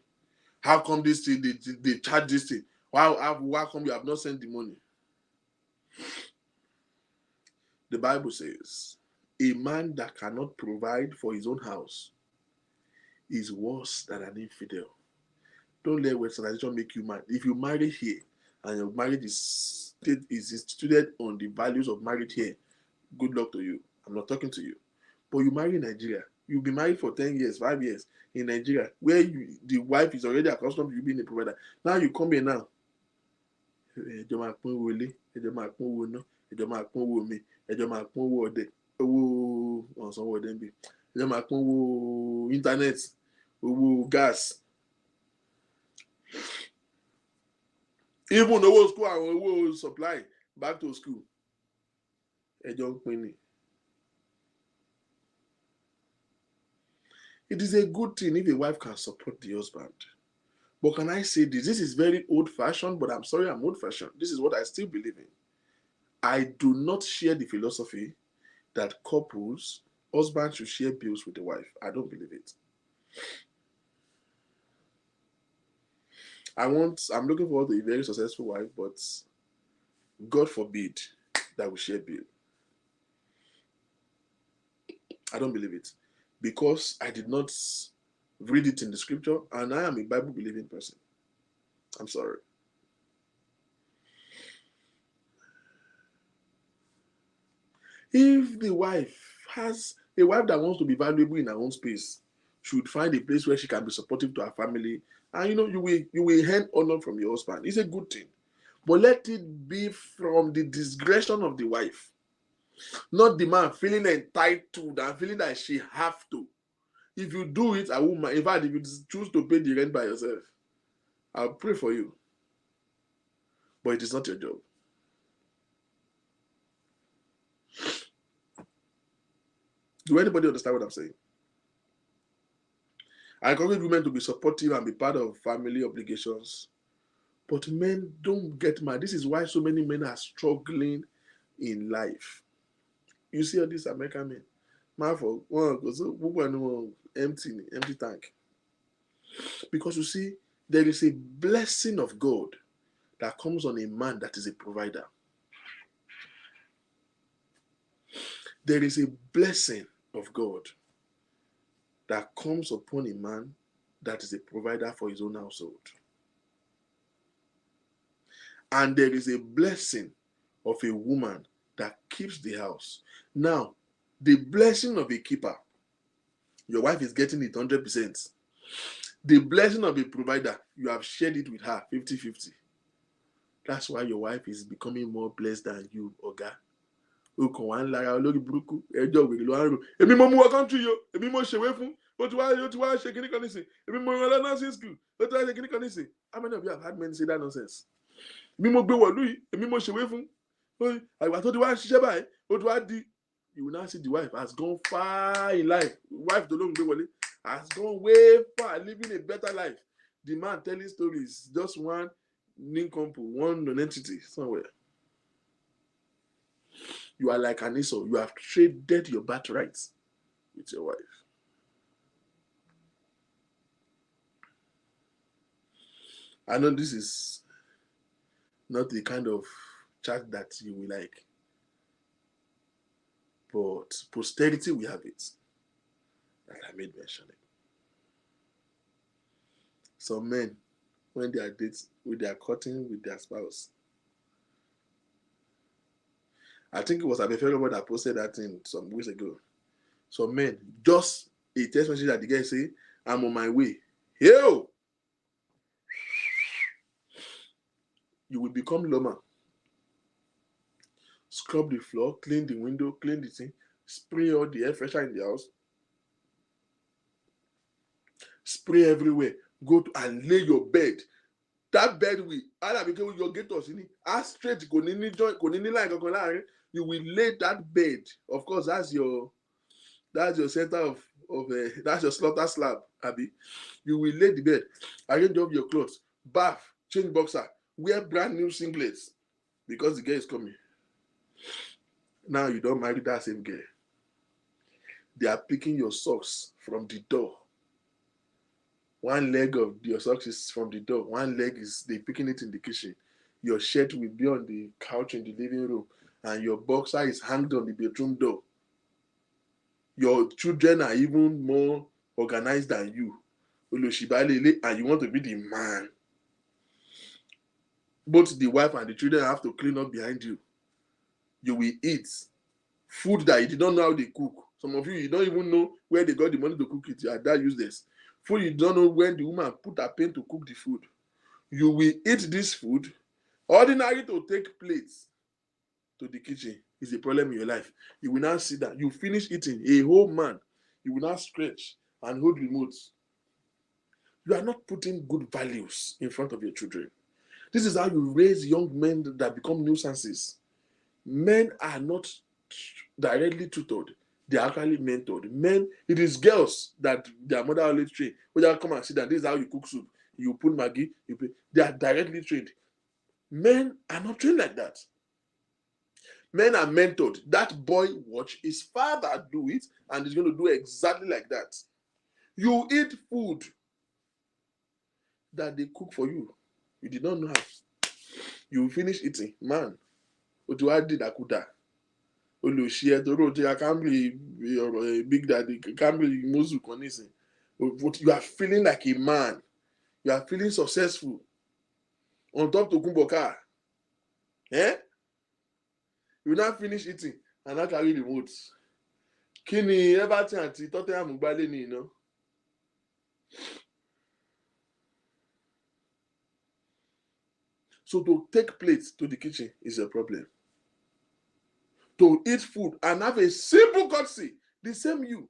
How come this thing, they charge this thing? Why come you have not sent the money? The Bible says, a man that cannot provide for his own house is worse than an infidel. Don't let Westernization make you mad. If you marry here and your marriage is instituted on the values of marriage here, good luck to you. I'm not talking to you. But you marry in Nigeria. You'll be married for 10 years, 5 years in Nigeria, where the wife is already accustomed to you being a provider. Now you come here now. Ẹjọ́ máa pín owó ilé, ẹjọ́ máa pín owó iná, ẹjọ́ máa pín owó omi, ẹjọ́ máa pín owó ọdẹ, owó ọ̀sánwó ọdẹ ń bì, ẹjọ́ máa pín owó íńtánẹ́ẹ̀tì, owó gas. Even owó school àwọn owó supply back to school. Ẹjọ́ ń pín ni. It is a good thing if a wife can support the husband. But can I say this? This is very old-fashioned, but I'm sorry I'm old-fashioned. This is what I still believe in. I do not share the philosophy that husbands should share bills with the wife. I don't believe it. I'm looking forward to a very successful wife, but God forbid that we share bill. I don't believe it. Because I did not read it in the scripture, and I am a Bible-believing person. I'm sorry. If the wife has a wife that wants to be valuable in her own space, should find a place where she can be supportive to her family, and you will earn honor from your husband. It's a good thing. But let it be from the discretion of the wife, not the man feeling entitled and feeling that she have to. If you do it, I won't mind. In fact, if you choose to pay the rent by yourself, I'll pray for you. But it is not your job. Do anybody understand what I'm saying? I encourage women to be supportive and be part of family obligations. But men, don't get mad. This is why so many men are struggling in life. You see all these American men. Empty tank. Because you see, there is a blessing of God that comes on a man that is a provider. There is a blessing of God that comes upon a man that is a provider for his own household. And there is a blessing of a woman that keeps the house. Now, the blessing of a keeper, your wife is getting it 100%. The blessing of a provider, you have shared it with her 50-50. That's why your wife is becoming more blessed than you, Oga. Èmi mo mú wọ country yo, èmi mo ṣèwé fún, ó ti wá ṣe kíní kan nísìn, èmi mo rán lọ nursing school, ó ti wá ṣe kíní kan nísìn. How many of you have had men say that nonsense? Èmi mo gbé wọ̀lú yìí, èmi mo ṣèwé fún, àgbà tó ti wá ṣiṣẹ́ báyìí, ó ti wá di. You will now see the wife has gone far in life. Wife tó lóun gbé wọlé has gone way far, living a better life. The man telling stories, just one nincompoop, one non-entity somewhere. You are like an Esau. You have traded your birthrights with your wife. I know this is not the kind of chat that you will like, but posterity will have it. That I made mention it. Some men, when they are dating, when they are courting with their spouse, I think it was Abefelo that posted that thing some weeks ago. Some men, just a text message that the guy say, I'm on my way. Yo! You will become Loma. Scrub the floor, clean the window, clean the thing, spray all the air freshener in the house, spray everywhere, go to and lay your bed. That bed will either become your gators in it, as straight, you will lay that bed. Of course, that's your center of that's your slaughter slab, Abby. You will lay the bed, arrange up your clothes, bath, change boxer, wear brand new singlets because the girl is coming. Now you don't marry that same girl. They are picking your socks from the door. One leg of your socks is from the door. One leg is they picking it in the kitchen. Your shirt will be on the couch in the living room, and your boxer is hanged on the bedroom door. Your children are even more organized than you. And you want to be the man. Both the wife and the children have to clean up behind you. You will eat Food that you did not know how they cook. Some of you don't even know where they got the money to cook it. You are that useless. Food you don't know when the woman put her pain to cook the food. You will eat this food. Ordinary to take plates to the kitchen is a problem in your life. You will now sit down. You finish eating a whole man. You will now stretch and hold remotes. You are not putting good values in front of your children. This is how you raise young men that become nuisances. Men are not directly tutored. They are actually mentored. Men, it is girls that their mother always train. When they come and sit down, this is how you cook soup. You put Maggi, they are directly trained. Men are not trained like that. Men are mentored. That boy watch his father do it, and he's going to do exactly like that. You eat food that they cook for you. You did not know how. You finish eating. Man, what you did akuda. Olùṣe torí o ti ya Camry Big Daddy Camry Mozu kan nísìn. You are feeling like a man. You are feeling successful. On top to Kumboka. Eh? You now finish eating and now carry the remote. Kí ni Everton àti Tottenham gbá lé ní iná? So to take plates to the kitchen is a problem. To eat food and have a simple courtesy, the same you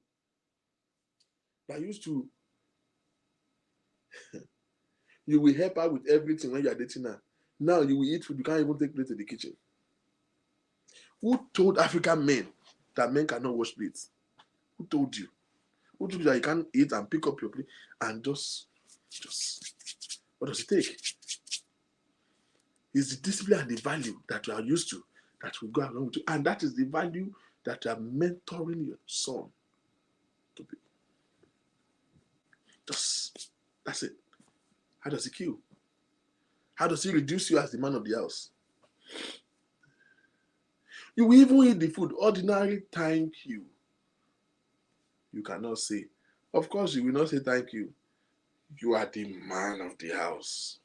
that used to, you will help her with everything when you are dating her. Now you will eat food, you can't even take plates to the kitchen. Who told African men that men cannot wash plates? Who told you? Who told you that you can't eat and pick up your plate and just what does it take? It's the discipline and the value that you are used to that will go along with you. And that is the value that you are mentoring your son to be. That's it. How does he kill? How does he reduce you as the man of the house? You will even eat the food. Ordinary thank you. You cannot say. Of course, you will not say thank you. You are the man of the house.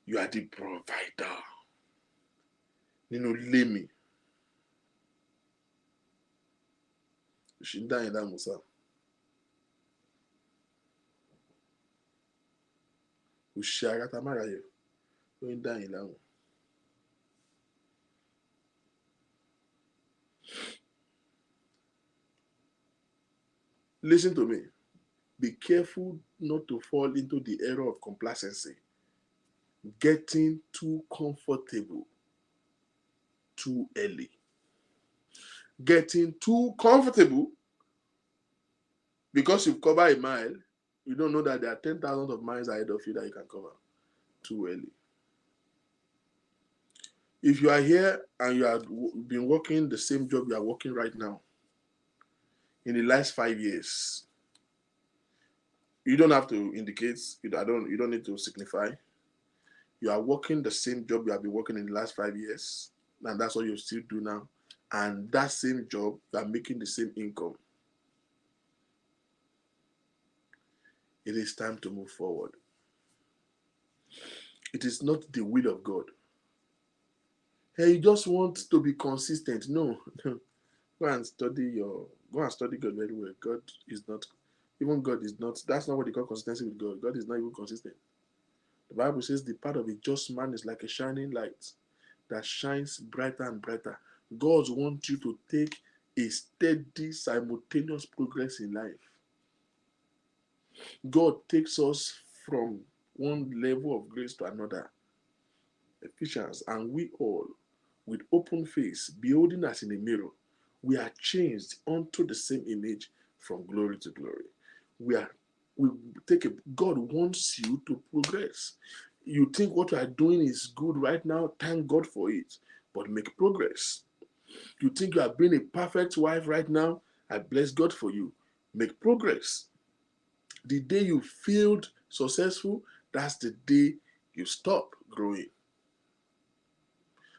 You are the provider. Nínú ilé mi. Ṣì ń dá yín láàmú sá. Òṣì agata máráyè ló ń dá yín láàmú. Listen to me. Be careful not to fall into the error of complacency. Getting too comfortable too early. Getting too comfortable because you've covered a mile, you don't know that there are 10,000 of miles ahead of you that you can cover too early. If you are here and you have been working the same job you are working right now in the last 5 years, you don't have to indicate, you don't need to signify. You are working the same job you have been working in the last 5 years, and that's what you still do now. And that same job, you are making the same income. It is time to move forward. It is not the will of God. Hey, you just want to be consistent. No. Go and study God very well. God is not, even God is not, that's not what they call consistency with God. God is not even consistent. The Bible says the path of a just man is like a shining light that shines brighter and brighter. God wants you to take a steady, simultaneous progress in life. God takes us from one level of grace to another. Ephesians, and we all, with open face, beholding us in a mirror, we are changed unto the same image from glory to glory. God wants you to progress. You think what you are doing is good right now, thank God for it, but make progress. You think you are being a perfect wife right now, I bless God for you. Make progress. The day you feel successful, that's the day you stop growing.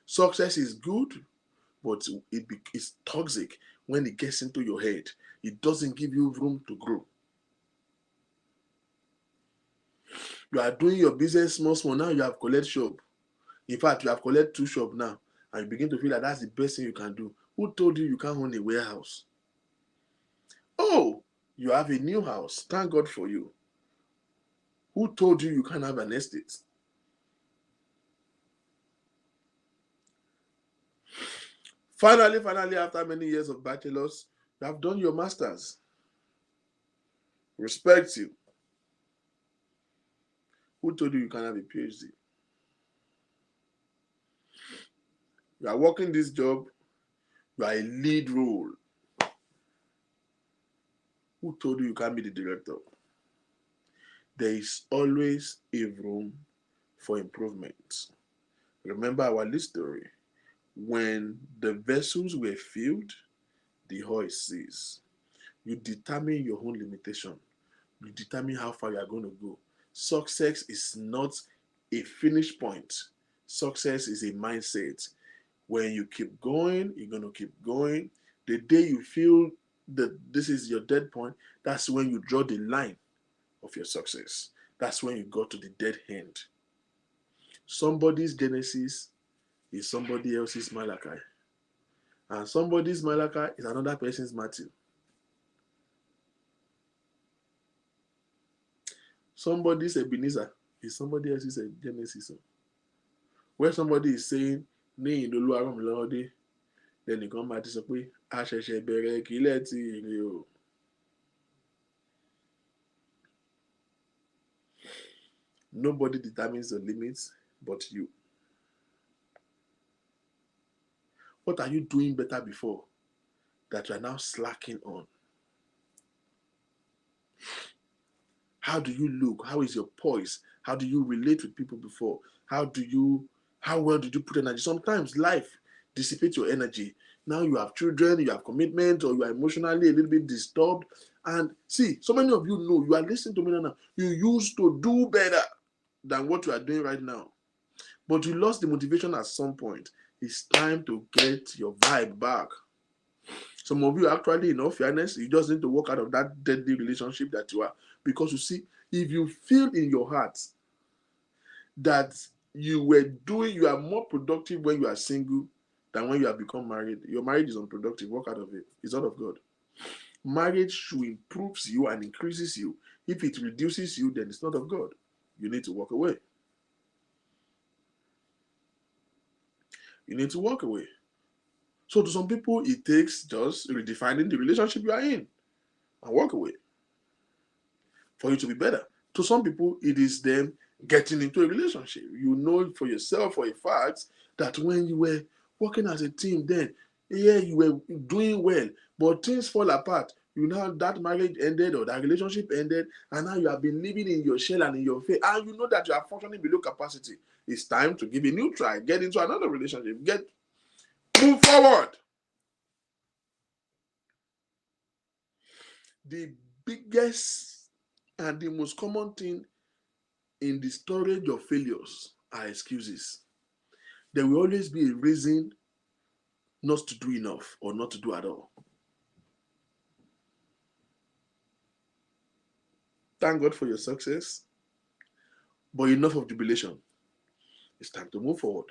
Success is good, but it's toxic when it gets into your head. It doesn't give you room to grow. You are doing your business small, now you have collect shop. In fact, you have collect 2 shop now, and you begin to feel like that's the best thing you can do. Who told you you can't own a warehouse? Oh, you have a new house. Thank God for you. Who told you you can't have an estate? Finally, after many years of bachelors, you have done your masters. Respect you. Who told you you can't have a PhD? You are working this job, you are a lead role. Who told you you can't be the director? There is always a room for improvement. Remember our lead story. When the vessels were filled, the hoist says, you determine your own limitation. You determine how far you are going to go. Success is not a finish point. Success is a mindset. When you keep going, you're going to keep going. The day you feel that this is your dead point, that's when you draw the line of your success. That's when you go to the dead end. Somebody's Genesis is somebody else's Malachi. And somebody's Malachi is another person's Matthew. Somebody's Ebenezer is somebody else's Genesis. Where somebody is saying, ní ìlú Olúwarọ̀mílọ́wọ́dé, lẹ́nìkan máa ti sọ pé a ṣẹ̀ṣẹ̀ bẹ̀rẹ̀ kílẹ̀ tí èrè o. Nobody determines the limits but you. What are you doing better before that you are now slacking on? How do you look? How is your poise? How do you relate with people before? How well did you put energy? Sometimes life dissipates your energy. Now you have children, you have commitment, or you are emotionally a little bit disturbed. And see, so many of you know, you are listening to me now. You used to do better than what you are doing right now. But you lost the motivation at some point. It's time to get your vibe back. Some of you actually, in all fairness, you just need to walk out of that deadly relationship that you are. Because you see, if you feel in your heart that you are more productive when you are single than when you have become married, your marriage is unproductive. Walk out of it. It's not of God. Marriage should improve you and increases you. If it reduces you, then it's not of God. You need to walk away. You need to walk away. So to some people, it takes just redefining the relationship you are in and walk away for you to be better. To some people, it is them getting into a relationship. You know for yourself for a fact that when you were working as a team then, yeah, you were doing well, but things fall apart. You know that marriage ended or that relationship ended, and now you have been living in your shell and in your faith, and you know that you are functioning below capacity. It's time to give a new try, get into another relationship, move forward. The biggest and the most common thing in the storage of failures are excuses. There will always be a reason not to do enough or not to do at all. Thank God for your success, but enough of jubilation. It's time to move forward.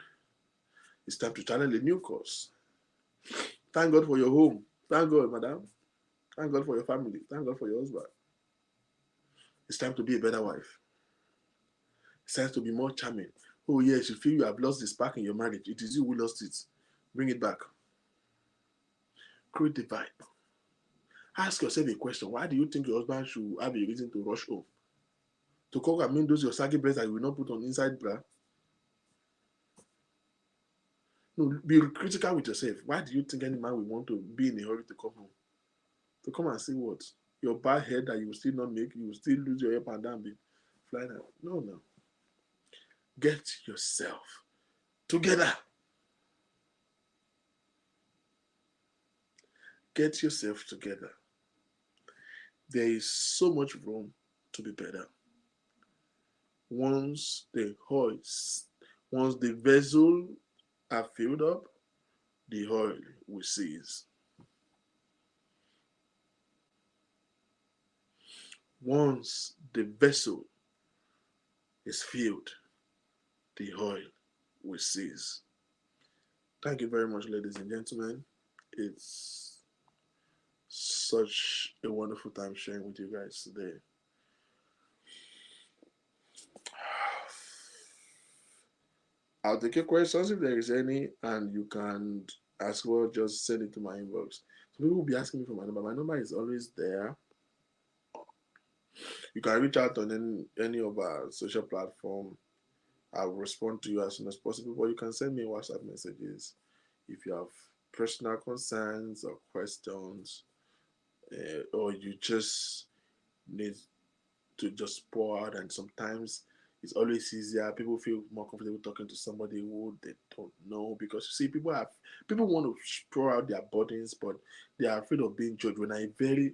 It's time to channel a new course. Thank God for your home. Thank God, madam. Thank God for your family. Thank God for your husband. It's time to be a better wife. It's time to be more charming. Oh yes, you feel you have lost the spark in your marriage. It is you who lost it. Bring it back. Create the vibe. Ask yourself a question. Why do you think your husband should have a reason to rush home? To cook and mean those your saggy breasts that you will not put on inside bra? No, be critical with yourself. Why do you think any man will want to be in a hurry to come home? To come and see what? Your bad head that you will still not make, you will still lose your up and down, be flying out. No. Get yourself together. Get yourself together. There is so much room to be better. Once the vessel are filled up, the oil will cease. Once the vessel is filled, the oil will cease. Thank you very much, ladies and gentlemen. It's such a wonderful time sharing with you guys today. I'll take your questions if there is any, and you can as well just send it to my inbox. So people will be asking me for my number. My number is always there. You can reach out on any of our social platform. I'll respond to you as soon as possible. But you can send me WhatsApp messages if you have personal concerns or questions, or you just need to just pour out. And sometimes it's always easier. People feel more comfortable talking to somebody who they don't know, because you see, people want to pour out their burdens, but they are afraid of being judged. When I very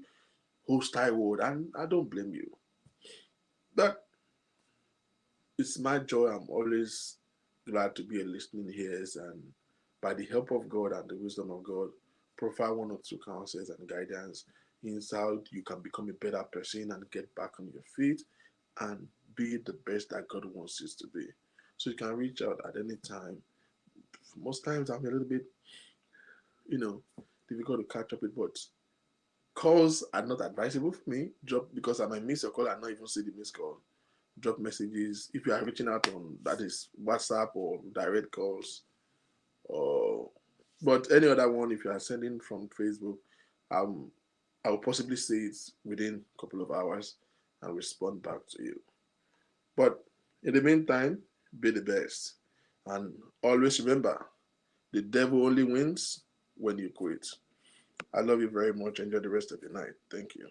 hostile world, and I don't blame you. That it's my joy. I'm always glad to be a listening ears, and by the help of God and the wisdom of God, provide one or two counsels and guidance in how you can become a better person and get back on your feet and be the best that God wants you to be. So you can reach out at any time. Most times I'm a little bit, you know, difficult to catch up with, but calls are not advisable for me. Drop because I might miss a call and not even see the missed call. Drop messages if you are reaching out on that is WhatsApp or direct calls, or but any other one if you are sending from Facebook. um I will possibly see it within a couple of hours and respond back to you. But in the meantime, be the best, and always remember, the devil only wins when you quit. I love you very much. Enjoy the rest of your night. Thank you.